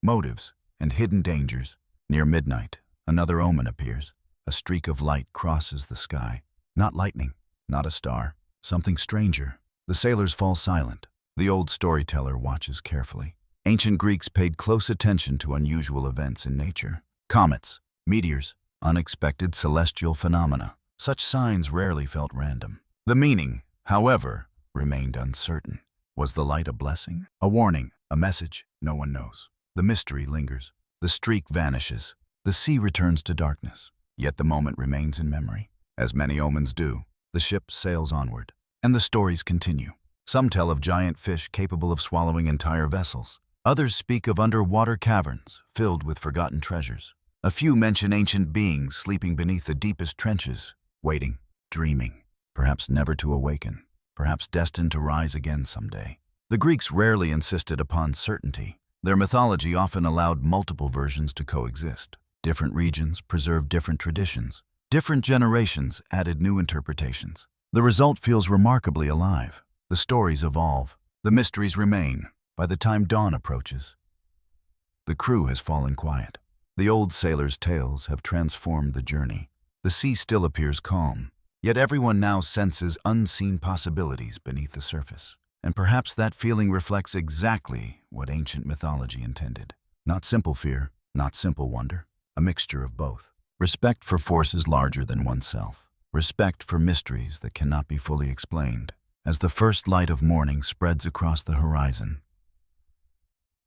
A: motives, and hidden dangers. Near midnight, another omen appears. A streak of light crosses the sky. Not lightning, not a star, something stranger. The sailors fall silent. The old storyteller watches carefully. Ancient Greeks paid close attention to unusual events in nature. Comets, meteors, unexpected celestial phenomena. Such signs rarely felt random. The meaning, however, remained uncertain. Was the light a blessing? A warning? A message? No one knows. The mystery lingers. The streak vanishes. The sea returns to darkness. Yet the moment remains in memory. As many omens do, the ship sails onward. And the stories continue. Some tell of giant fish capable of swallowing entire vessels. Others speak of underwater caverns filled with forgotten treasures. A few mention ancient beings sleeping beneath the deepest trenches, waiting, dreaming, perhaps never to awaken, perhaps destined to rise again someday. The Greeks rarely insisted upon certainty. Their mythology often allowed multiple versions to coexist. Different regions preserved different traditions. Different generations added new interpretations. The result feels remarkably alive. The stories evolve. The mysteries remain. By the time dawn approaches, the crew has fallen quiet. The old sailors' tales have transformed the journey. The sea still appears calm, yet everyone now senses unseen possibilities beneath the surface. And perhaps that feeling reflects exactly what ancient mythology intended. Not simple fear, not simple wonder, a mixture of both. Respect for forces larger than oneself. Respect for mysteries that cannot be fully explained. as the first light of morning spreads across the horizon.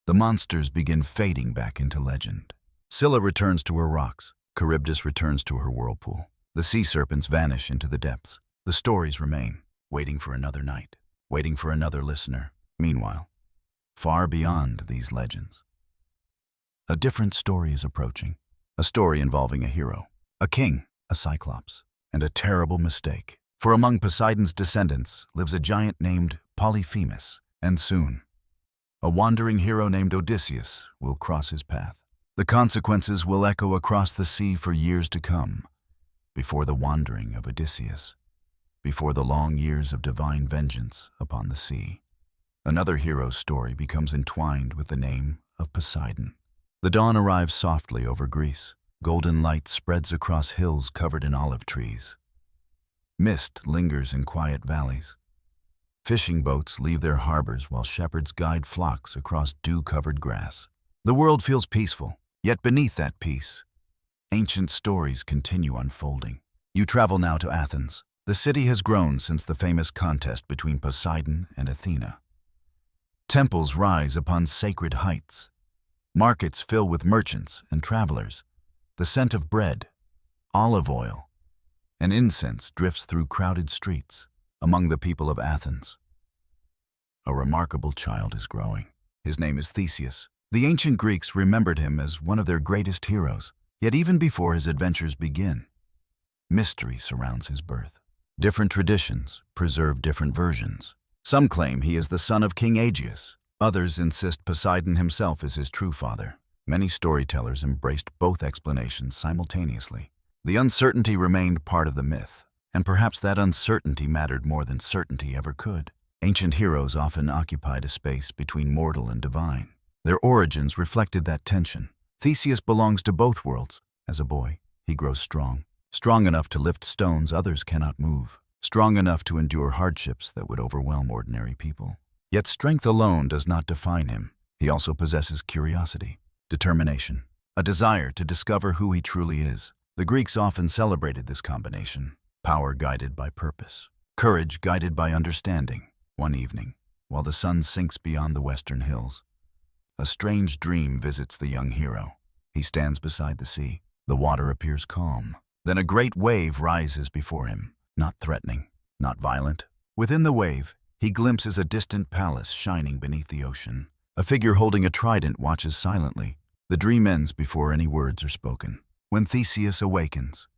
A: The monsters begin fading back into legend. Scylla returns to her rocks. Charybdis returns to her whirlpool. The sea serpents vanish into the depths. The stories remain, waiting for another night, waiting for another listener. Meanwhile, far beyond these legends, a different story is approaching. A story involving a hero, a king, a Cyclops, and a terrible mistake. For among Poseidon's descendants lives a giant named Polyphemus, and soon, a wandering hero named Odysseus will cross his path. The consequences will echo across the sea for years to come, before the wandering of Odysseus, before the long years of divine vengeance upon the sea. Another hero's story becomes entwined with the name of Poseidon. The dawn arrives softly over Greece. Golden light spreads across hills covered in olive trees. Mist lingers in quiet valleys. Fishing boats leave their harbors while shepherds guide flocks across dew-covered grass. The world feels peaceful, yet beneath that peace, ancient stories continue unfolding. You travel now to Athens. The city has grown since the famous contest between Poseidon and Athena. Temples rise upon sacred heights. Markets fill with merchants and travelers. The scent of bread, olive oil, and incense drifts through crowded streets. Among the people of Athens, a remarkable child is growing. His name is Theseus. The ancient Greeks remembered him as one of their greatest heroes. Yet even before his adventures begin, mystery surrounds his birth. Different traditions preserve different versions. Some claim he is the son of King Aegeus. Others insist Poseidon himself is his true father. Many storytellers embraced both explanations simultaneously. The uncertainty remained part of the myth, and perhaps that uncertainty mattered more than certainty ever could. Ancient heroes often occupied a space between mortal and divine. Their origins reflected that tension. Theseus belongs to both worlds. As a boy, he grows strong enough to lift stones others cannot move, strong enough to endure hardships that would overwhelm ordinary people. Yet strength alone does not define him. He also possesses curiosity, determination, a desire to discover who he truly is. The Greeks often celebrated this combination. Power guided by purpose, courage guided by understanding. One evening, while the sun sinks beyond the western hills, a strange dream visits the young hero. He stands beside the sea. The water appears calm. Then a great wave rises before him, not threatening, not violent. Within the wave, he glimpses a distant palace shining beneath the ocean. A figure holding a trident watches silently. The dream ends before any words are spoken. When Theseus awakens,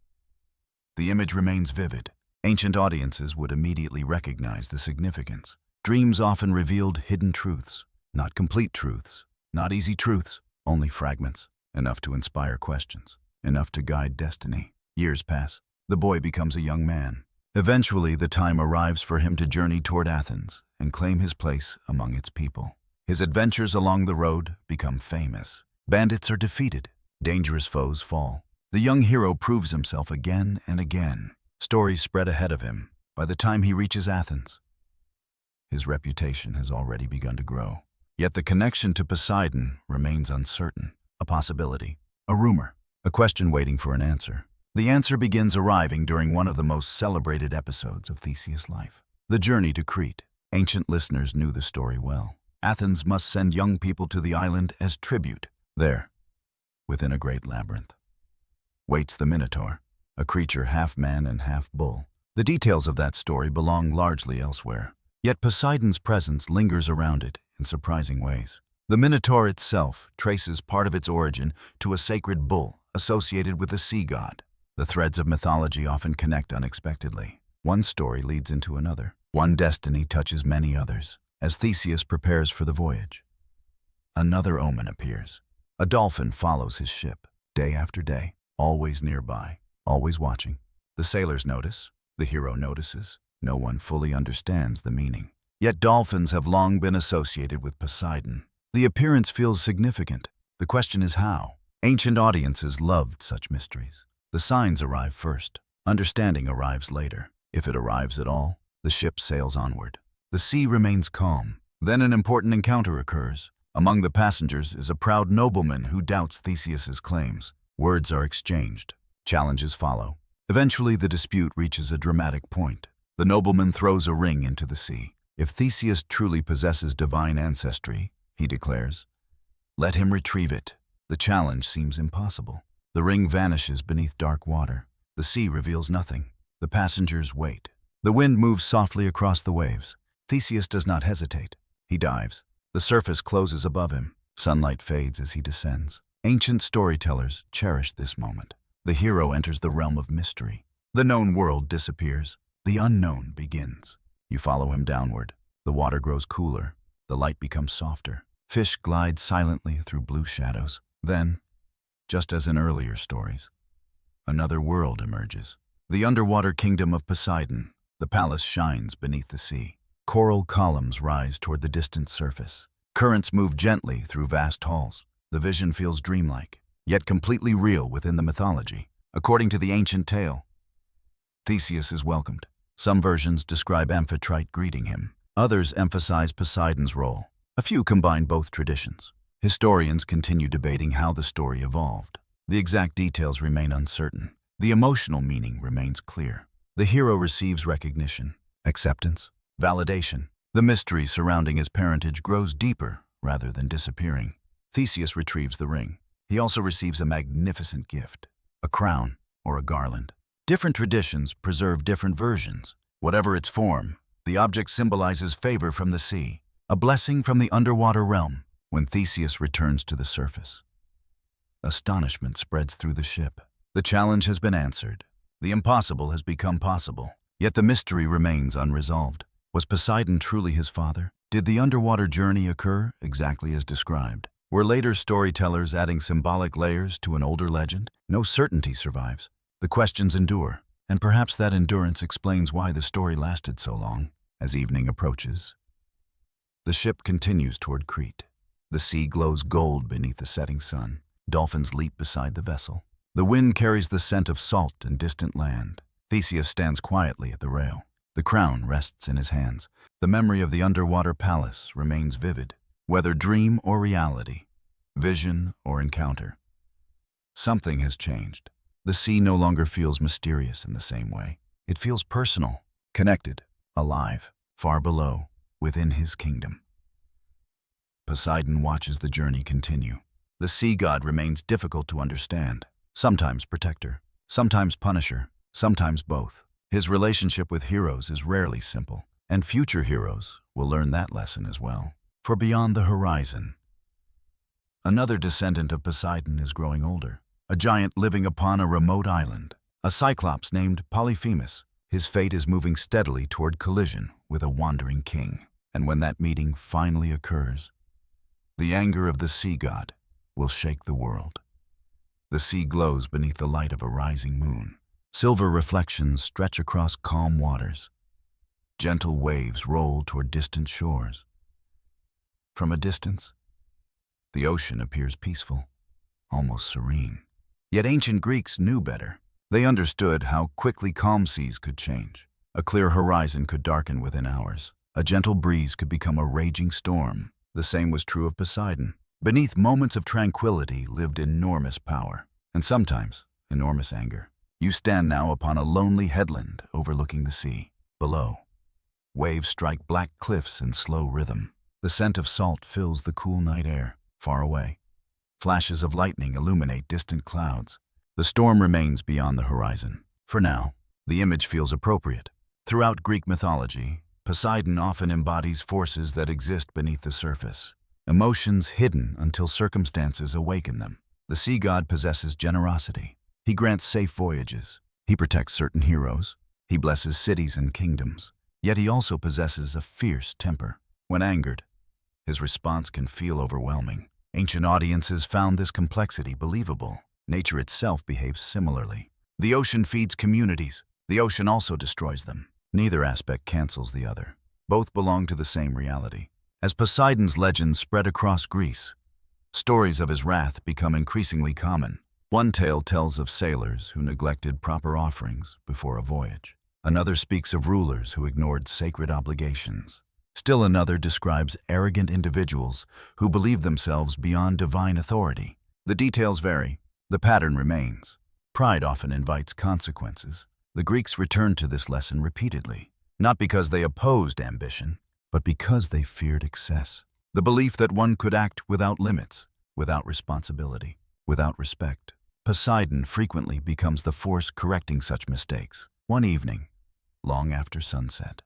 A: the image remains vivid. Ancient audiences would immediately recognize the significance. Dreams often revealed hidden truths, not complete truths, not easy truths, only fragments, enough to inspire questions, enough to guide destiny. Years pass. The boy becomes a young man. Eventually, the time arrives for him to journey toward Athens and claim his place among its people. His adventures along the road become famous. Bandits are defeated. Dangerous foes fall. The young hero proves himself again and again. Stories spread ahead of him. By the time he reaches Athens, his reputation has already begun to grow. Yet the connection to Poseidon remains uncertain. A possibility, a rumor, a question waiting for an answer. The answer begins arriving during one of the most celebrated episodes of Theseus' life. The journey to Crete. Ancient listeners knew the story well. Athens must send young people to the island as tribute. There, within a great labyrinth, waits the Minotaur, a creature half man and half bull. The details of that story belong largely elsewhere. Yet Poseidon's presence lingers around it in surprising ways. The Minotaur itself traces part of its origin to a sacred bull associated with the sea god. The threads of mythology often connect unexpectedly. One story leads into another. One destiny touches many others. As Theseus prepares for the voyage, another omen appears. A dolphin follows his ship, day after day, always nearby, always watching. The sailors notice, the hero notices. No one fully understands the meaning. Yet dolphins have long been associated with Poseidon. The appearance feels significant. The question is how. Ancient audiences loved such mysteries. The signs arrive first. Understanding arrives later. If it arrives at all, the ship sails onward. The sea remains calm. Then an important encounter occurs. Among the passengers is a proud nobleman who doubts Theseus's claims. Words are exchanged. Challenges follow. Eventually, the dispute reaches a dramatic point. The nobleman throws a ring into the sea. If Theseus truly possesses divine ancestry, he declares, let him retrieve it. The challenge seems impossible. The ring vanishes beneath dark water. The sea reveals nothing. The passengers wait. The wind moves softly across the waves. Theseus does not hesitate. He dives. The surface closes above him. Sunlight fades as he descends. Ancient storytellers cherish this moment. The hero enters the realm of mystery. The known world disappears. The unknown begins. You follow him downward. The water grows cooler. The light becomes softer. Fish glide silently through blue shadows. Then, just as in earlier stories, another world emerges. The underwater kingdom of Poseidon. The palace shines beneath the sea. Coral columns rise toward the distant surface. Currents move gently through vast halls. The vision feels dreamlike, yet completely real within the mythology. According to the ancient tale, Theseus is welcomed. Some versions describe Amphitrite greeting him. Others emphasize Poseidon's role. A few combine both traditions. Historians continue debating how the story evolved. The exact details remain uncertain. The emotional meaning remains clear. The hero receives recognition, acceptance, validation. The mystery surrounding his parentage grows deeper rather than disappearing. Theseus retrieves the ring. He also receives a magnificent gift, a crown or a garland. Different traditions preserve different versions. Whatever its form, the object symbolizes favor from the sea, a blessing from the underwater realm. When Theseus returns to the surface, astonishment spreads through the ship. The challenge has been answered. The impossible has become possible. Yet the mystery remains unresolved. Was Poseidon truly his father? Did the underwater journey occur exactly as described? Were later storytellers adding symbolic layers to an older legend? No certainty survives. The questions endure, and perhaps that endurance explains why the story lasted so long. As evening approaches, the ship continues toward Crete. The sea glows gold beneath the setting sun. Dolphins leap beside the vessel. The wind carries the scent of salt and distant land. Theseus stands quietly at the rail. The crown rests in his hands. The memory of the underwater palace remains vivid, whether dream or reality, vision or encounter. Something has changed. The sea no longer feels mysterious in the same way. It feels personal, connected, alive, far below, within his kingdom. Poseidon watches the journey continue. The sea god remains difficult to understand. Sometimes protector, sometimes punisher, sometimes both. His relationship with heroes is rarely simple, and future heroes will learn that lesson as well. For beyond the horizon, another descendant of Poseidon is growing older, a giant living upon a remote island, a Cyclops named Polyphemus. His fate is moving steadily toward collision with a wandering king. And when that meeting finally occurs, the anger of the sea god will shake the world. The sea glows beneath the light of a rising moon. Silver reflections stretch across calm waters. Gentle waves roll toward distant shores. From a distance, the ocean appears peaceful, almost serene. Yet ancient Greeks knew better. They understood how quickly calm seas could change. A clear horizon could darken within hours. A gentle breeze could become a raging storm. The same was true of Poseidon. Beneath moments of tranquility lived enormous power, and sometimes enormous anger. You stand now upon a lonely headland overlooking the sea. Below, waves strike black cliffs in slow rhythm. The scent of salt fills the cool night air. Far away, flashes of lightning illuminate distant clouds. The storm remains beyond the horizon. For now, the image feels appropriate. Throughout Greek mythology, Poseidon often embodies forces that exist beneath the surface, emotions hidden until circumstances awaken them. The sea god possesses generosity. He grants safe voyages. He protects certain heroes. He blesses cities and kingdoms. Yet he also possesses a fierce temper. When angered, his response can feel overwhelming. Ancient audiences found this complexity believable. Nature itself behaves similarly. The ocean feeds communities. The ocean also destroys them. Neither aspect cancels the other. Both belong to the same reality. As Poseidon's legends spread across Greece, stories of his wrath become increasingly common. One tale tells of sailors who neglected proper offerings before a voyage. Another speaks of rulers who ignored sacred obligations. Still another describes arrogant individuals who believe themselves beyond divine authority. The details vary. The pattern remains. Pride often invites consequences. The Greeks returned to this lesson repeatedly. not because they opposed ambition, but because they feared excess. The belief that one could act without limits, without responsibility, without respect. Poseidon frequently becomes the force correcting such mistakes. One evening, long after sunset,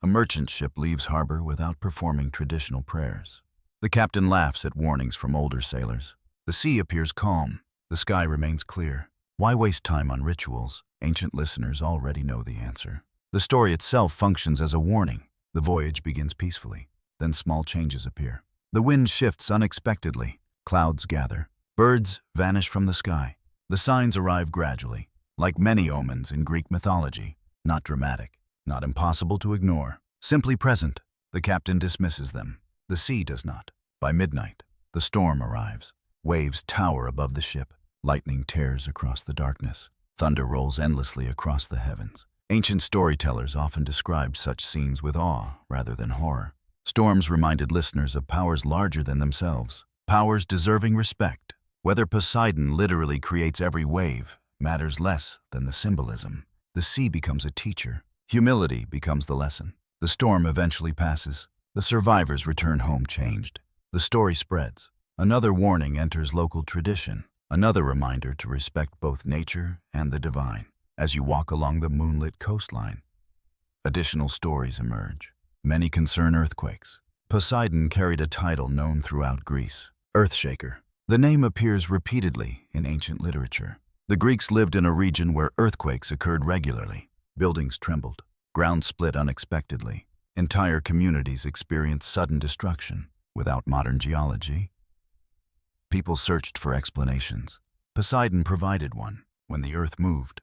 A: a merchant ship leaves harbor without performing traditional prayers. The captain laughs at warnings from older sailors. The sea appears calm. The sky remains clear. Why waste time on rituals? Ancient listeners already know the answer. The story itself functions as a warning. The voyage begins peacefully. Then small changes appear. The wind shifts unexpectedly. Clouds gather. Birds vanish from the sky. The signs arrive gradually, like many omens in Greek mythology. Not dramatic, not impossible to ignore. Simply present. The captain dismisses them. The sea does not. By midnight, the storm arrives. Waves tower above the ship. Lightning tears across the darkness. Thunder rolls endlessly across the heavens. Ancient storytellers often described such scenes with awe rather than horror. Storms reminded listeners of powers larger than themselves, powers deserving respect. Whether Poseidon literally creates every wave matters less than the symbolism. The sea becomes a teacher. Humility becomes the lesson. The storm eventually passes. The survivors return home changed. The story spreads. Another warning enters local tradition. Another reminder to respect both nature and the divine. As you walk along the moonlit coastline, additional stories emerge. Many concern earthquakes. Poseidon carried a title known throughout Greece, Earthshaker. The name appears repeatedly in ancient literature. The Greeks lived in a region where earthquakes occurred regularly. Buildings trembled, ground split unexpectedly. Entire communities experienced sudden destruction. Without modern geology, people searched for explanations. Poseidon provided one. When the earth moved,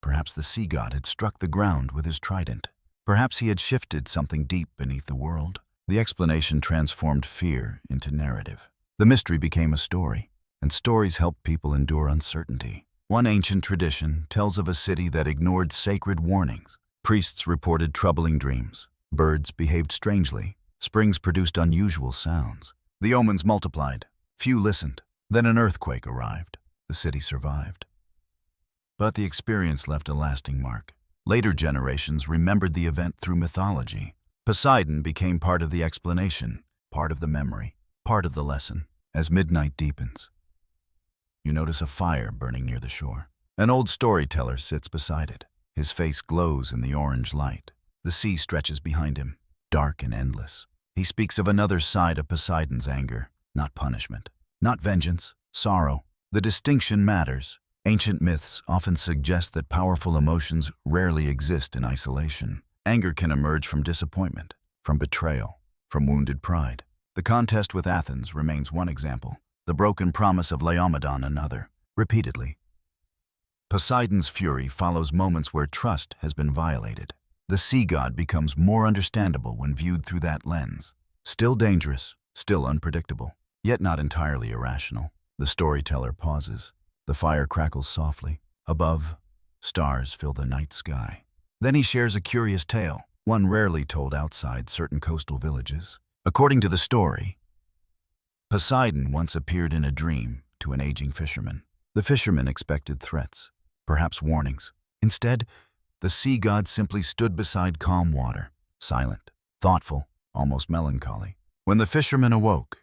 A: perhaps the sea god had struck the ground with his trident. Perhaps he had shifted something deep beneath the world. The explanation transformed fear into narrative. The mystery became a story, and stories help people endure uncertainty. One ancient tradition tells of a city that ignored sacred warnings. Priests reported troubling dreams. Birds behaved strangely. Springs produced unusual sounds. The omens multiplied. Few listened. Then an earthquake arrived. The city survived. But the experience left a lasting mark. Later generations remembered the event through mythology. Poseidon became part of the explanation, part of the memory, part of the lesson. As midnight deepens, you notice a fire burning near the shore. An old storyteller sits beside it. His face glows in the orange light. The sea stretches behind him, dark and endless. He speaks of another side of Poseidon's anger, not punishment, not vengeance, sorrow. The distinction matters. Ancient myths often suggest that powerful emotions rarely exist in isolation. Anger can emerge from disappointment, from betrayal, from wounded pride. The contest with Athens remains one example, the broken promise of Laomedon another. Repeatedly, Poseidon's fury follows moments where trust has been violated. The sea god becomes more understandable when viewed through that lens. Still dangerous, still unpredictable, yet not entirely irrational. The storyteller pauses. The fire crackles softly. Above, stars fill the night sky. Then he shares a curious tale, one rarely told outside certain coastal villages. According to the story, Poseidon once appeared in a dream to an aging fisherman. The fisherman expected threats, perhaps warnings. Instead, the sea god simply stood beside calm water, silent, thoughtful, almost melancholy. When the fisherman awoke,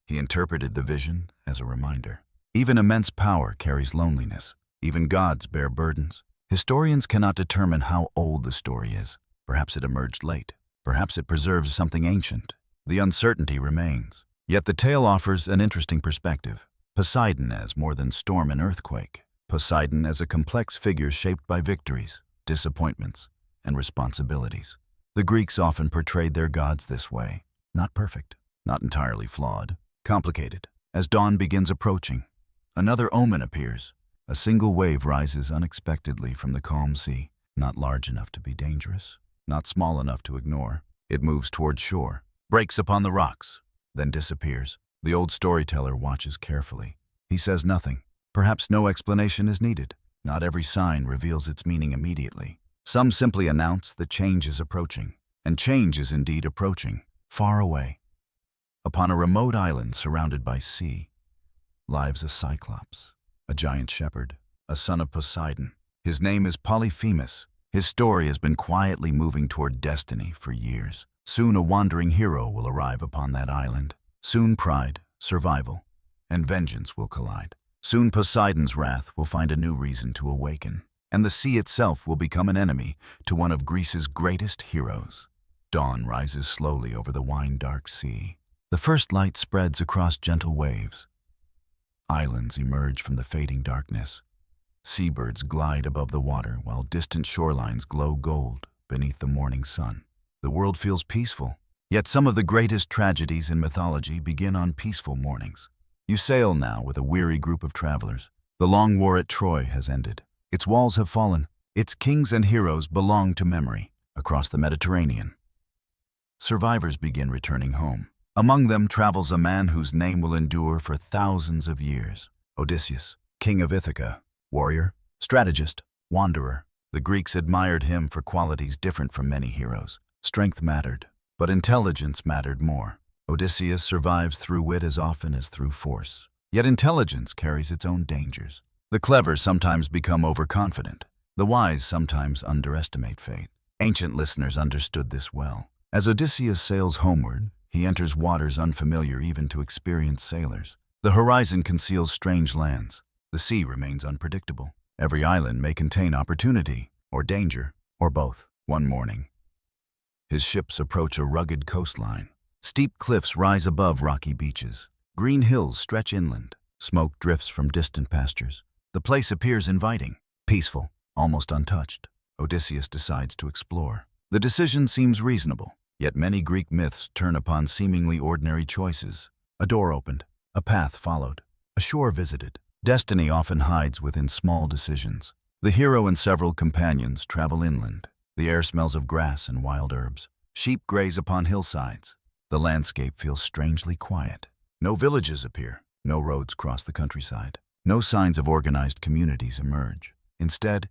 A: he interpreted the vision as a reminder. Even immense power carries loneliness. Even gods bear burdens. Historians cannot determine how old the story is. Perhaps it emerged late. Perhaps it preserves something ancient. The uncertainty remains. Yet the tale offers an interesting perspective. Poseidon as more than storm and earthquake. Poseidon as a complex figure shaped by victories, disappointments, and responsibilities. The Greeks often portrayed their gods this way. Not perfect, not entirely flawed, complicated. As dawn begins approaching, another omen appears. A single wave rises unexpectedly from the calm sea, not large enough to be dangerous, not small enough to ignore. It moves toward shore, breaks upon the rocks, then disappears. The old storyteller watches carefully. He says nothing. Perhaps no explanation is needed. Not every sign reveals its meaning immediately. Some simply announce that change is approaching, and change is indeed approaching, far away. Upon a remote island surrounded by sea, lives a Cyclops, a giant shepherd, a son of Poseidon. His name is Polyphemus. His story has been quietly moving toward destiny for years. Soon a wandering hero will arrive upon that island. Soon pride, survival, and vengeance will collide. Soon Poseidon's wrath will find a new reason to awaken, and the sea itself will become an enemy to one of Greece's greatest heroes. Dawn rises slowly over the wine-dark sea. The first light spreads across gentle waves. Islands emerge from the fading darkness. Seabirds glide above the water while distant shorelines glow gold beneath the morning sun. The world feels peaceful, yet some of the greatest tragedies in mythology begin on peaceful mornings. You sail now with a weary group of travelers. The long war at Troy has ended. Its walls have fallen. Its kings and heroes belong to memory. Across the Mediterranean, survivors begin returning home. Among them travels a man whose name will endure for thousands of years. Odysseus, king of Ithaca, warrior, strategist, wanderer. The Greeks admired him for qualities different from many heroes. Strength mattered, but intelligence mattered more. Odysseus survives through wit as often as through force. Yet intelligence carries its own dangers. The clever sometimes become overconfident. The wise sometimes underestimate fate. Ancient listeners understood this well. As Odysseus sails homeward, he enters waters unfamiliar even to experienced sailors. The horizon conceals strange lands. The sea remains unpredictable. Every island may contain opportunity, or danger, or both. One morning, his ships approach a rugged coastline. Steep cliffs rise above rocky beaches. Green hills stretch inland. Smoke drifts from distant pastures. The place appears inviting, peaceful, almost untouched. Odysseus decides to explore. The decision seems reasonable, yet many Greek myths turn upon seemingly ordinary choices. A door opened, a path followed, a shore visited. Destiny often hides within small decisions. The hero and several companions travel inland. The air smells of grass and wild herbs. Sheep graze upon hillsides. The landscape feels strangely quiet. No villages appear. No roads cross the countryside. No signs of organized communities emerge. Instead,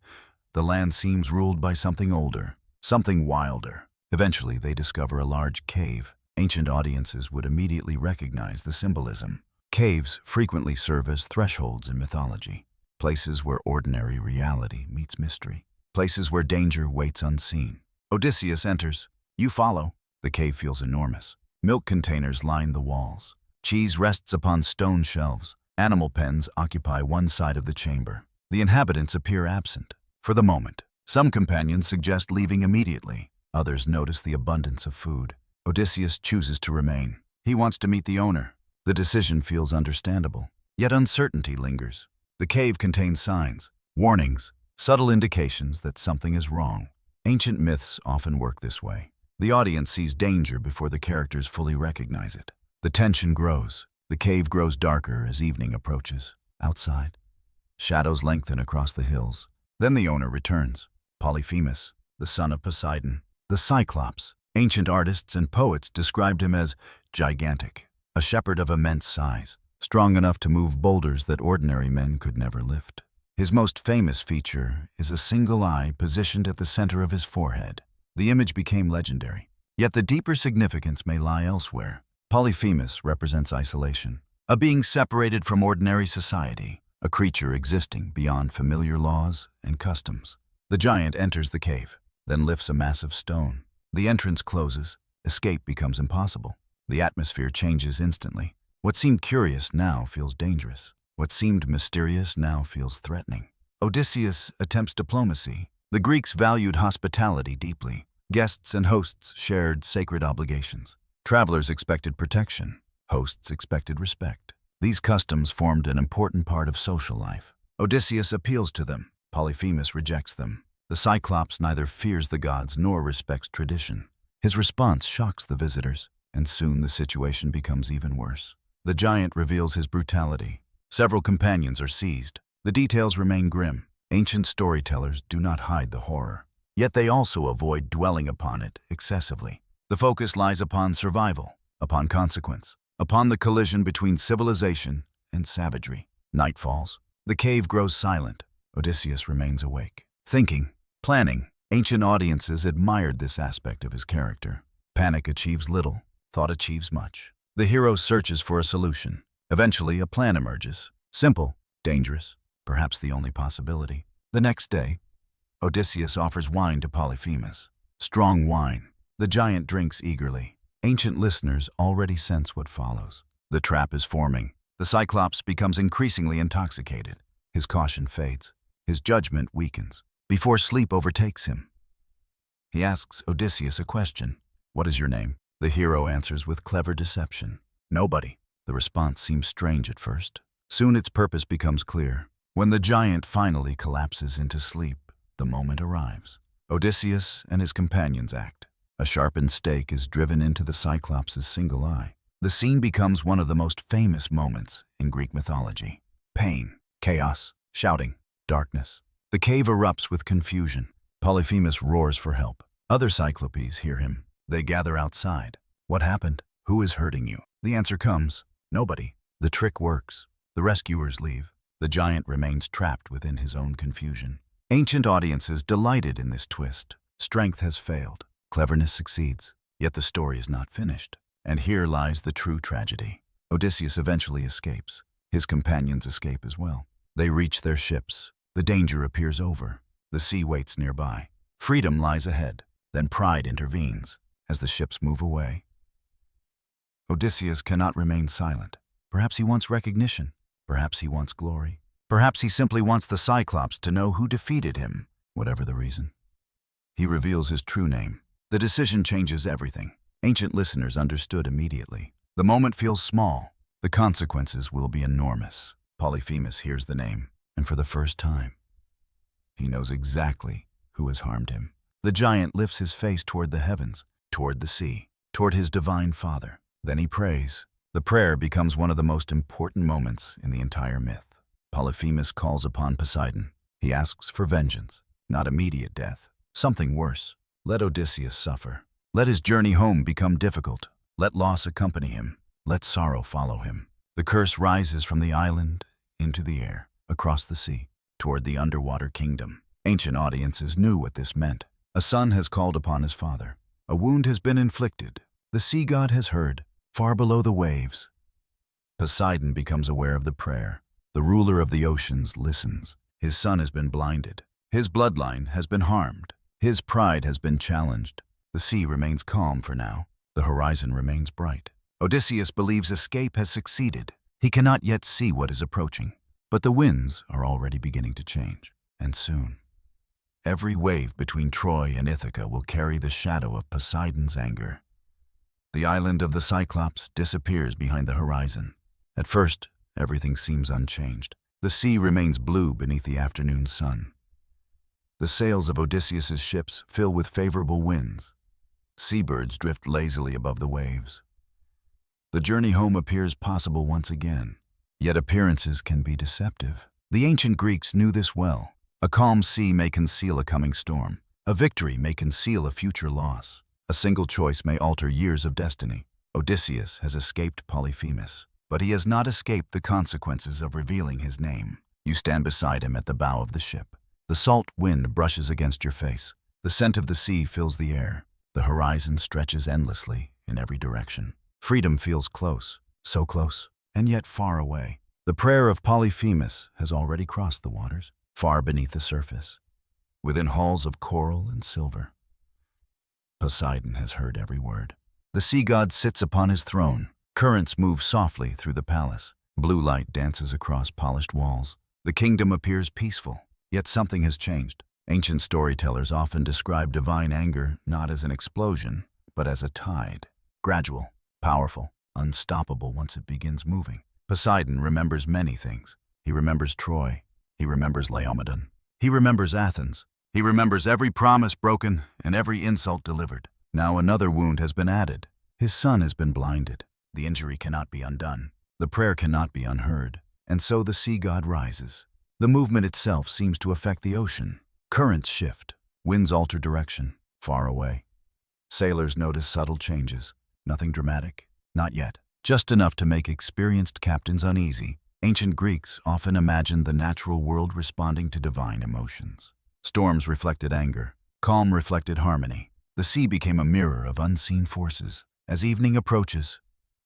A: the land seems ruled by something older, something wilder. Eventually, they discover a large cave. Ancient audiences would immediately recognize the symbolism. Caves frequently serve as thresholds in mythology, places where ordinary reality meets mystery, places where danger waits unseen. Odysseus enters. You follow. The cave feels enormous. Milk containers line the walls. Cheese rests upon stone shelves. Animal pens occupy one side of the chamber. The inhabitants appear absent. For the moment, some companions suggest leaving immediately. Others notice the abundance of food. Odysseus chooses to remain. He wants to meet the owner. The decision feels understandable, yet uncertainty lingers. The cave contains signs, warnings, subtle indications that something is wrong. Ancient myths often work this way. The audience sees danger before the characters fully recognize it. The tension grows. The cave grows darker as evening approaches. Outside, shadows lengthen across the hills. Then the owner returns. Polyphemus, the son of Poseidon, the Cyclops. Ancient artists and poets described him as gigantic, a shepherd of immense size, strong enough to move boulders that ordinary men could never lift. His most famous feature is a single eye positioned at the center of his forehead. The image became legendary, yet the deeper significance may lie elsewhere. Polyphemus represents isolation, a being separated from ordinary society, a creature existing beyond familiar laws and customs. The giant enters the cave, then lifts a massive stone. The entrance closes. Escape becomes impossible. The atmosphere changes instantly. What seemed curious now feels dangerous. What seemed mysterious now feels threatening. Odysseus attempts diplomacy. The Greeks valued hospitality deeply. Guests and hosts shared sacred obligations. Travelers expected protection. Hosts expected respect. These customs formed an important part of social life. Odysseus appeals to them. Polyphemus rejects them. The Cyclops neither fears the gods nor respects tradition. His response shocks the visitors, and soon the situation becomes even worse. The giant reveals his brutality. Several companions are seized. The details remain grim. Ancient storytellers do not hide the horror. Yet they also avoid dwelling upon it excessively. The focus lies upon survival, upon consequence, upon the collision between civilization and savagery. Night falls. The cave grows silent. Odysseus remains awake, thinking, planning. Ancient audiences admired this aspect of his character. Panic achieves little. Thought achieves much. The hero searches for a solution. Eventually, a plan emerges. Simple, dangerous, perhaps the only possibility. The next day, Odysseus offers wine to Polyphemus. Strong wine. The giant drinks eagerly. Ancient listeners already sense what follows. The trap is forming. The Cyclops becomes increasingly intoxicated. His caution fades. His judgment weakens. Before sleep overtakes him, he asks Odysseus a question. "What is your name?" The hero answers with clever deception. "Nobody." The response seems strange at first. Soon its purpose becomes clear. When the giant finally collapses into sleep, the moment arrives. Odysseus and his companions act. A sharpened stake is driven into the Cyclops' single eye. The scene becomes one of the most famous moments in Greek mythology. Pain, chaos, shouting, darkness. The cave erupts with confusion. Polyphemus roars for help. Other Cyclopes hear him. They gather outside. What happened? Who is hurting you? The answer comes. Nobody. The trick works. The rescuers leave. The giant remains trapped within his own confusion. Ancient audiences delighted in this twist. Strength has failed. Cleverness succeeds. Yet the story is not finished. And here lies the true tragedy. Odysseus eventually escapes. His companions escape as well. They reach their ships. The danger appears over. The sea waits nearby. Freedom lies ahead. Then pride intervenes as the ships move away. Odysseus cannot remain silent. Perhaps he wants recognition. Perhaps he wants glory. Perhaps he simply wants the Cyclops to know who defeated him, whatever the reason. He reveals his true name. The decision changes everything. Ancient listeners understood immediately. The moment feels small. The consequences will be enormous. Polyphemus hears the name, and for the first time, he knows exactly who has harmed him. The giant lifts his face toward the heavens, toward the sea, toward his divine father. Then he prays. The prayer becomes one of the most important moments in the entire myth. Polyphemus calls upon Poseidon. He asks for vengeance, not immediate death. Something worse. Let Odysseus suffer. Let his journey home become difficult. Let loss accompany him. Let sorrow follow him. The curse rises from the island into the air, across the sea, toward the underwater kingdom. Ancient audiences knew what this meant. A son has called upon his father. A wound has been inflicted. The sea god has heard, far below the waves. Poseidon becomes aware of the prayer. The ruler of the oceans listens. His son has been blinded. His bloodline has been harmed. His pride has been challenged. The sea remains calm for now. The horizon remains bright. Odysseus believes escape has succeeded. He cannot yet see what is approaching, but the winds are already beginning to change, and soon, every wave between Troy and Ithaca will carry the shadow of Poseidon's anger. The island of the Cyclops disappears behind the horizon. At first, everything seems unchanged. The sea remains blue beneath the afternoon sun. The sails of Odysseus's ships fill with favorable winds. Seabirds drift lazily above the waves. The journey home appears possible once again. Yet appearances can be deceptive. The ancient Greeks knew this well. A calm sea may conceal a coming storm. A victory may conceal a future loss. A single choice may alter years of destiny. Odysseus has escaped Polyphemus, but he has not escaped the consequences of revealing his name. You stand beside him at the bow of the ship. The salt wind brushes against your face. The scent of the sea fills the air. The horizon stretches endlessly in every direction. Freedom feels close, so close, and yet far away. The prayer of Polyphemus has already crossed the waters, far beneath the surface, within halls of coral and silver. Poseidon has heard every word. The sea god sits upon his throne. Currents move softly through the palace. Blue light dances across polished walls. The kingdom appears peaceful. Yet something has changed. Ancient storytellers often describe divine anger not as an explosion, but as a tide. Gradual, powerful, unstoppable once it begins moving. Poseidon remembers many things. He remembers Troy. He remembers Laomedon. He remembers Athens. He remembers every promise broken and every insult delivered. Now another wound has been added. His son has been blinded. The injury cannot be undone. The prayer cannot be unheard. And so the sea god rises. The movement itself seems to affect the ocean. Currents shift. Winds alter direction. Far away. Sailors notice subtle changes. Nothing dramatic. Not yet. Just enough to make experienced captains uneasy. Ancient Greeks often imagined the natural world responding to divine emotions. Storms reflected anger. Calm reflected harmony. The sea became a mirror of unseen forces. As evening approaches,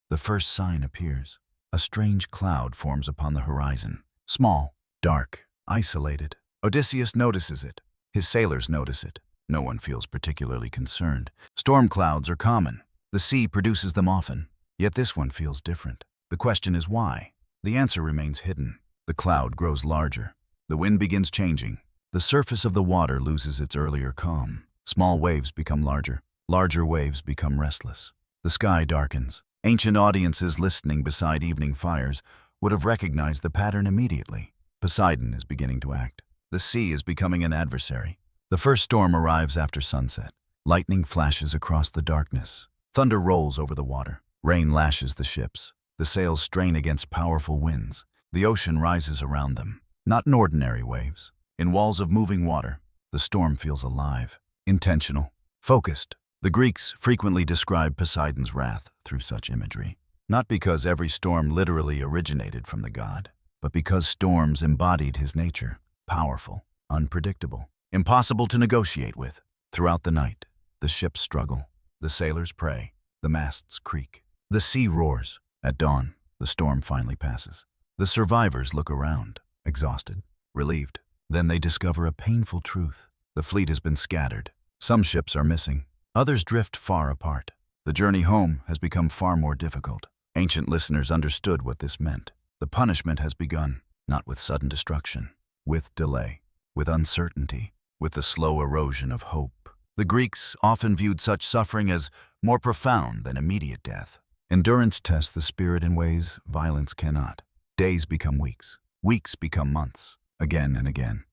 A: the first sign appears. A strange cloud forms upon the horizon. Small, dark, isolated. Odysseus notices it. His sailors notice it. No one feels particularly concerned. Storm clouds are common. The sea produces them often. Yet this one feels different. The question is why? The answer remains hidden. The cloud grows larger. The wind begins changing. The surface of the water loses its earlier calm. Small waves become larger. Larger waves become restless. The sky darkens. Ancient audiences listening beside evening fires would have recognized the pattern immediately. Poseidon is beginning to act. The sea is becoming an adversary. The first storm arrives after sunset. Lightning flashes across the darkness. Thunder rolls over the water. Rain lashes the ships. The sails strain against powerful winds. The ocean rises around them. Not in ordinary waves. In walls of moving water, the storm feels alive, intentional, focused. The Greeks frequently describe Poseidon's wrath through such imagery. Not because every storm literally originated from the god, but because storms embodied his nature. Powerful, unpredictable, impossible to negotiate with. Throughout the night, the ships struggle. The sailors pray. The masts creak. The sea roars. At dawn, the storm finally passes. The survivors look around, exhausted, relieved. Then they discover a painful truth. The fleet has been scattered. Some ships are missing. Others drift far apart. The journey home has become far more difficult. Ancient listeners understood what this meant. The punishment has begun, not with sudden destruction, with delay, with uncertainty, with the slow erosion of hope. The Greeks often viewed such suffering as more profound than immediate death. Endurance tests the spirit in ways violence cannot. Days become weeks. Weeks become months. Again and again.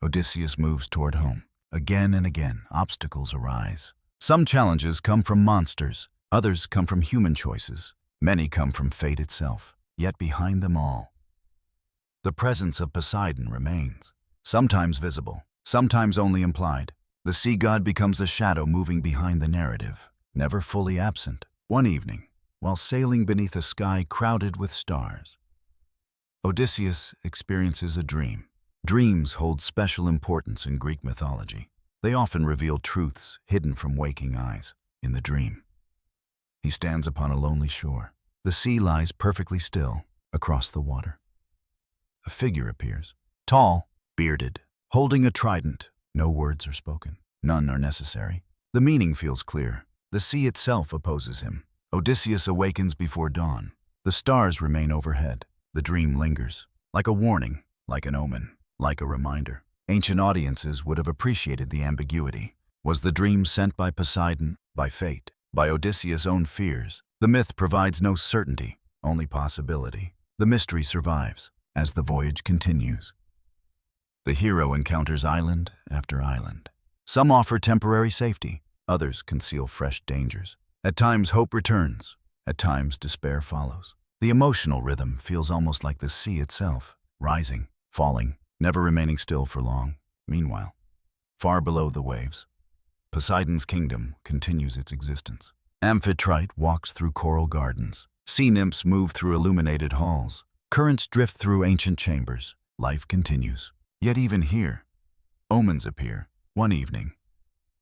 A: Odysseus moves toward home. Again and again, obstacles arise. Some challenges come from monsters. Others come from human choices. Many come from fate itself. Yet behind them all, the presence of Poseidon remains. Sometimes visible, sometimes only implied. The sea god becomes a shadow moving behind the narrative, never fully absent. One evening, while sailing beneath a sky crowded with stars, Odysseus experiences a dream. Dreams hold special importance in Greek mythology. They often reveal truths hidden from waking eyes. In the dream, he stands upon a lonely shore. The sea lies perfectly still across the water. A figure appears, tall, bearded, holding a trident. No words are spoken. None are necessary. The meaning feels clear. The sea itself opposes him. Odysseus awakens before dawn. The stars remain overhead. The dream lingers, like a warning, like an omen, like a reminder. Ancient audiences would have appreciated the ambiguity. Was the dream sent by Poseidon, by fate, by Odysseus' own fears? The myth provides no certainty, only possibility. The mystery survives as the voyage continues. The hero encounters island after island. Some offer temporary safety, others conceal fresh dangers. At times hope returns, at times despair follows. The emotional rhythm feels almost like the sea itself, rising, falling, never remaining still for long. Meanwhile, far below the waves, Poseidon's kingdom continues its existence. Amphitrite walks through coral gardens. Sea nymphs move through illuminated halls. Currents drift through ancient chambers. Life continues. Yet even here, omens appear. One evening,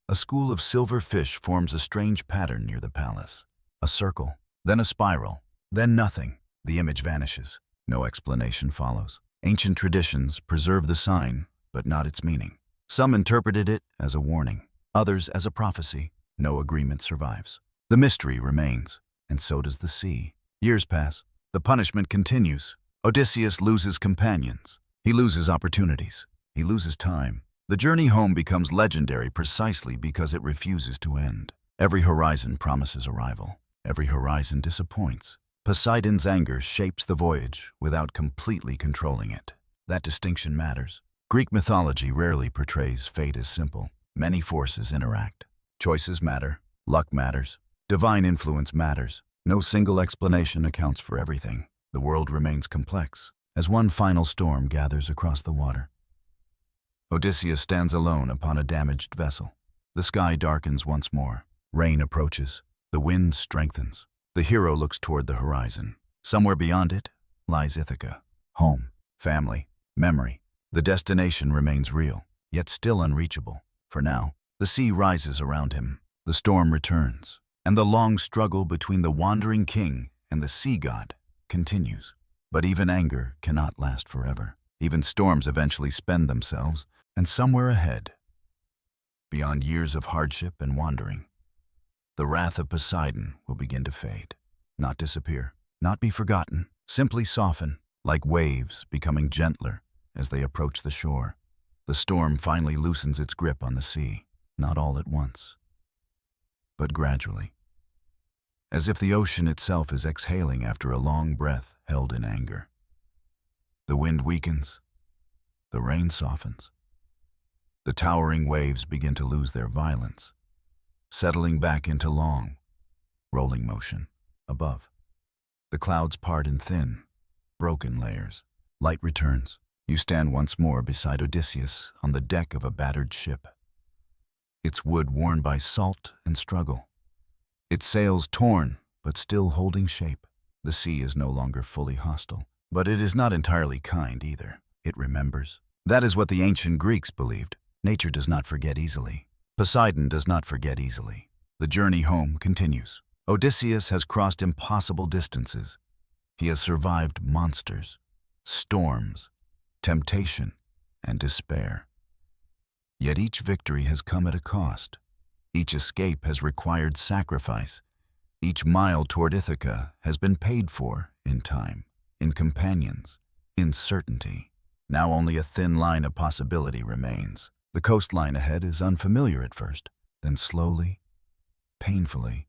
A: a school of silver fish forms a strange pattern near the palace. A circle, then a spiral, then nothing. The image vanishes. No explanation follows. Ancient traditions preserve the sign, but not its meaning. Some interpreted it as a warning, others as a prophecy. No agreement survives. The mystery remains, and so does the sea. Years pass. The punishment continues. Odysseus loses companions. He loses opportunities. He loses time. The journey home becomes legendary precisely because it refuses to end. Every horizon promises arrival. Every horizon disappoints. Poseidon's anger shapes the voyage without completely controlling it. That distinction matters. Greek mythology rarely portrays fate as simple. Many forces interact. Choices matter. Luck matters. Divine influence matters. No single explanation accounts for everything. The world remains complex as one final storm gathers across the water. Odysseus stands alone upon a damaged vessel. The sky darkens once more. Rain approaches. The wind strengthens. The hero looks toward the horizon. Somewhere beyond it lies Ithaca. Home, family, memory. The destination remains real, yet still unreachable. For now, the sea rises around him. The storm returns, and the long struggle between the wandering king and the sea god continues. But even anger cannot last forever. Even storms eventually spend themselves, and somewhere ahead, beyond years of hardship and wandering. The wrath of Poseidon will begin to fade, not disappear, not be forgotten, simply soften, like waves becoming gentler as they approach the shore. The storm finally loosens its grip on the sea, not all at once, but gradually, as if the ocean itself is exhaling after a long breath held in anger. The wind weakens, the rain softens. The towering waves begin to lose their violence, settling back into long, rolling motion above. The clouds part in thin, broken layers. Light returns. You stand once more beside Odysseus on the deck of a battered ship. Its wood worn by salt and struggle. Its sails torn, but still holding shape. The sea is no longer fully hostile, but it is not entirely kind either. It remembers. That is what the ancient Greeks believed. Nature does not forget easily. Poseidon does not forget easily. The journey home continues. Odysseus has crossed impossible distances. He has survived monsters, storms, temptation, and despair. Yet each victory has come at a cost. Each escape has required sacrifice. Each mile toward Ithaca has been paid for in time, in companions, in certainty. Now only a thin line of possibility remains. The coastline ahead is unfamiliar at first, then slowly, painfully,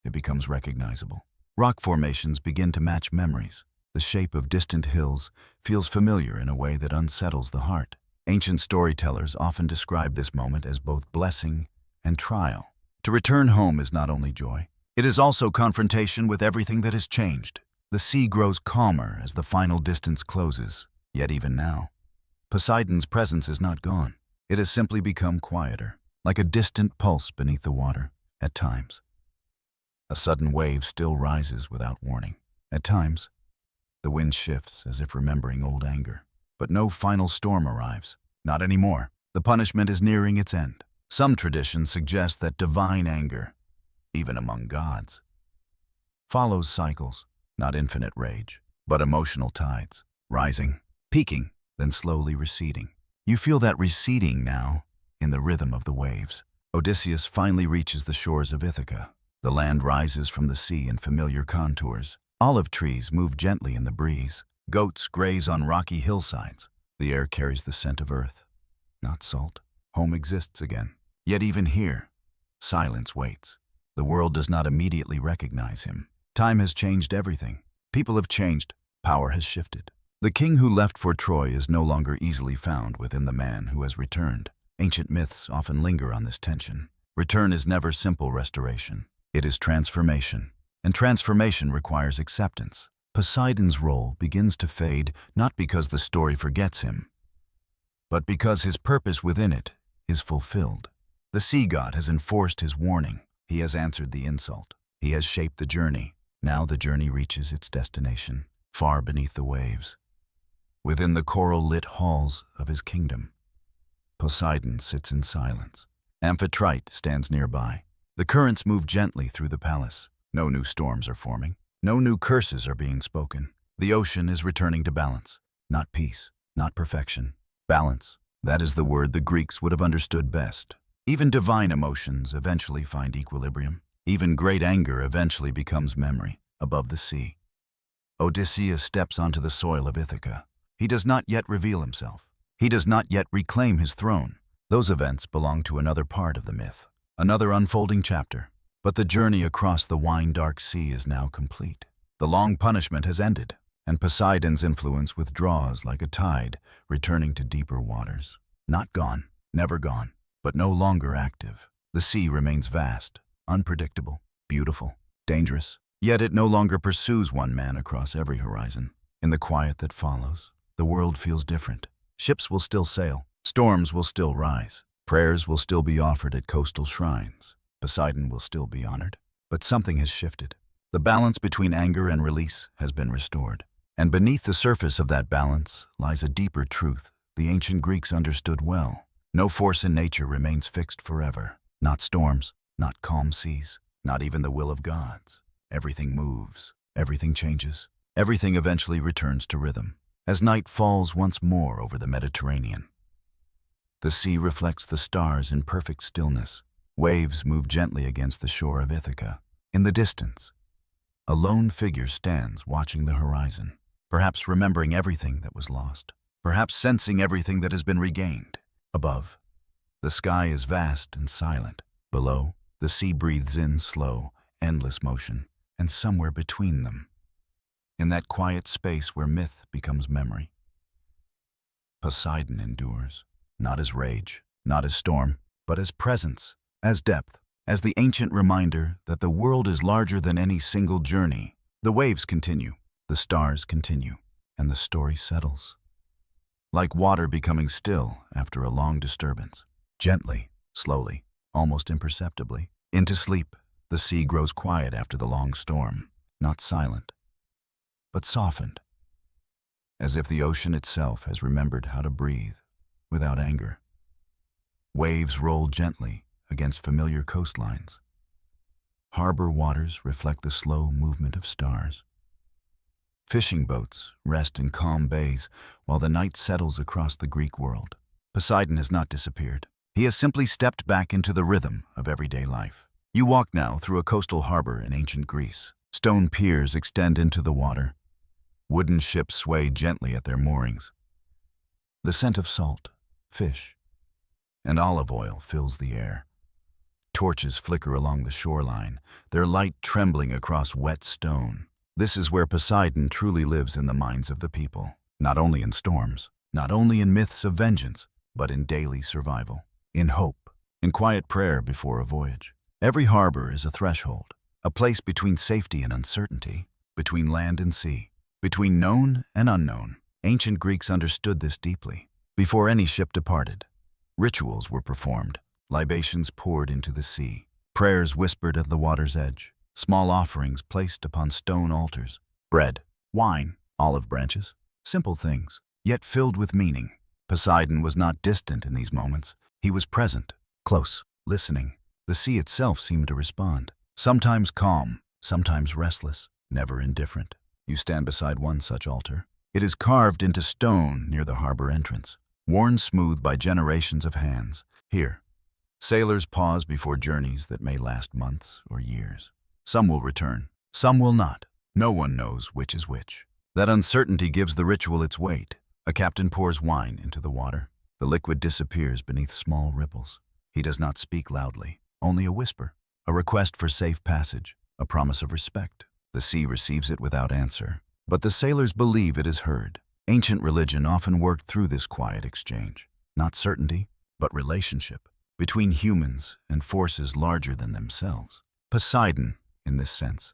A: it becomes recognizable. Rock formations begin to match memories. The shape of distant hills feels familiar in a way that unsettles the heart. Ancient storytellers often describe this moment as both blessing and trial. To return home is not only joy, it is also confrontation with everything that has changed. The sea grows calmer as the final distance closes. Yet even now, Poseidon's presence is not gone. It has simply become quieter, like a distant pulse beneath the water. At times, a sudden wave still rises without warning. At times, the wind shifts as if remembering old anger. But no final storm arrives. Not anymore. The punishment is nearing its end. Some traditions suggest that divine anger, even among gods, follows cycles, not infinite rage, but emotional tides, rising, peaking, then slowly receding. You feel that receding now in the rhythm of the waves. Odysseus finally reaches the shores of Ithaca. The land rises from the sea in familiar contours. Olive trees move gently in the breeze. Goats graze on rocky hillsides. The air carries the scent of earth, not salt. Home exists again. Yet even here, silence waits. The world does not immediately recognize him. Time has changed everything. People have changed. Power has shifted. The king who left for Troy is no longer easily found within the man who has returned. Ancient myths often linger on this tension. Return is never simple restoration. It is transformation. And transformation requires acceptance. Poseidon's role begins to fade not because the story forgets him, but because his purpose within it is fulfilled. The sea god has enforced his warning. He has answered the insult. He has shaped the journey. Now the journey reaches its destination, far beneath the waves. Within the coral-lit halls of his kingdom, Poseidon sits in silence. Amphitrite stands nearby. The currents move gently through the palace. No new storms are forming. No new curses are being spoken. The ocean is returning to balance. Not peace, not perfection. Balance. That is the word the Greeks would have understood best. Even divine emotions eventually find equilibrium. Even great anger eventually becomes memory above the sea. Odysseus steps onto the soil of Ithaca. He does not yet reveal himself. He does not yet reclaim his throne. Those events belong to another part of the myth, another unfolding chapter. But the journey across the wine-dark sea is now complete. The long punishment has ended, and Poseidon's influence withdraws like a tide, returning to deeper waters. Not gone, never gone, but no longer active. The sea remains vast, unpredictable, beautiful, dangerous. Yet it no longer pursues one man across every horizon. In the quiet that follows, the world feels different. Ships will still sail, storms will still rise, prayers will still be offered at coastal shrines. Poseidon will still be honored. But something has shifted. The balance between anger and release has been restored. And beneath the surface of that balance lies a deeper truth the ancient Greeks understood well. No force in nature remains fixed forever. Not storms, not calm seas, not even the will of gods. Everything moves, everything changes, everything eventually returns to rhythm. As night falls once more over the Mediterranean, The sea reflects the stars in perfect stillness. Waves move gently against the shore of Ithaca. In the distance, a lone figure stands watching the horizon, perhaps remembering everything that was lost, perhaps sensing everything that has been regained. Above, the sky is vast and silent. Below, the sea breathes in slow, endless motion, and somewhere between them, in that quiet space where myth becomes memory, Poseidon endures, not as rage, not as storm, but as presence, as depth, as the ancient reminder that the world is larger than any single journey. The waves continue, the stars continue, and the story settles. Like water becoming still after a long disturbance. Gently, slowly, almost imperceptibly, into sleep, the sea grows quiet after the long storm, not silent, but softened, as if the ocean itself has remembered how to breathe without anger. Waves roll gently against familiar coastlines. Harbor waters reflect the slow movement of stars. Fishing boats rest in calm bays while the night settles across the Greek world. Poseidon has not disappeared. He has simply stepped back into the rhythm of everyday life. You walk now through a coastal harbor in ancient Greece. Stone piers extend into the water. Wooden ships sway gently at their moorings. The scent of salt, fish, and olive oil fills the air. Torches flicker along the shoreline, their light trembling across wet stone. This is where Poseidon truly lives in the minds of the people, not only in storms, not only in myths of vengeance, but in daily survival, in hope, in quiet prayer before a voyage. Every harbor is a threshold, a place between safety and uncertainty, between land and sea, between known and unknown. Ancient Greeks understood this deeply. Before any ship departed, rituals were performed, libations poured into the sea, prayers whispered at the water's edge, small offerings placed upon stone altars, bread, wine, olive branches, simple things, yet filled with meaning. Poseidon was not distant in these moments. He was present, close, listening. The sea itself seemed to respond, sometimes calm, sometimes restless, never indifferent. You stand beside one such altar. It is carved into stone near the harbor entrance, worn smooth by generations of hands. Here, sailors pause before journeys that may last months or years. Some will return, some will not. No one knows which is which. That uncertainty gives the ritual its weight. A captain pours wine into the water. The liquid disappears beneath small ripples. He does not speak loudly, only a whisper, a request for safe passage, a promise of respect. The sea receives it without answer, but the sailors believe it is heard. Ancient religion often worked through this quiet exchange. Not certainty, but relationship, between humans and forces larger than themselves. Poseidon, in this sense,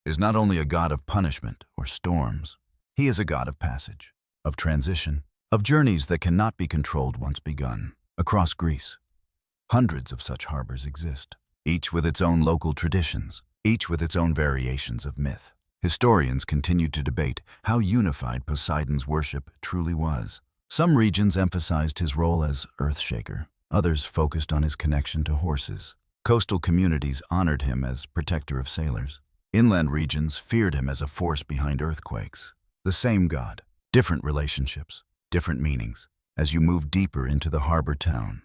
A: is not only a god of punishment or storms. He is a god of passage, of transition, of journeys that cannot be controlled once begun. Across Greece, hundreds of such harbors exist, each with its own local traditions, each with its own variations of myth. Historians continue to debate how unified Poseidon's worship truly was. Some regions emphasized his role as earthshaker, others focused on his connection to horses. Coastal communities honored him as protector of sailors. Inland regions feared him as a force behind earthquakes. The same god, different relationships, different meanings. As you move deeper into the harbor town,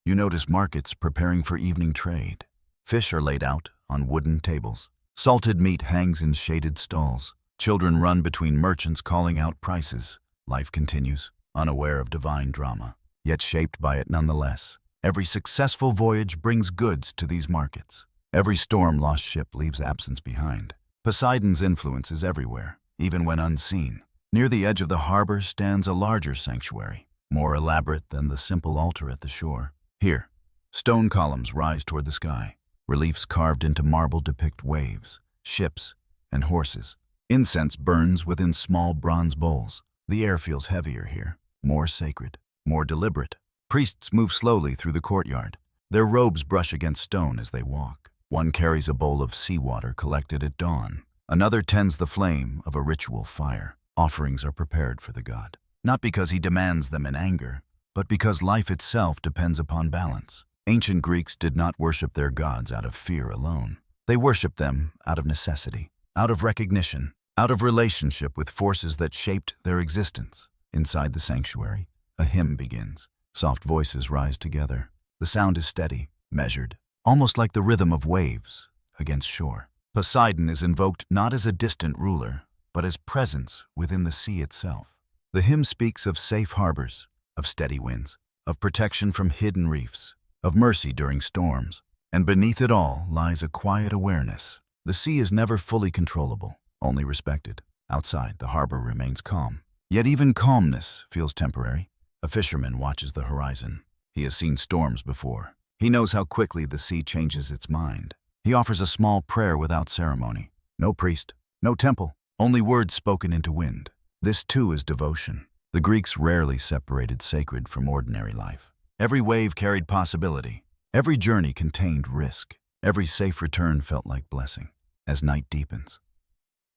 A: you notice markets preparing for evening trade. Fish are laid out on wooden tables. Salted meat hangs in shaded stalls. Children run between merchants calling out prices. Life continues, unaware of divine drama, yet shaped by it nonetheless. Every successful voyage brings goods to these markets. Every storm-lost ship leaves absence behind. Poseidon's influence is everywhere, even when unseen. Near the edge of the harbor stands a larger sanctuary, more elaborate than the simple altar at the shore. Here, stone columns rise toward the sky. Reliefs carved into marble depict waves, ships, and horses. Incense burns within small bronze bowls. The air feels heavier here, more sacred, more deliberate. Priests move slowly through the courtyard. Their robes brush against stone as they walk. One carries a bowl of seawater collected at dawn. Another tends the flame of a ritual fire. Offerings are prepared for the god, not because he demands them in anger, but because life itself depends upon balance. Ancient Greeks did not worship their gods out of fear alone. They worshipped them out of necessity, out of recognition, out of relationship with forces that shaped their existence. Inside the sanctuary, a hymn begins. Soft voices rise together. The sound is steady, measured, almost like the rhythm of waves against shore. Poseidon is invoked not as a distant ruler, but as presence within the sea itself. The hymn speaks of safe harbors, of steady winds, of protection from hidden reefs, of mercy during storms, and beneath it all lies a quiet awareness. The sea is never fully controllable, only respected. Outside, the harbor remains calm. Yet even calmness feels temporary. A fisherman watches the horizon. He has seen storms before. He knows how quickly the sea changes its mind. He offers a small prayer without ceremony. No priest, no temple, only words spoken into wind. This too is devotion. The Greeks rarely separated sacred from ordinary life. Every wave carried possibility. Every journey contained risk. Every safe return felt like blessing. As night deepens,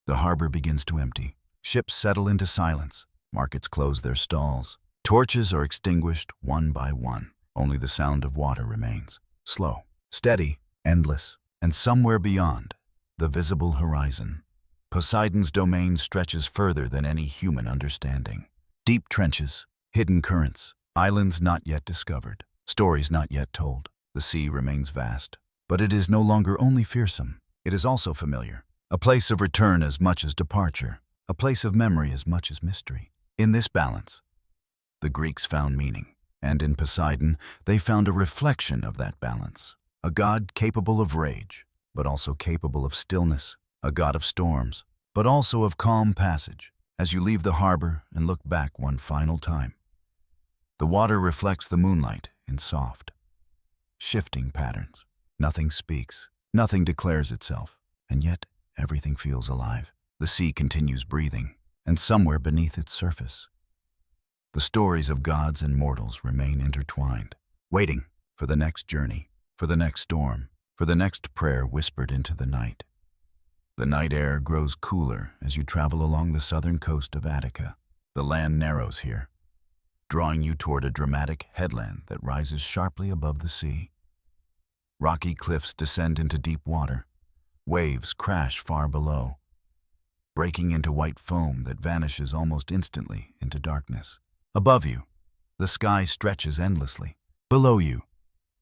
A: the harbor begins to empty. Ships settle into silence. Markets close their stalls. Torches are extinguished one by one. Only the sound of water remains. Slow, steady, endless, and somewhere beyond, the visible horizon. Poseidon's domain stretches further than any human understanding. Deep trenches, hidden currents, islands not yet discovered, stories not yet told. The sea remains vast, but it is no longer only fearsome. It is also familiar. A place of return as much as departure. A place of memory as much as mystery. In this balance, the Greeks found meaning, and in Poseidon, they found a reflection of that balance. A god capable of rage, but also capable of stillness. A god of storms, but also of calm passage. As you leave the harbor and look back one final time, the water reflects the moonlight in soft, shifting patterns. Nothing speaks, nothing declares itself, and yet everything feels alive. The sea continues breathing, and somewhere beneath its surface, the stories of gods and mortals remain intertwined, waiting for the next journey, for the next storm, for the next prayer whispered into the night. The night air grows cooler as you travel along the southern coast of Attica. The land narrows here, drawing you toward a dramatic headland that rises sharply above the sea. Rocky cliffs descend into deep water. Waves crash far below, breaking into white foam that vanishes almost instantly into darkness. Above you, the sky stretches endlessly. Below you,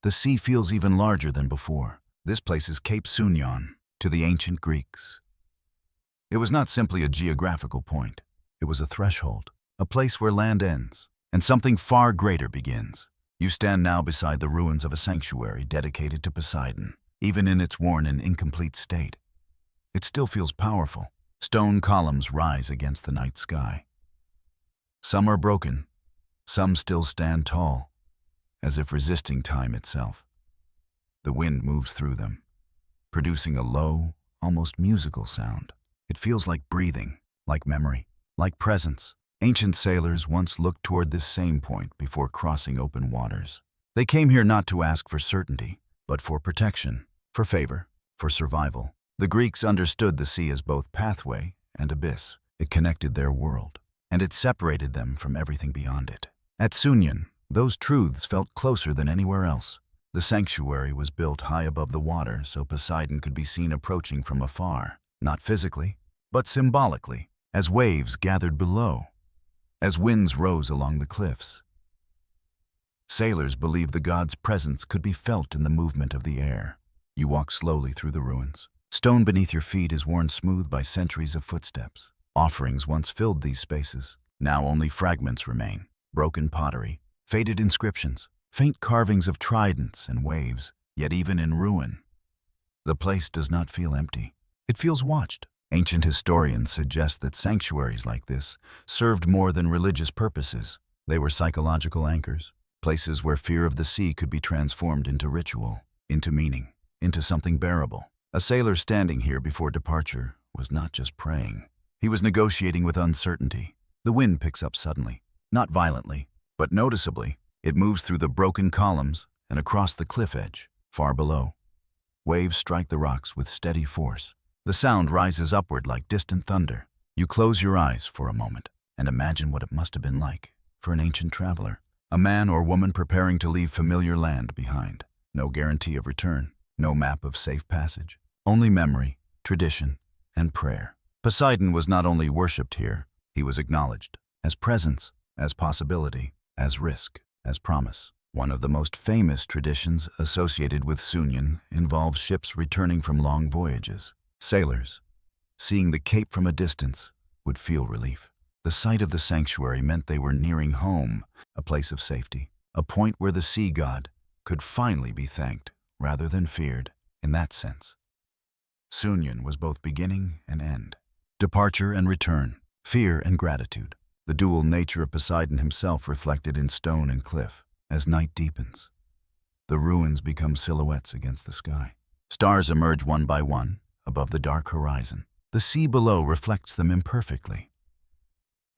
A: the sea feels even larger than before. This place is Cape Sounion to the ancient Greeks. It was not simply a geographical point. It was a threshold, a place where land ends and something far greater begins. You stand now beside the ruins of a sanctuary dedicated to Poseidon. Even in its worn and incomplete state, it still feels powerful. Stone columns rise against the night sky. Some are broken, some still stand tall, as if resisting time itself. The wind moves through them, producing a low, almost musical sound. It feels like breathing, like memory, like presence. Ancient sailors once looked toward this same point before crossing open waters. They came here not to ask for certainty, but for protection, for favor, for survival. The Greeks understood the sea as both pathway and abyss. It connected their world, and it separated them from everything beyond it. At Sounion, those truths felt closer than anywhere else. The sanctuary was built high above the water so Poseidon could be seen approaching from afar, not physically, but symbolically, as waves gathered below, as winds rose along the cliffs. Sailors believed the god's presence could be felt in the movement of the air. You walk slowly through the ruins. Stone beneath your feet is worn smooth by centuries of footsteps. Offerings once filled these spaces. Now only fragments remain. Broken pottery, faded inscriptions, faint carvings of tridents and waves. Yet even in ruin, the place does not feel empty. It feels watched. Ancient historians suggest that sanctuaries like this served more than religious purposes. They were psychological anchors, places where fear of the sea could be transformed into ritual, into meaning, into something bearable. A sailor standing here before departure was not just praying. He was negotiating with uncertainty. The wind picks up suddenly, not violently, but noticeably. It moves through the broken columns and across the cliff edge, far below. Waves strike the rocks with steady force. The sound rises upward like distant thunder. You close your eyes for a moment and imagine what it must have been like for an ancient traveler. A man or woman preparing to leave familiar land behind. No guarantee of return, no map of safe passage. Only memory, tradition, and prayer. Poseidon was not only worshipped here, he was acknowledged as presence, as possibility, as risk. as promise. One of the most famous traditions associated with Sounion involves ships returning from long voyages. Sailors, seeing the cape from a distance, would feel relief. The sight of the sanctuary meant they were nearing home, a place of safety, a point where the sea god could finally be thanked rather than feared. In that sense, Sounion was both beginning and end, departure and return, fear and gratitude. The dual nature of Poseidon himself reflected in stone and cliff. As night deepens, the ruins become silhouettes against the sky. Stars emerge one by one above the dark horizon. The sea below reflects them imperfectly,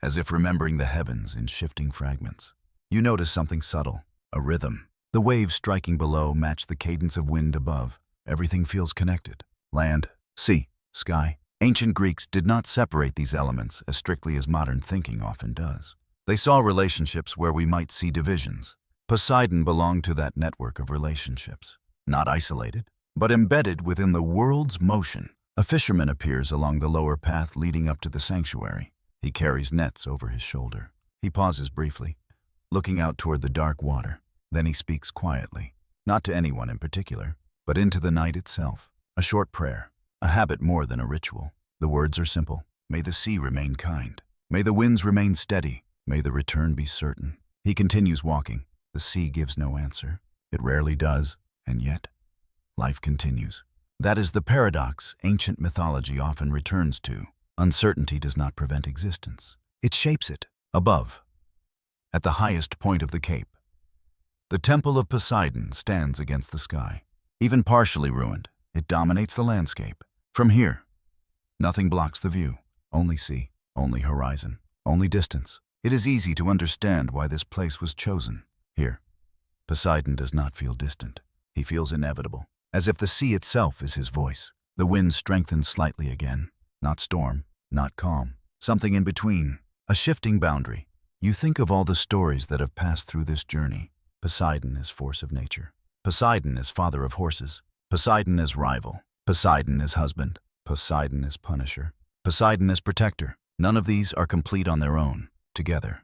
A: as if remembering the heavens in shifting fragments. You notice something subtle, a rhythm. The waves striking below match the cadence of wind above. Everything feels connected. Land, sea, sky. Ancient Greeks did not separate these elements as strictly as modern thinking often does. They saw relationships where we might see divisions. Poseidon belonged to that network of relationships, not isolated, but embedded within the world's motion. A fisherman appears along the lower path leading up to the sanctuary. He carries nets over his shoulder. He pauses briefly, looking out toward the dark water. Then he speaks quietly, not to anyone in particular, but into the night itself. A short prayer, a habit more than a ritual. The words are simple. May the sea remain kind. May the winds remain steady. May the return be certain. He continues walking. The sea gives no answer. It rarely does, and yet, life continues. That is the paradox ancient mythology often returns to. Uncertainty does not prevent existence. It shapes it. Above, at the highest point of the cape, the temple of Poseidon stands against the sky. Even partially ruined, it dominates the landscape. From here, nothing blocks the view. Only sea, only horizon, only distance. It is easy to understand why this place was chosen. Here, Poseidon does not feel distant. He feels inevitable, as if the sea itself is his voice. The wind strengthens slightly again. Not storm, not calm. Something in between, a shifting boundary. You think of all the stories that have passed through this journey. Poseidon is force of nature. Poseidon is father of horses. Poseidon is rival. Poseidon is husband. Poseidon is punisher. Poseidon is protector. None of these are complete on their own. Together,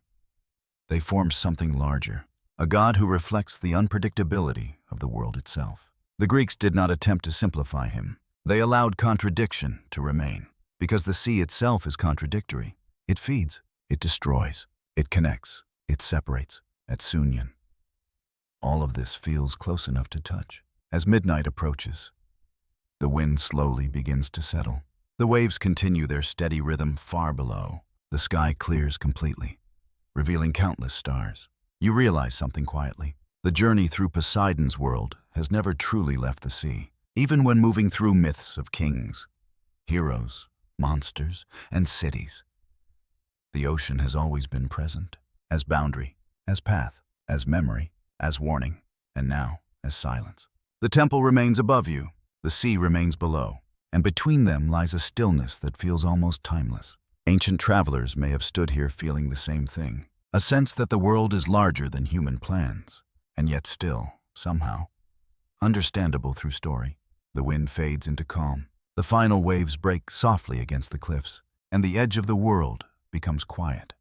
A: they form something larger. A god who reflects the unpredictability of the world itself. The Greeks did not attempt to simplify him. They allowed contradiction to remain. Because the sea itself is contradictory. It feeds, it destroys, it connects, it separates. At Sounion, all of this feels close enough to touch. As midnight approaches, the wind slowly begins to settle. The waves continue their steady rhythm far below. The sky clears completely, revealing countless stars. You realize something quietly. The journey through Poseidon's world has never truly left the sea. Even when moving through myths of kings, heroes, monsters, and cities, the ocean has always been present, as boundary, as path, as memory, as warning, and now as silence. The temple remains above you, the sea remains below, and between them lies a stillness that feels almost timeless. Ancient travelers may have stood here feeling the same thing. A sense that the world is larger than human plans, and yet still, somehow, understandable through story. The wind fades into calm. The final waves break softly against the cliffs, and the edge of the world becomes quiet.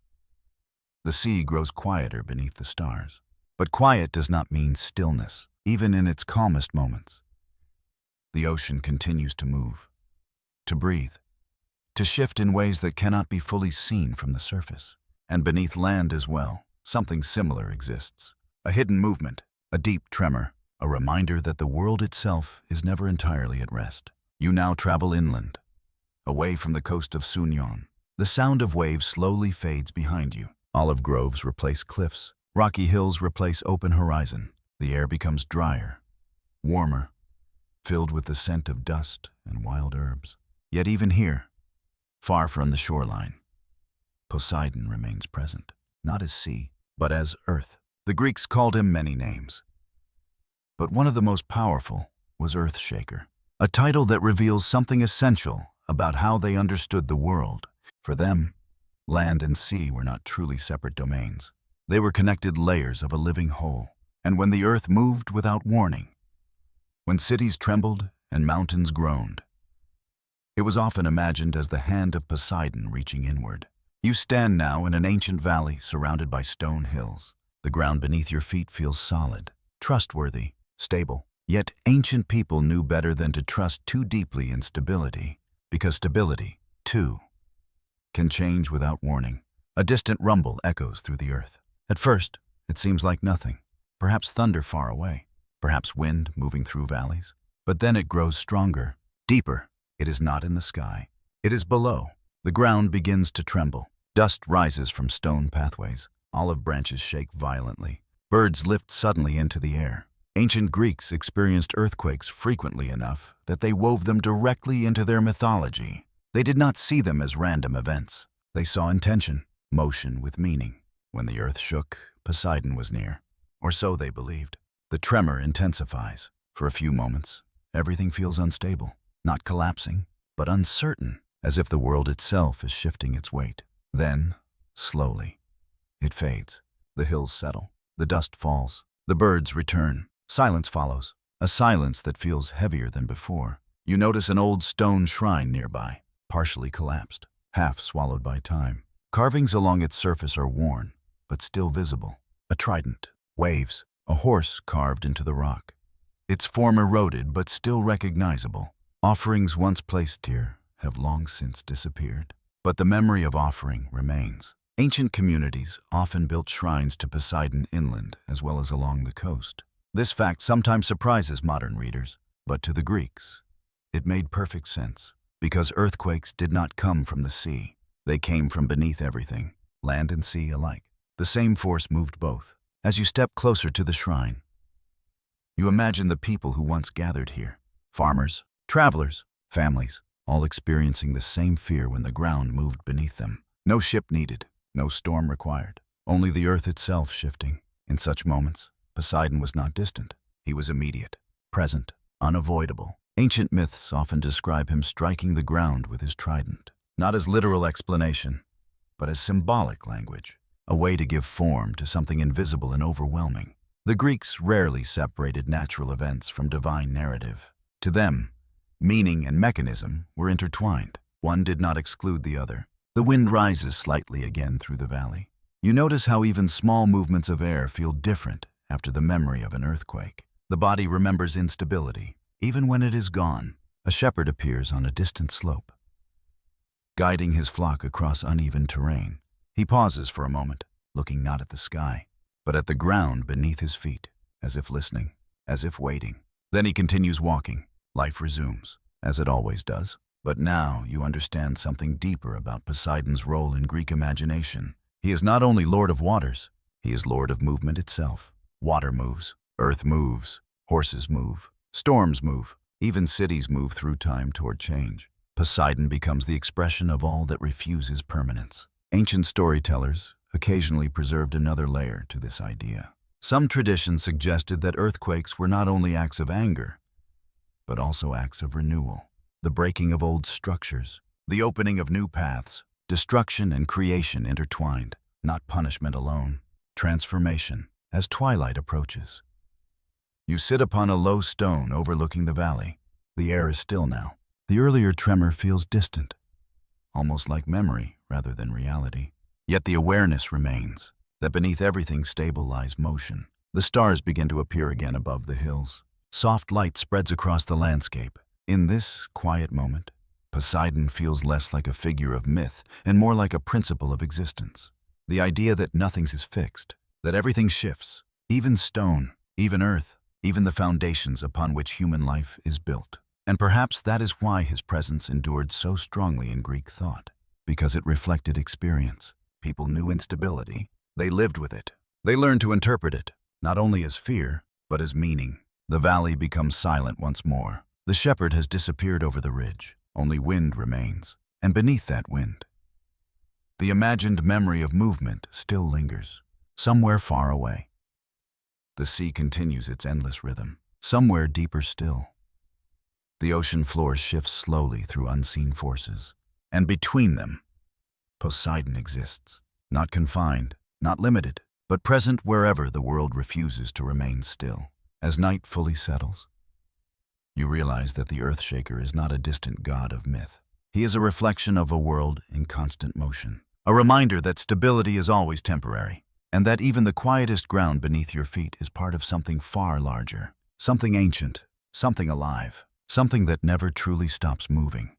A: The sea grows quieter beneath the stars. But quiet does not mean stillness, even in its calmest moments. The ocean continues to move, to breathe, to shift in ways that cannot be fully seen from the surface. And beneath land as well, something similar exists. A hidden movement, a deep tremor, a reminder that the world itself is never entirely at rest. You now travel inland, away from the coast of Sounion. The sound of waves slowly fades behind you. Olive groves replace cliffs. Rocky hills replace open horizon. The air becomes drier, warmer, filled with the scent of dust and wild herbs. Yet even here, far from the shoreline, Poseidon remains present, not as sea, but as earth. The Greeks called him many names, but one of the most powerful was Earthshaker, a title that reveals something essential about how they understood the world. For them, land and sea were not truly separate domains. They were connected layers of a living whole. And when the earth moved without warning, when cities trembled and mountains groaned, it was often imagined as the hand of Poseidon reaching inward. You stand now in an ancient valley surrounded by stone hills. The ground beneath your feet feels solid, trustworthy, stable. Yet ancient people knew better than to trust too deeply in stability, because stability, too, can change without warning. A distant rumble echoes through the earth. At first, it seems like nothing. Perhaps thunder far away, perhaps wind moving through valleys. But then it grows stronger, deeper. It is not in the sky. It is below. The ground begins to tremble. Dust rises from stone pathways. Olive branches shake violently. Birds lift suddenly into the air. Ancient Greeks experienced earthquakes frequently enough that they wove them directly into their mythology. They did not see them as random events. They saw intention, motion with meaning. When the earth shook, Poseidon was near. Or so they believed. The tremor intensifies. For a few moments, everything feels unstable. Not collapsing, but uncertain, as if the world itself is shifting its weight. Then, slowly, it fades. The hills settle. The dust falls. The birds return. Silence follows, a silence that feels heavier than before. You notice an old stone shrine nearby, partially collapsed, half swallowed by time. Carvings along its surface are worn, but still visible. A trident, waves, a horse carved into the rock. Its form eroded, but still recognizable. Offerings once placed here have long since disappeared. But the memory of offering remains. Ancient communities often built shrines to Poseidon inland as well as along the coast. This fact sometimes surprises modern readers, but to the Greeks, it made perfect sense, because earthquakes did not come from the sea. They came from beneath everything, land and sea alike. The same force moved both. As you step closer to the shrine, you imagine the people who once gathered here. Farmers, travelers, families, all experiencing the same fear when the ground moved beneath them. No ship needed, no storm required, only the earth itself shifting. In such moments, Poseidon was not distant. He was immediate, present, unavoidable. Ancient myths often describe him striking the ground with his trident, not as literal explanation, but as symbolic language, a way to give form to something invisible and overwhelming. The Greeks rarely separated natural events from divine narrative. To them, meaning and mechanism were intertwined. One did not exclude the other. The wind rises slightly again through the valley. You notice how even small movements of air feel different after the memory of an earthquake. The body remembers instability, even when it is gone. A shepherd appears on a distant slope, guiding his flock across uneven terrain. He pauses for a moment, looking not at the sky, but at the ground beneath his feet, as if listening, as if waiting. Then he continues walking. Life resumes, as it always does. But now you understand something deeper about Poseidon's role in Greek imagination. He is not only Lord of Waters, he is Lord of movement itself. Water moves, earth moves, horses move, storms move, even cities move through time toward change. Poseidon becomes the expression of all that refuses permanence. Ancient storytellers occasionally preserved another layer to this idea. Some traditions suggested that earthquakes were not only acts of anger, but also acts of renewal. The breaking of old structures, the opening of new paths, destruction and creation intertwined, not punishment alone, transformation. As twilight approaches, you sit upon a low stone overlooking the valley. The air is still now. The earlier tremor feels distant, almost like memory rather than reality. Yet the awareness remains, that beneath everything stable lies motion. The stars begin to appear again above the hills. Soft light spreads across the landscape. In this quiet moment, Poseidon feels less like a figure of myth and more like a principle of existence. The idea that nothing is fixed, that everything shifts, even stone, even earth, even the foundations upon which human life is built. And perhaps that is why his presence endured so strongly in Greek thought, because it reflected experience. People knew instability. They lived with it. They learned to interpret it, not only as fear, but as meaning. The valley becomes silent once more. The shepherd has disappeared over the ridge. Only wind remains. And beneath that wind, the imagined memory of movement still lingers. Somewhere far away, the sea continues its endless rhythm. Somewhere deeper still, the ocean floor shifts slowly through unseen forces. And between them, Poseidon exists, not confined, not limited, but present wherever the world refuses to remain still. As night fully settles, you realize that the Earthshaker is not a distant god of myth. He is a reflection of a world in constant motion, a reminder that stability is always temporary, and that even the quietest ground beneath your feet is part of something far larger, something ancient, something alive, something that never truly stops moving.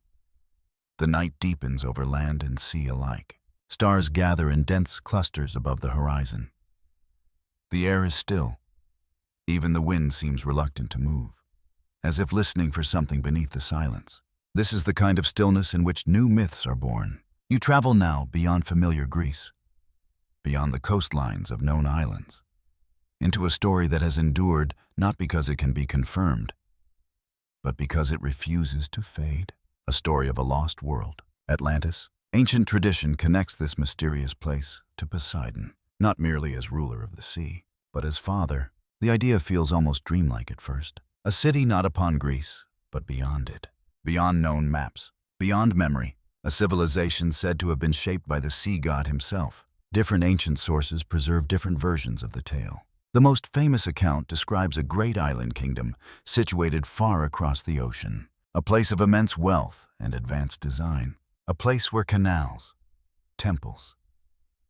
A: The night deepens over land and sea alike. Stars gather in dense clusters above the horizon. The air is still. Even the wind seems reluctant to move, as if listening for something beneath the silence. This is the kind of stillness in which new myths are born. You travel now beyond familiar Greece, beyond the coastlines of known islands, into a story that has endured not because it can be confirmed, but because it refuses to fade. A story of a lost world. Atlantis. Ancient tradition connects this mysterious place to Poseidon, not merely as ruler of the sea, but as father. The idea feels almost dreamlike at first. A city not upon Greece, but beyond it. Beyond known maps, beyond memory. A civilization said to have been shaped by the sea god himself. Different ancient sources preserve different versions of the tale. The most famous account describes a great island kingdom situated far across the ocean. A place of immense wealth and advanced design. A place where canals, temples,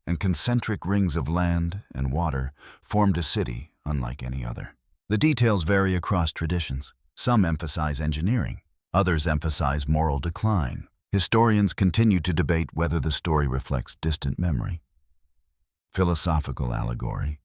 A: and concentric rings of land and water formed a city unlike any other. The details vary across traditions. Some emphasize engineering, others emphasize moral decline. Historians continue to debate whether the story reflects distant memory, philosophical allegory,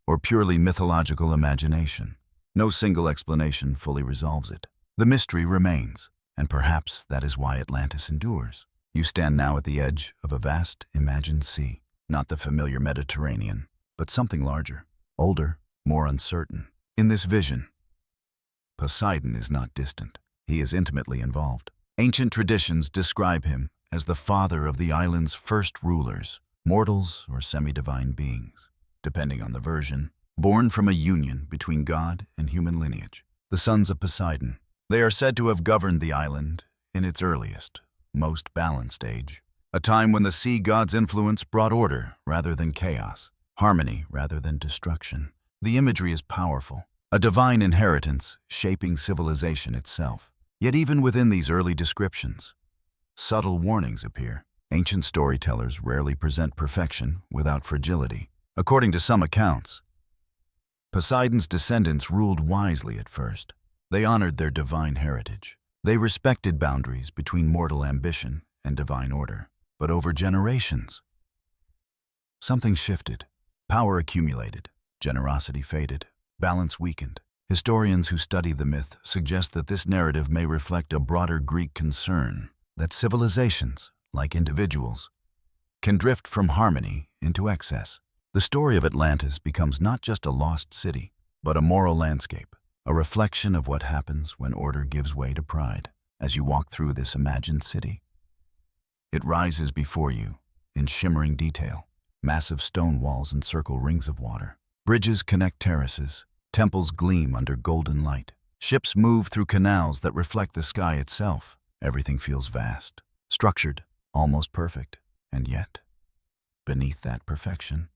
A: or purely mythological imagination. No single explanation fully resolves it. The mystery remains, and perhaps that is why Atlantis endures. You stand now at the edge of a vast imagined sea, not the familiar Mediterranean, but something larger, older, more uncertain. In this vision, Poseidon is not distant. He is intimately involved. Ancient traditions describe him as the father of the island's first rulers, mortals or semi-divine beings, depending on the version, born from a union between god and human lineage. The sons of Poseidon. They are said to have governed the island in its earliest, most balanced age, a time when the sea god's influence brought order rather than chaos, harmony rather than destruction. The imagery is powerful, a divine inheritance shaping civilization itself. Yet even within these early descriptions, subtle warnings appear. Ancient storytellers rarely present perfection without fragility. According to some accounts, Poseidon's descendants ruled wisely at first. They honored their divine heritage. They respected boundaries between mortal ambition and divine order. But over generations, something shifted. Power accumulated. Generosity faded. Balance weakened. Historians who study the myth suggest that this narrative may reflect a broader Greek concern that civilizations, like individuals, can drift from harmony into excess. The story of Atlantis becomes not just a lost city, but a moral landscape. A reflection of what happens when order gives way to pride. As you walk through this imagined city, it rises before you in shimmering detail. Massive stone walls encircle rings of water. Bridges connect terraces. Temples gleam under golden light. Ships move through canals that reflect the sky itself. Everything feels vast, structured, almost perfect. And yet, beneath that perfection,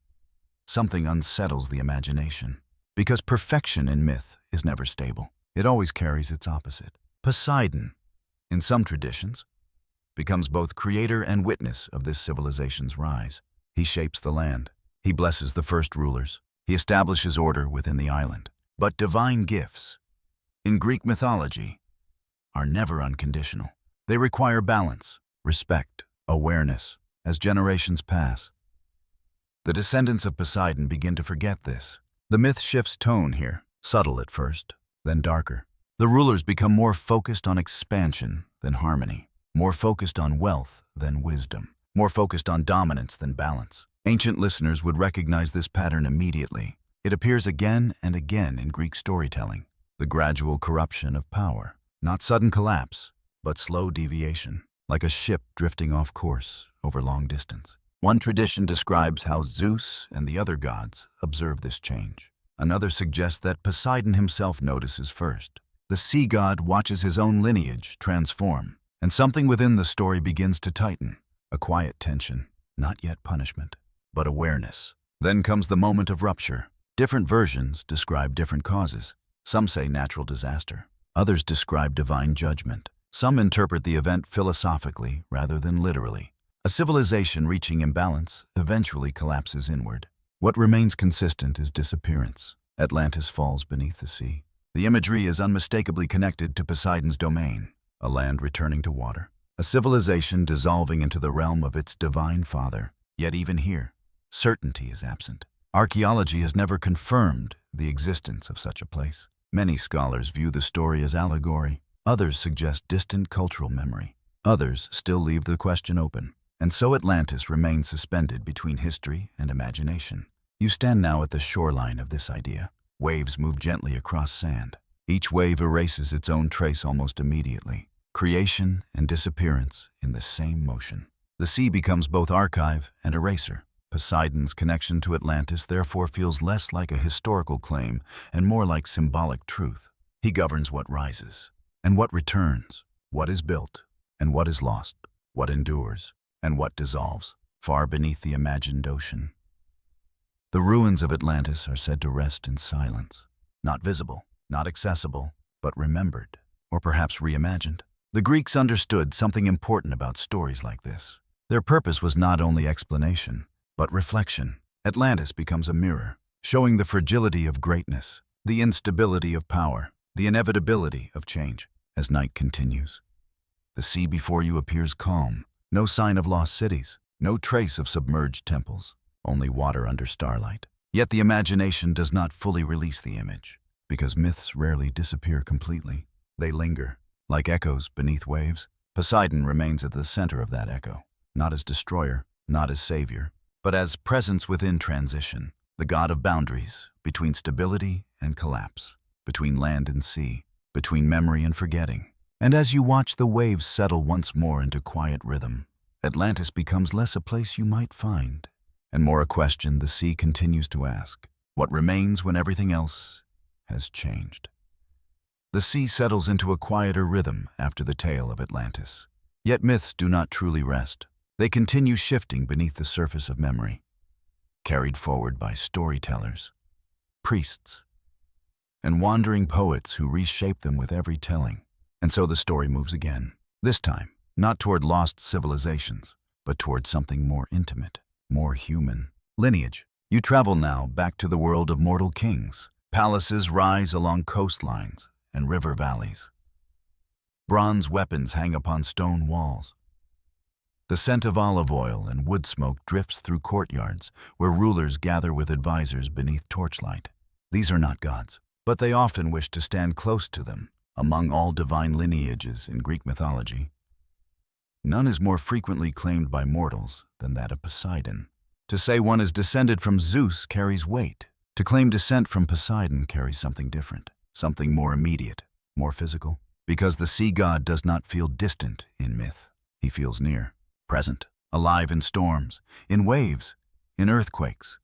A: something unsettles the imagination. Because perfection in myth is never stable. It always carries its opposite. Poseidon, in some traditions, becomes both creator and witness of this civilization's rise. He shapes the land. He blesses the first rulers. He establishes order within the island. But divine gifts, in Greek mythology, are never unconditional. They require balance, respect, awareness. As generations pass, the descendants of Poseidon begin to forget this. The myth shifts tone here, subtle at first, then darker. The rulers become more focused on expansion than harmony, more focused on wealth than wisdom, more focused on dominance than balance. Ancient listeners would recognize this pattern immediately. It appears again and again in Greek storytelling. The gradual corruption of power, not sudden collapse, but slow deviation, like a ship drifting off course over long distance. One tradition describes how Zeus and the other gods observe this change. Another suggests that Poseidon himself notices first. The sea god watches his own lineage transform, and something within the story begins to tighten. A quiet tension, not yet punishment, but awareness. Then comes the moment of rupture. Different versions describe different causes. Some say natural disaster. Others describe divine judgment. Some interpret the event philosophically rather than literally. A civilization reaching imbalance eventually collapses inward. What remains consistent is disappearance. Atlantis falls beneath the sea. The imagery is unmistakably connected to Poseidon's domain, a land returning to water, a civilization dissolving into the realm of its divine father. Yet even here, certainty is absent. Archaeology has never confirmed the existence of such a place. Many scholars view the story as allegory. Others suggest distant cultural memory. Others still leave the question open. And so Atlantis remains suspended between history and imagination. You stand now at the shoreline of this idea. Waves move gently across sand. Each wave erases its own trace almost immediately. Creation and disappearance in the same motion. The sea becomes both archive and eraser. Poseidon's connection to Atlantis therefore feels less like a historical claim and more like symbolic truth. He governs what rises and what returns, what is built and what is lost, what endures and what dissolves, far beneath the imagined ocean. The ruins of Atlantis are said to rest in silence, not visible, not accessible, but remembered, or perhaps reimagined. The Greeks understood something important about stories like this. Their purpose was not only explanation, but reflection. Atlantis becomes a mirror, showing the fragility of greatness, the instability of power, the inevitability of change. As night continues, the sea before you appears calm. No sign of lost cities, no trace of submerged temples, only water under starlight. Yet the imagination does not fully release the image, because myths rarely disappear completely. They linger, like echoes beneath waves. Poseidon remains at the center of that echo, not as destroyer, not as savior, but as presence within transition, the god of boundaries, between stability and collapse, between land and sea, between memory and forgetting. And as you watch the waves settle once more into quiet rhythm, Atlantis becomes less a place you might find, and more a question the sea continues to ask. What remains when everything else has changed? The sea settles into a quieter rhythm after the tale of Atlantis. Yet myths do not truly rest. They continue shifting beneath the surface of memory, carried forward by storytellers, priests, and wandering poets who reshape them with every telling. And so the story moves again, this time, not toward lost civilizations, but toward something more intimate, more human. Lineage. You travel now back to the world of mortal kings. Palaces rise along coastlines and river valleys. Bronze weapons hang upon stone walls. The scent of olive oil and wood smoke drifts through courtyards where rulers gather with advisors beneath torchlight. These are not gods, but they often wish to stand close to them. Among all divine lineages in Greek mythology, none is more frequently claimed by mortals than that of Poseidon. To say one is descended from Zeus carries weight. To claim descent from Poseidon carries something different, something more immediate, more physical. Because the sea god does not feel distant in myth. He feels near, present, alive in storms, in waves, in earthquakes,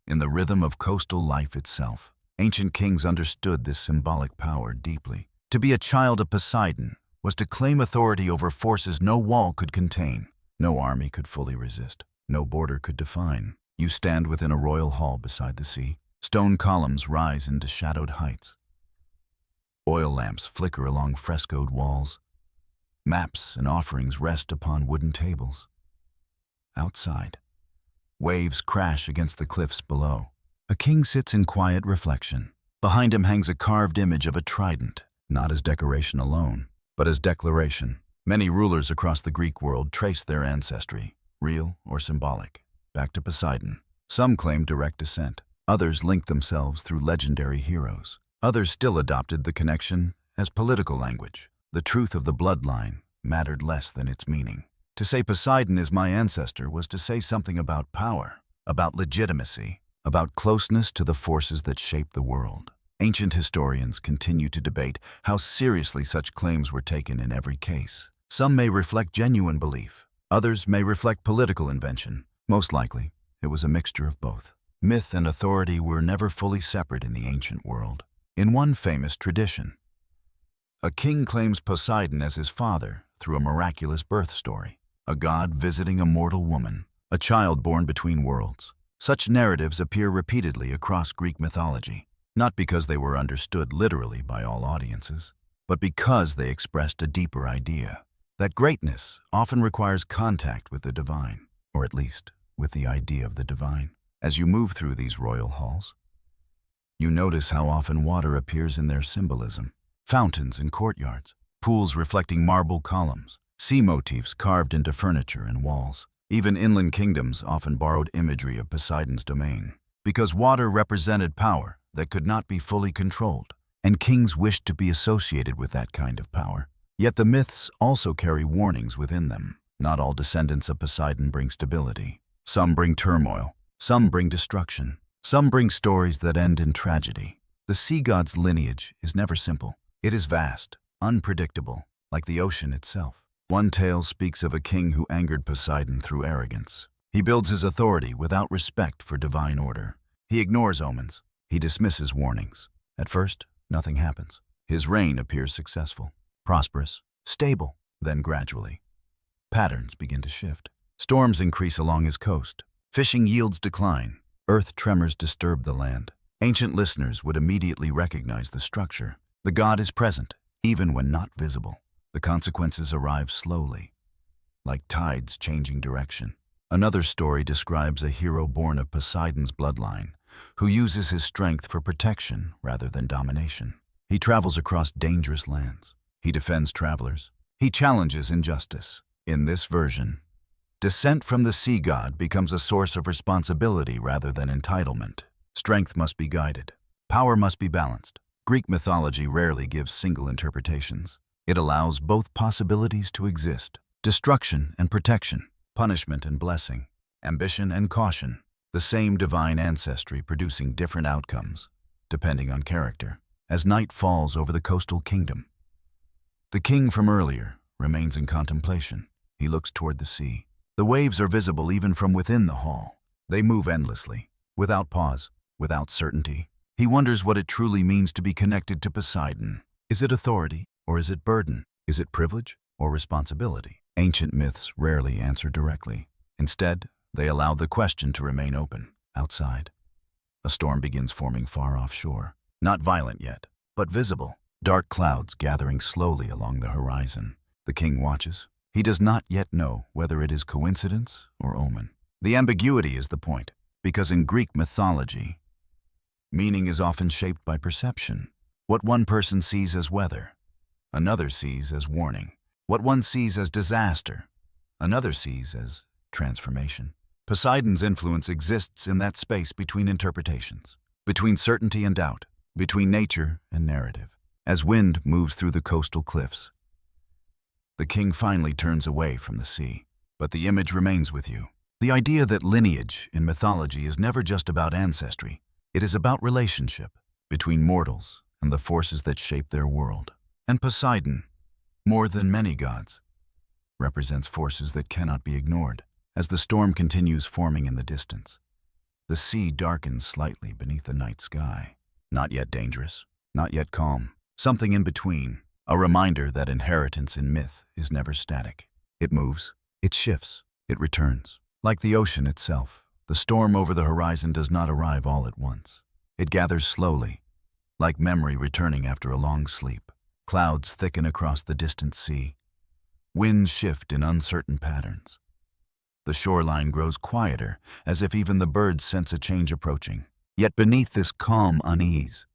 A: in the rhythm of coastal life itself. Ancient kings understood this symbolic power deeply. To be a child of Poseidon was to claim authority over forces no wall could contain, no army could fully resist, no border could define. You stand within a royal hall beside the sea. Stone columns rise into shadowed heights. Oil lamps flicker along frescoed walls. Maps and offerings rest upon wooden tables. Outside, waves crash against the cliffs below. A king sits in quiet reflection. Behind him hangs a carved image of a trident, not as decoration alone, but as declaration. Many rulers across the Greek world trace their ancestry, real or symbolic, back to Poseidon. Some claim direct descent. Others link themselves through legendary heroes. Others still adopted the connection as political language. The truth of the bloodline mattered less than its meaning. To say Poseidon is my ancestor was to say something about power, about legitimacy, about closeness to the forces that shape the world. Ancient historians continue to debate how seriously such claims were taken in every case. Some may reflect genuine belief. Others may reflect political invention. Most likely, it was a mixture of both. Myth and authority were never fully separate in the ancient world. In one famous tradition, a king claims Poseidon as his father through a miraculous birth story, a god visiting a mortal woman, a child born between worlds. Such narratives appear repeatedly across Greek mythology, not because they were understood literally by all audiences, but because they expressed a deeper idea, that greatness often requires contact with the divine, or at least with the idea of the divine. As you move through these royal halls, you notice how often water appears in their symbolism. Fountains in courtyards, pools reflecting marble columns, sea motifs carved into furniture and walls. Even inland kingdoms often borrowed imagery of Poseidon's domain, because water represented power that could not be fully controlled, and kings wished to be associated with that kind of power. Yet the myths also carry warnings within them. Not all descendants of Poseidon bring stability. Some bring turmoil, some bring destruction, some bring stories that end in tragedy. The sea god's lineage is never simple. It is vast, unpredictable, like the ocean itself. One tale speaks of a king who angered Poseidon through arrogance. He builds his authority without respect for divine order. He ignores omens. He dismisses warnings. At first, nothing happens. His reign appears successful, prosperous, stable. Then gradually, patterns begin to shift. Storms increase along his coast. Fishing yields decline. Earth tremors disturb the land. Ancient listeners would immediately recognize the structure. The god is present, even when not visible. The consequences arrive slowly, like tides changing direction. Another story describes a hero born of Poseidon's bloodline, who uses his strength for protection rather than domination. He travels across dangerous lands. He defends travelers. He challenges injustice. In this version, descent from the sea god becomes a source of responsibility rather than entitlement. Strength must be guided. Power must be balanced. Greek mythology rarely gives single interpretations. It allows both possibilities to exist: destruction and protection, punishment and blessing, ambition and caution, the same divine ancestry producing different outcomes, depending on character. As night falls over the coastal kingdom, the king from earlier remains in contemplation. He looks toward the sea. The waves are visible even from within the hall. They move endlessly, without pause, without certainty. He wonders what it truly means to be connected to Poseidon. Is it authority, or is it burden? Is it privilege, or responsibility? Ancient myths rarely answer directly. Instead, they allow the question to remain open. Outside, a storm begins forming far offshore. Not violent yet, but visible. Dark clouds gathering slowly along the horizon. The king watches. He does not yet know whether it is coincidence or omen. The ambiguity is the point, because in Greek mythology, meaning is often shaped by perception. What one person sees as weather, another sees as warning. What one sees as disaster, another sees as transformation. Poseidon's influence exists in that space between interpretations, between certainty and doubt, between nature and narrative. As wind moves through the coastal cliffs, the king finally turns away from the sea, but the image remains with you. The idea that lineage in mythology is never just about ancestry. It is about relationship between mortals and the forces that shape their world. And Poseidon, more than many gods, represents forces that cannot be ignored. As the storm continues forming in the distance, the sea darkens slightly beneath the night sky. Not yet dangerous, not yet calm, something in between, a reminder that inheritance in myth is never static. It moves, it shifts, it returns. Like the ocean itself, the storm over the horizon does not arrive all at once. It gathers slowly, like memory returning after a long sleep. Clouds thicken across the distant sea. Winds shift in uncertain patterns. The shoreline grows quieter, as if even the birds sense a change approaching. Yet beneath this calm unease,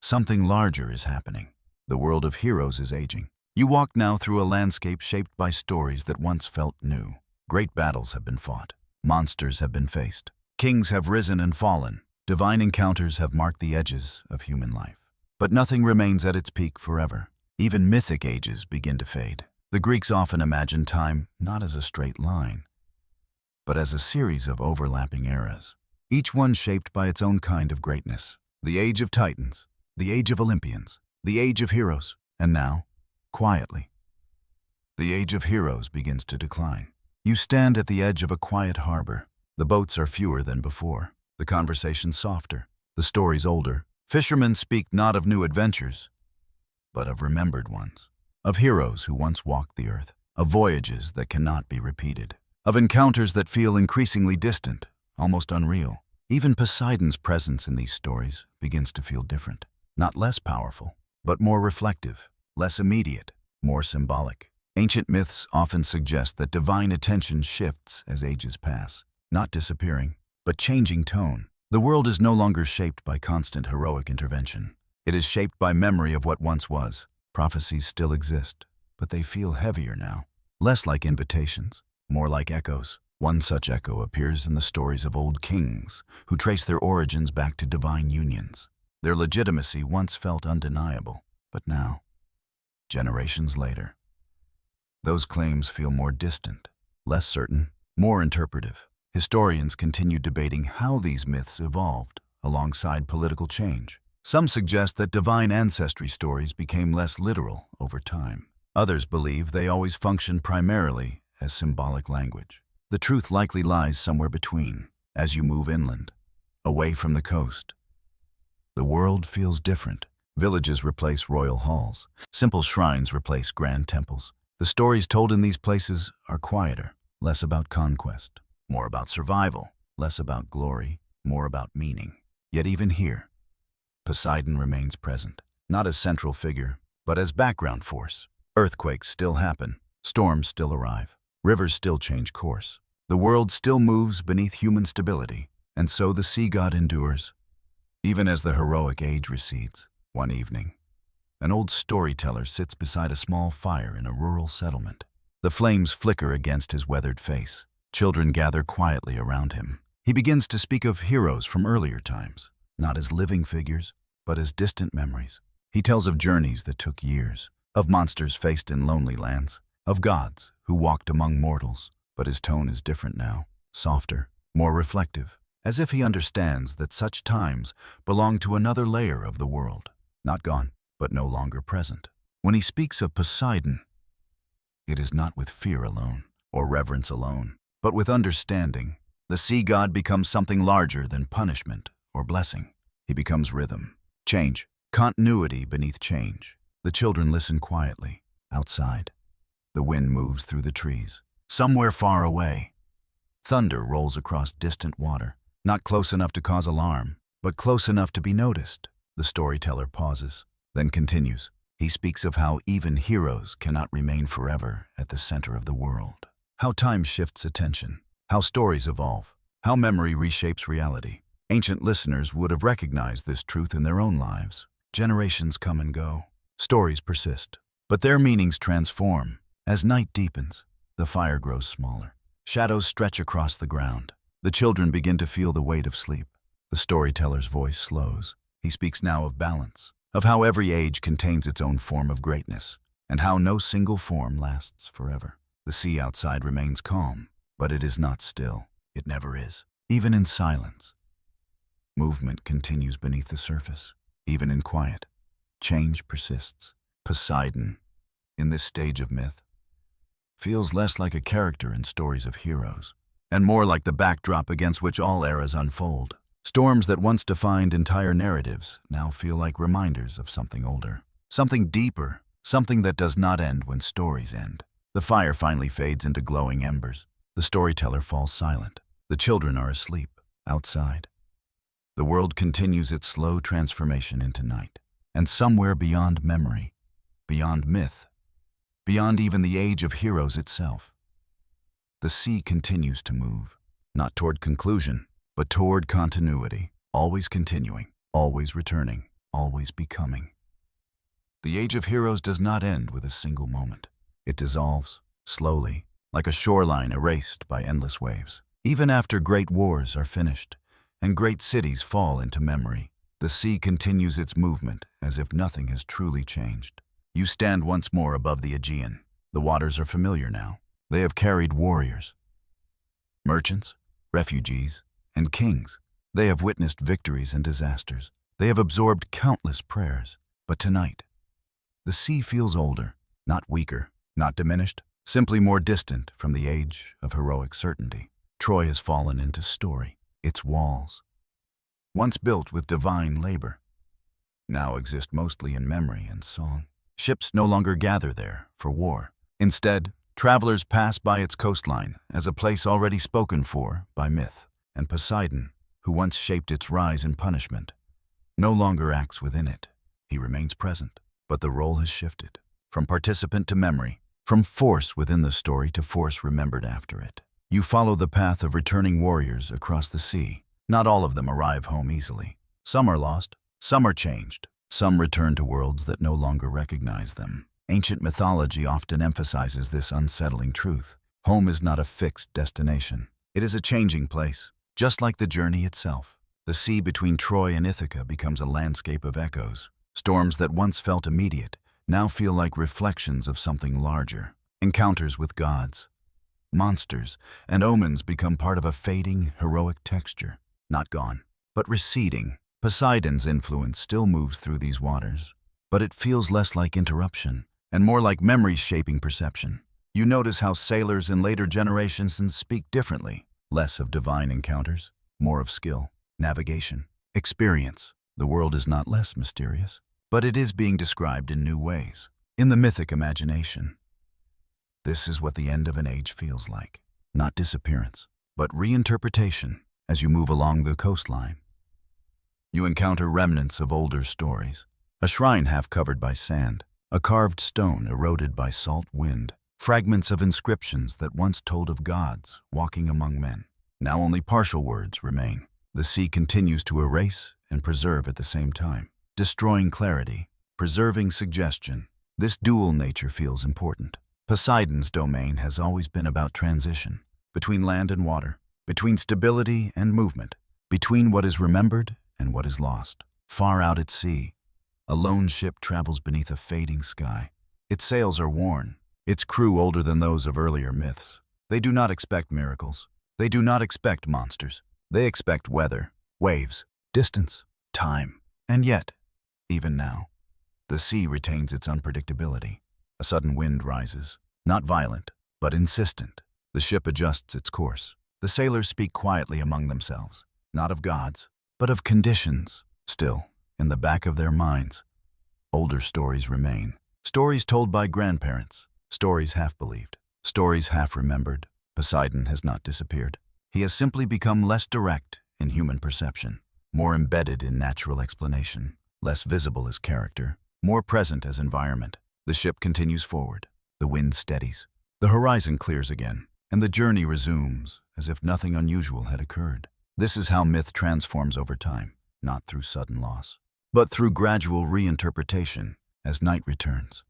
A: something larger is happening. The world of heroes is aging. You walk now through a landscape shaped by stories that once felt new. Great battles have been fought. Monsters have been faced. Kings have risen and fallen. Divine encounters have marked the edges of human life. But nothing remains at its peak forever. Even mythic ages begin to fade. The Greeks often imagined time not as a straight line, but as a series of overlapping eras, each one shaped by its own kind of greatness. The age of Titans, the age of Olympians, the age of heroes, and now, quietly, the age of heroes begins to decline. You stand at the edge of a quiet harbor. The boats are fewer than before, the conversation softer, the stories older. Fishermen speak not of new adventures, but of remembered ones, of heroes who once walked the earth, of voyages that cannot be repeated, of encounters that feel increasingly distant, almost unreal. Even Poseidon's presence in these stories begins to feel different, not less powerful, but more reflective, less immediate, more symbolic. Ancient myths often suggest that divine attention shifts as ages pass, not disappearing, but changing tone. The world is no longer shaped by constant heroic intervention. It is shaped by memory of what once was. Prophecies still exist, but they feel heavier now. Less like invitations, more like echoes. One such echo appears in the stories of old kings who trace their origins back to divine unions. Their legitimacy once felt undeniable, but now, generations later, those claims feel more distant, less certain, more interpretive. Historians continue debating how these myths evolved alongside political change. Some suggest that divine ancestry stories became less literal over time. Others believe they always functioned primarily as symbolic language. The truth likely lies somewhere between. As you move inland, away from the coast, the world feels different. Villages replace royal halls. Simple shrines replace grand temples. The stories told in these places are quieter, less about conquest, more about survival, less about glory, more about meaning. Yet even here, Poseidon remains present, not as central figure, but as background force. Earthquakes still happen, storms still arrive, rivers still change course. The world still moves beneath human stability, and so the sea god endures. Even as the heroic age recedes, one evening, an old storyteller sits beside a small fire in a rural settlement. The flames flicker against his weathered face. Children gather quietly around him. He begins to speak of heroes from earlier times, not as living figures, but as distant memories. He tells of journeys that took years, of monsters faced in lonely lands, of gods who walked among mortals. But his tone is different now, softer, more reflective, as if he understands that such times belong to another layer of the world, not gone, but no longer present. When he speaks of Poseidon, it is not with fear alone, or reverence alone, but with understanding. The sea god becomes something larger than punishment or blessing. He becomes rhythm, change, continuity beneath change. The children listen quietly. Outside, the wind moves through the trees. Somewhere far away, thunder rolls across distant water, not close enough to cause alarm, but close enough to be noticed. The storyteller pauses, then continues. He speaks of how even heroes cannot remain forever at the center of the world. How time shifts attention, how stories evolve, how memory reshapes reality. Ancient listeners would have recognized this truth in their own lives. Generations come and go. Stories persist, but their meanings transform. As night deepens, the fire grows smaller. Shadows stretch across the ground. The children begin to feel the weight of sleep. The storyteller's voice slows. He speaks now of balance, of how every age contains its own form of greatness, and how no single form lasts forever. The sea outside remains calm, but it is not still. It never is. Even in silence, movement continues beneath the surface. Even in quiet, change persists. Poseidon, in this stage of myth, feels less like a character in stories of heroes, and more like the backdrop against which all eras unfold. Storms that once defined entire narratives now feel like reminders of something older, something deeper, something that does not end when stories end. The fire finally fades into glowing embers. The storyteller falls silent. The children are asleep, outside. The world continues its slow transformation into night. And somewhere beyond memory, beyond myth, beyond even the age of heroes itself, the sea continues to move, not toward conclusion, but toward continuity, always continuing, always returning, always becoming. The age of heroes does not end with a single moment. It dissolves, slowly, like a shoreline erased by endless waves. Even after great wars are finished, and great cities fall into memory, the sea continues its movement as if nothing has truly changed. You stand once more above the Aegean. The waters are familiar now. They have carried warriors, merchants, refugees, and kings. They have witnessed victories and disasters. They have absorbed countless prayers. But tonight, the sea feels older, not weaker, not diminished, simply more distant from the age of heroic certainty. Troy has fallen into story. Its walls, once built with divine labor, now exist mostly in memory and song. Ships no longer gather there for war. Instead, travelers pass by its coastline as a place already spoken for by myth. And Poseidon, who once shaped its rise and punishment, no longer acts within it. He remains present, but the role has shifted, from participant to memory, from force within the story to force remembered after it. You follow the path of returning warriors across the sea. Not all of them arrive home easily. Some are lost, some are changed, some return to worlds that no longer recognize them. Ancient mythology often emphasizes this unsettling truth. Home is not a fixed destination. It is a changing place, just like the journey itself. The sea between Troy and Ithaca becomes a landscape of echoes. Storms that once felt immediate now feel like reflections of something larger. Encounters with gods, monsters, and omens become part of a fading, heroic texture. Not gone, but receding. Poseidon's influence still moves through these waters, but it feels less like interruption and more like memory shaping perception. You notice how sailors in later generations speak differently. Less of divine encounters, more of skill, navigation, experience. The world is not less mysterious, but it is being described in new ways. In the mythic imagination, this is what the end of an age feels like. Not disappearance, but reinterpretation. As you move along the coastline, you encounter remnants of older stories. A shrine half covered by sand, a carved stone eroded by salt wind, fragments of inscriptions that once told of gods walking among men. Now only partial words remain. The sea continues to erase and preserve at the same time, destroying clarity, preserving suggestion. This dual nature feels important. Poseidon's domain has always been about transition, between land and water, between stability and movement, between what is remembered and what is lost. Far out at sea, a lone ship travels beneath a fading sky. Its sails are worn, its crew older than those of earlier myths. They do not expect miracles. They do not expect monsters. They expect weather, waves, distance, time. And yet, even now, the sea retains its unpredictability. A sudden wind rises, not violent, but insistent. The ship adjusts its course. The sailors speak quietly among themselves, not of gods, but of conditions. Still, in the back of their minds, older stories remain. Stories told by grandparents, stories half-believed, stories half-remembered. Poseidon has not disappeared. He has simply become less direct in human perception, more embedded in natural explanation, less visible as character, more present as environment. The ship continues forward. The wind steadies. The horizon clears again, and the journey resumes as if nothing unusual had occurred. This is how myth transforms over time, not through sudden loss, but through gradual reinterpretation. As night returns,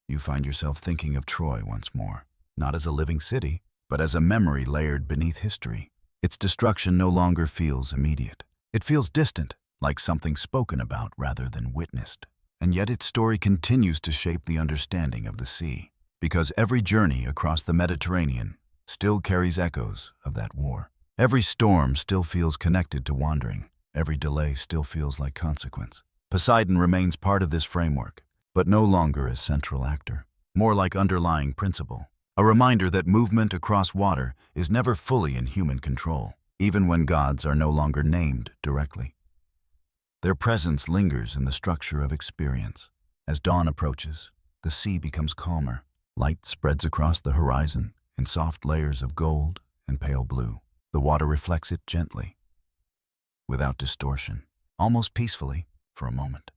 A: you find yourself thinking of Troy once more, not as a living city, but as a memory layered beneath history. Its destruction no longer feels immediate. It feels distant, like something spoken about rather than witnessed. And yet its story continues to shape the understanding of the sea, because every journey across the Mediterranean still carries echoes of that war. Every storm still feels connected to wandering. Every delay still feels like consequence. Poseidon remains part of this framework, but no longer as central actor, more like underlying principle, a reminder that movement across water is never fully in human control, even when gods are no longer named directly. Their presence lingers in the structure of experience. As dawn approaches, the sea becomes calmer. Light spreads across the horizon in soft layers of gold and pale blue. The water reflects it gently, without distortion, almost peacefully for a moment.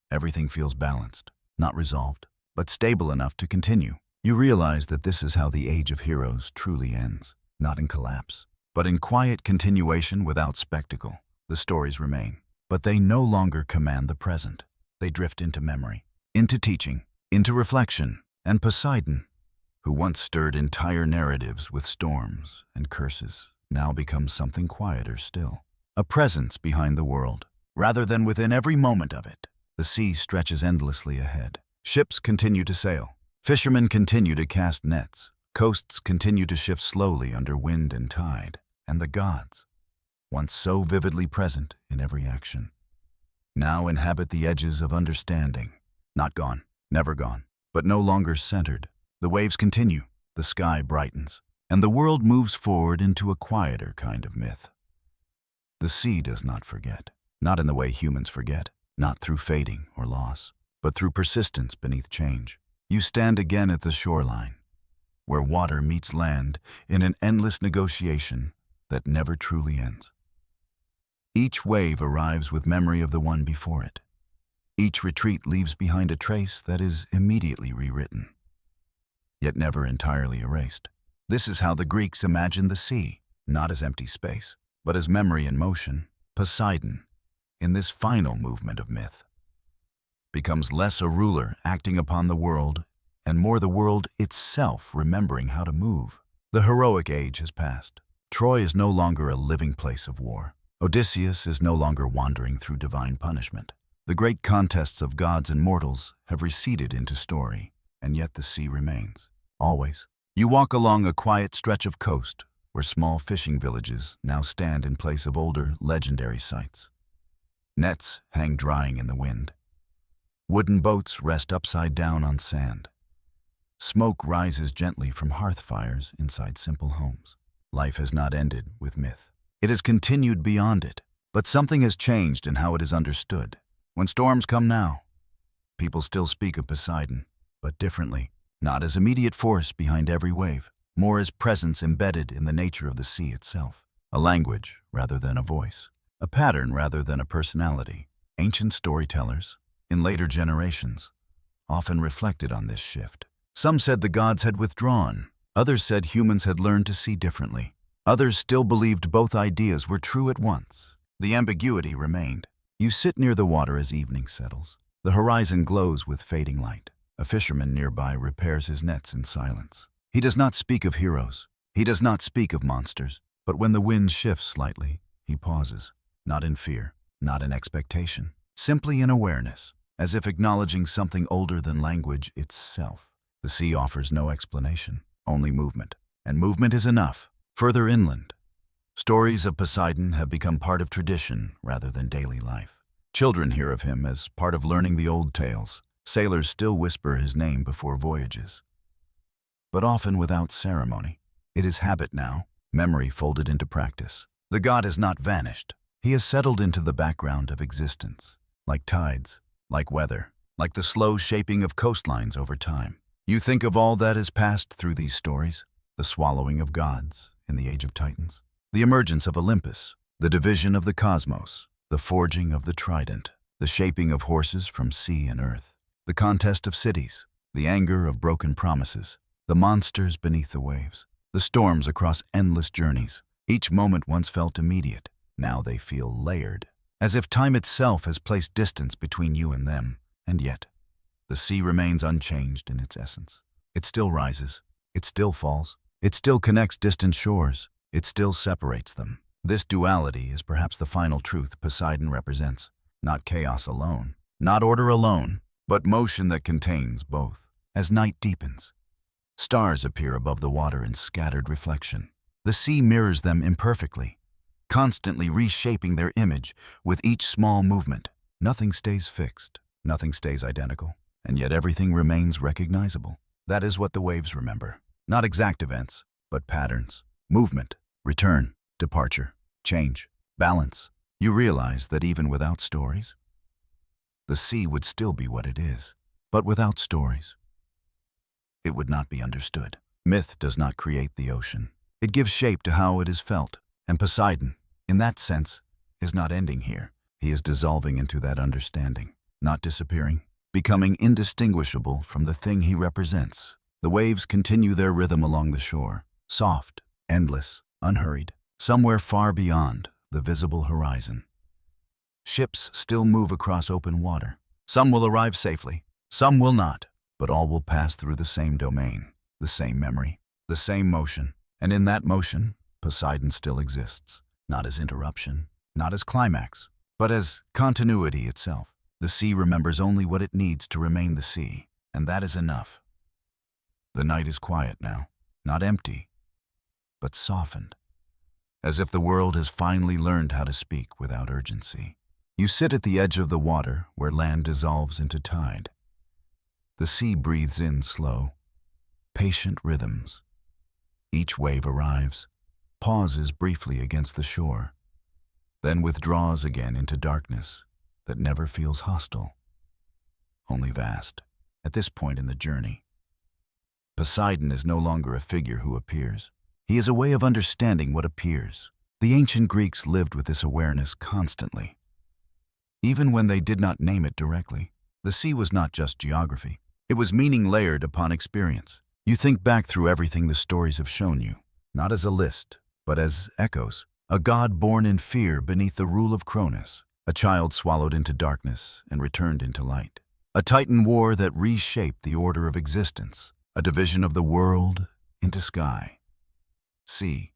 A: Everything feels balanced, not resolved, but stable enough to continue. You realize that this is how the age of heroes truly ends, not in collapse, but in quiet continuation without spectacle. The stories remain, but they no longer command the present. They drift into memory, into teaching, into reflection. And Poseidon, who once stirred entire narratives with storms and curses, now becomes something quieter still. A presence behind the world, rather than within every moment of it. The sea stretches endlessly ahead. Ships continue to sail. Fishermen continue to cast nets. Coasts continue to shift slowly under wind and tide. And the gods, once so vividly present in every action, now inhabit the edges of understanding. Not gone, never gone, but no longer centered. The waves continue, the sky brightens, and the world moves forward into a quieter kind of myth. The sea does not forget, not in the way humans forget, not through fading or loss, but through persistence beneath change. You stand again at the shoreline, where water meets land in an endless negotiation that never truly ends. Each wave arrives with memory of the one before it. Each retreat leaves behind a trace that is immediately rewritten, yet never entirely erased. This is how the Greeks imagined the sea, not as empty space, but as memory in motion. Poseidon, in this final movement of myth, becomes less a ruler acting upon the world and more the world itself remembering how to move. The heroic age has passed. Troy is no longer a living place of war. Odysseus is no longer wandering through divine punishment. The great contests of gods and mortals have receded into story, and yet the sea remains. Always. You walk along a quiet stretch of coast where small fishing villages now stand in place of older, legendary sites. Nets hang drying in the wind. Wooden boats rest upside down on sand. Smoke rises gently from hearth fires inside simple homes. Life has not ended with myth. It has continued beyond it, but something has changed in how it is understood. When storms come now, people still speak of Poseidon, but differently, not as immediate force behind every wave, more as presence embedded in the nature of the sea itself. A language rather than a voice, a pattern rather than a personality. Ancient storytellers, in later generations, often reflected on this shift. Some said the gods had withdrawn. Others said humans had learned to see differently. Others still believed both ideas were true at once. The ambiguity remained. You sit near the water as evening settles. The horizon glows with fading light. A fisherman nearby repairs his nets in silence. He does not speak of heroes. He does not speak of monsters. But when the wind shifts slightly, he pauses, not in fear, not in expectation, simply in awareness, as if acknowledging something older than language itself. The sea offers no explanation, only movement. And movement is enough. Further inland, stories of Poseidon have become part of tradition rather than daily life. Children hear of him as part of learning the old tales. Sailors still whisper his name before voyages, but often without ceremony. It is habit now, memory folded into practice. The god has not vanished. He has settled into the background of existence, like tides, like weather, like the slow shaping of coastlines over time. You think of all that has passed through these stories, the swallowing of gods in the Age of Titans, the emergence of Olympus, the division of the cosmos, the forging of the trident, the shaping of horses from sea and earth, the contest of cities, the anger of broken promises, the monsters beneath the waves, the storms across endless journeys. Each moment once felt immediate. Now they feel layered, as if time itself has placed distance between you and them. And yet, the sea remains unchanged in its essence. It still rises. It still falls. It still connects distant shores. It still separates them. This duality is perhaps the final truth Poseidon represents. Not chaos alone, not order alone, but motion that contains both. As night deepens, stars appear above the water in scattered reflection. The sea mirrors them imperfectly, constantly reshaping their image with each small movement. Nothing stays fixed. Nothing stays identical. And yet everything remains recognizable. That is what the waves remember. Not exact events, but patterns. Movement, return, departure, change, balance. You realize that even without stories, the sea would still be what it is. But without stories, it would not be understood. Myth does not create the ocean. It gives shape to how it is felt. And Poseidon, in that sense, is not ending here. He is dissolving into that understanding, not disappearing, becoming indistinguishable from the thing he represents. The waves continue their rhythm along the shore, soft, endless, unhurried, somewhere far beyond the visible horizon. Ships still move across open water. Some will arrive safely, some will not, but all will pass through the same domain, the same memory, the same motion. And in that motion, Poseidon still exists, not as interruption, not as climax, but as continuity itself. The sea remembers only what it needs to remain the sea, and that is enough. The night is quiet now, not empty, but softened, as if the world has finally learned how to speak without urgency. You sit at the edge of the water where land dissolves into tide. The sea breathes in slow, patient rhythms. Each wave arrives, pauses briefly against the shore, then withdraws again into darkness that never feels hostile, only vast. At this point in the journey, Poseidon is no longer a figure who appears. He is a way of understanding what appears. The ancient Greeks lived with this awareness constantly. Even when they did not name it directly, the sea was not just geography. It was meaning layered upon experience. You think back through everything the stories have shown you, not as a list, but as echoes. A god born in fear beneath the rule of Cronus, a child swallowed into darkness and returned into light. A titan war that reshaped the order of existence, a division of the world into sky, sea,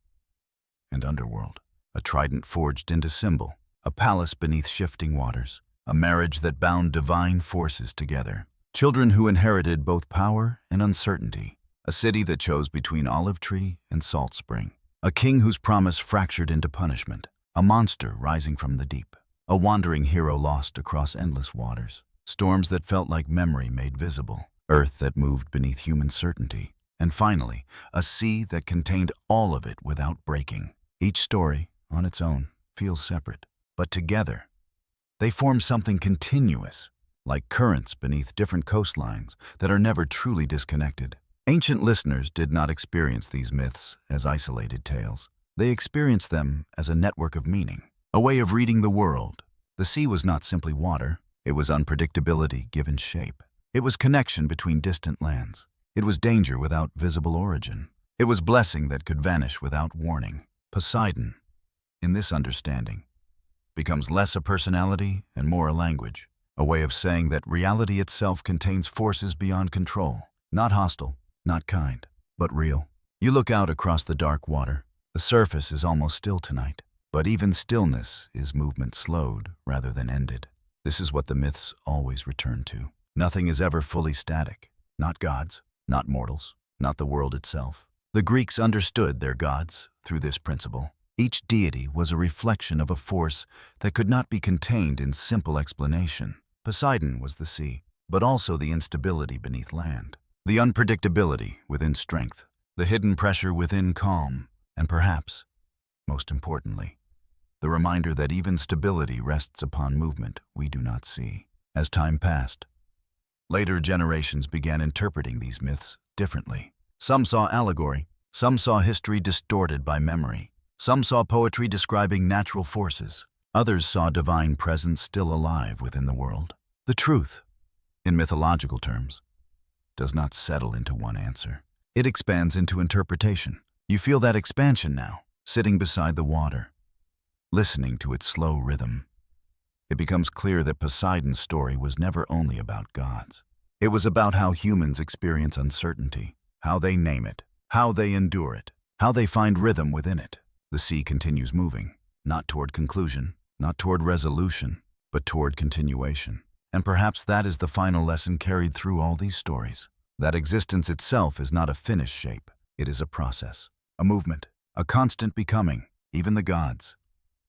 A: and underworld. A trident forged into symbol, a palace beneath shifting waters, a marriage that bound divine forces together. Children who inherited both power and uncertainty, a city that chose between olive tree and salt spring, a king whose promise fractured into punishment, a monster rising from the deep, a wandering hero lost across endless waters, storms that felt like memory made visible, earth that moved beneath human certainty, and finally, a sea that contained all of it without breaking. Each story, on its own, feels separate, but together, they form something continuous, like currents beneath different coastlines that are never truly disconnected. Ancient listeners did not experience these myths as isolated tales. They experienced them as a network of meaning, a way of reading the world. The sea was not simply water. It was unpredictability given shape. It was connection between distant lands. It was danger without visible origin. It was blessing that could vanish without warning. Poseidon, in this understanding, becomes less a personality and more a language, a way of saying that reality itself contains forces beyond control, not hostile, not kind, but real. You look out across the dark water. The surface is almost still tonight, but even stillness is movement slowed rather than ended. This is what the myths always return to. Nothing is ever fully static. Not gods, not mortals, not the world itself. The Greeks understood their gods through this principle. Each deity was a reflection of a force that could not be contained in simple explanation. Poseidon was the sea, but also the instability beneath land, the unpredictability within strength, the hidden pressure within calm, and perhaps, most importantly, the reminder that even stability rests upon movement we do not see. As time passed, later generations began interpreting these myths differently. Some saw allegory, some saw history distorted by memory, some saw poetry describing natural forces, others saw divine presence still alive within the world. The truth, in mythological terms, does not settle into one answer. It expands into interpretation. You feel that expansion now, sitting beside the water, listening to its slow rhythm. It becomes clear that Poseidon's story was never only about gods. It was about how humans experience uncertainty, how they name it, how they endure it, how they find rhythm within it. The sea continues moving, not toward conclusion, not toward resolution, but toward continuation. And perhaps that is the final lesson carried through all these stories, that existence itself is not a finished shape. It is a process, a movement, a constant becoming. Even the gods,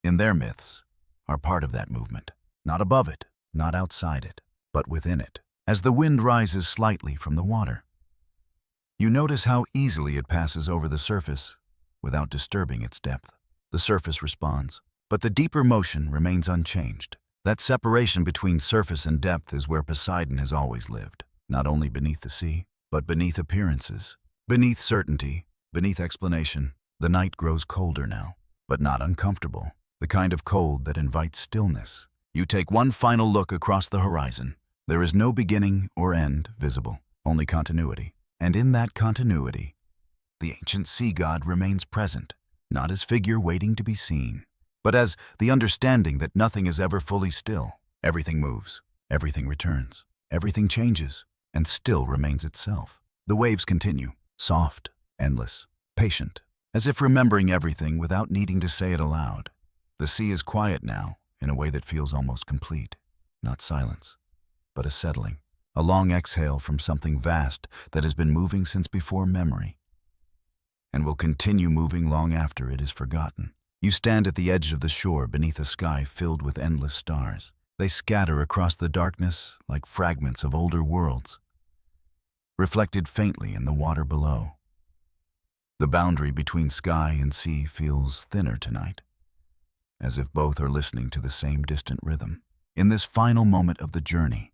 A: in their myths, are part of that movement, not above it, not outside it, but within it. As the wind rises slightly from the water, you notice how easily it passes over the surface without disturbing its depth. The surface responds, but the deeper motion remains unchanged. That separation between surface and depth is where Poseidon has always lived, not only beneath the sea, but beneath appearances, beneath certainty, beneath explanation. The night grows colder now, but not uncomfortable, the kind of cold that invites stillness. You take one final look across the horizon. There is no beginning or end visible, only continuity. And in that continuity, the ancient sea god remains present, not as figure waiting to be seen, but as the understanding that nothing is ever fully still. Everything moves, everything returns, everything changes, and still remains itself. The waves continue, soft, endless, patient, as if remembering everything without needing to say it aloud. The sea is quiet now, in a way that feels almost complete. Not silence, but a settling. A long exhale from something vast that has been moving since before memory, and will continue moving long after it is forgotten. You stand at the edge of the shore beneath a sky filled with endless stars. They scatter across the darkness like fragments of older worlds, reflected faintly in the water below. The boundary between sky and sea feels thinner tonight, as if both are listening to the same distant rhythm. In this final moment of the journey,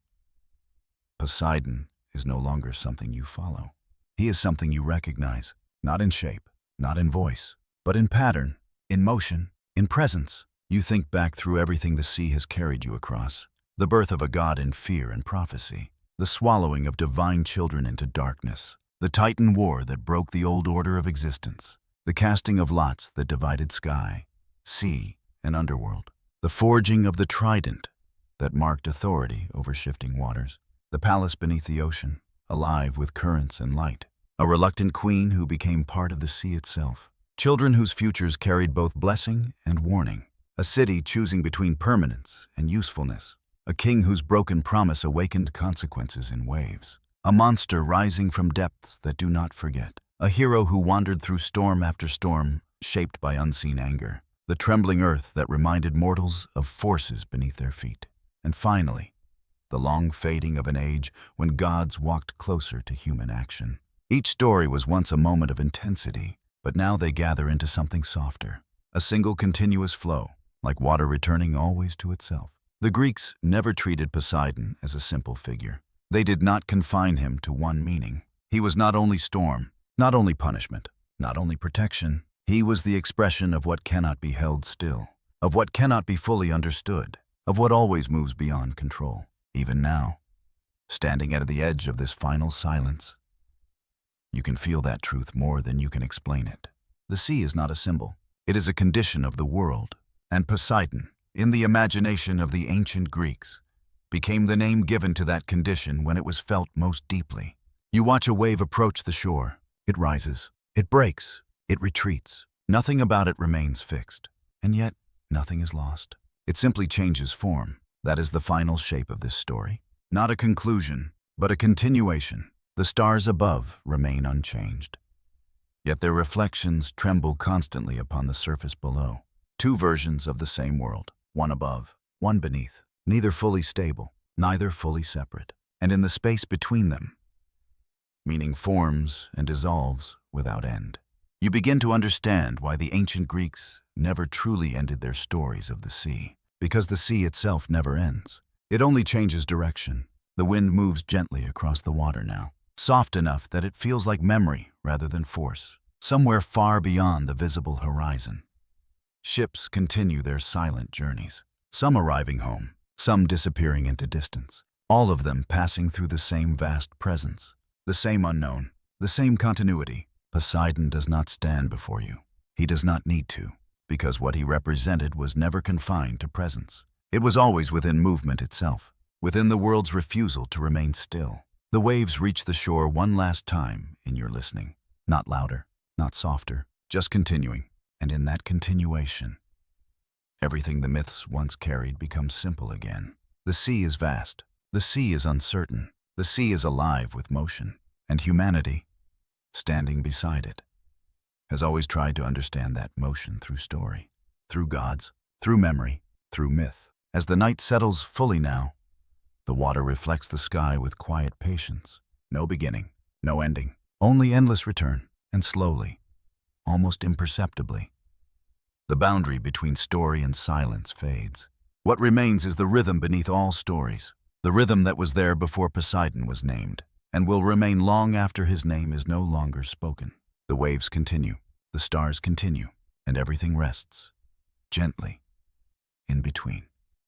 A: Poseidon is no longer something you follow. He is something you recognize, not in shape, not in voice, but in pattern, in motion, in presence. You think back through everything the sea has carried you across. The birth of a god in fear and prophecy, the swallowing of divine children into darkness, The Titan War that broke the old order of existence. The casting of lots that divided sky, sea, and underworld. The forging of the trident that marked authority over shifting waters. The palace beneath the ocean, alive with currents and light. A reluctant queen who became part of the sea itself. Children whose futures carried both blessing and warning. A city choosing between permanence and usefulness. A king whose broken promise awakened consequences in waves. A monster rising from depths that do not forget. A hero who wandered through storm after storm, shaped by unseen anger. The trembling earth that reminded mortals of forces beneath their feet. And finally, the long fading of an age when gods walked closer to human action. Each story was once a moment of intensity, but now they gather into something softer. A single continuous flow, like water returning always to itself. The Greeks never treated Poseidon as a simple figure. They did not confine him to one meaning. He was not only storm, not only punishment, not only protection. He was the expression of what cannot be held still, of what cannot be fully understood, of what always moves beyond control. Even now, standing at the edge of this final silence, you can feel that truth more than you can explain it. The sea is not a symbol. It is a condition of the world. And Poseidon, in the imagination of the ancient Greeks, became the name given to that condition when it was felt most deeply. You watch a wave approach the shore. It rises. It breaks. It retreats. Nothing about it remains fixed. And yet, nothing is lost. It simply changes form. That is the final shape of this story. Not a conclusion, but a continuation. The stars above remain unchanged. Yet their reflections tremble constantly upon the surface below. Two versions of the same world, one above, one beneath, neither fully stable, neither fully separate. And in the space between them, meaning forms and dissolves without end. You begin to understand why the ancient Greeks never truly ended their stories of the sea. Because the sea itself never ends. It only changes direction. The wind moves gently across the water now, soft enough that it feels like memory rather than force, somewhere far beyond the visible horizon. Ships continue their silent journeys, some arriving home, some disappearing into distance, all of them passing through the same vast presence, the same unknown, the same continuity. Poseidon does not stand before you. He does not need to, because what he represented was never confined to presence. It was always within movement itself, within the world's refusal to remain still. The waves reach the shore one last time in your listening, not louder, not softer, just continuing. And in that continuation, everything the myths once carried becomes simple again. The sea is vast. The sea is uncertain. The sea is alive with motion. And humanity, standing beside it, has always tried to understand that motion through story, through gods, through memory, through myth. As the night settles fully now, the water reflects the sky with quiet patience. No beginning, no ending, only endless return. And slowly, almost imperceptibly, the boundary between story and silence fades. What remains is the rhythm beneath all stories, the rhythm that was there before Poseidon was named, and will remain long after his name is no longer spoken. The waves continue, the stars continue, and everything rests, gently, in between.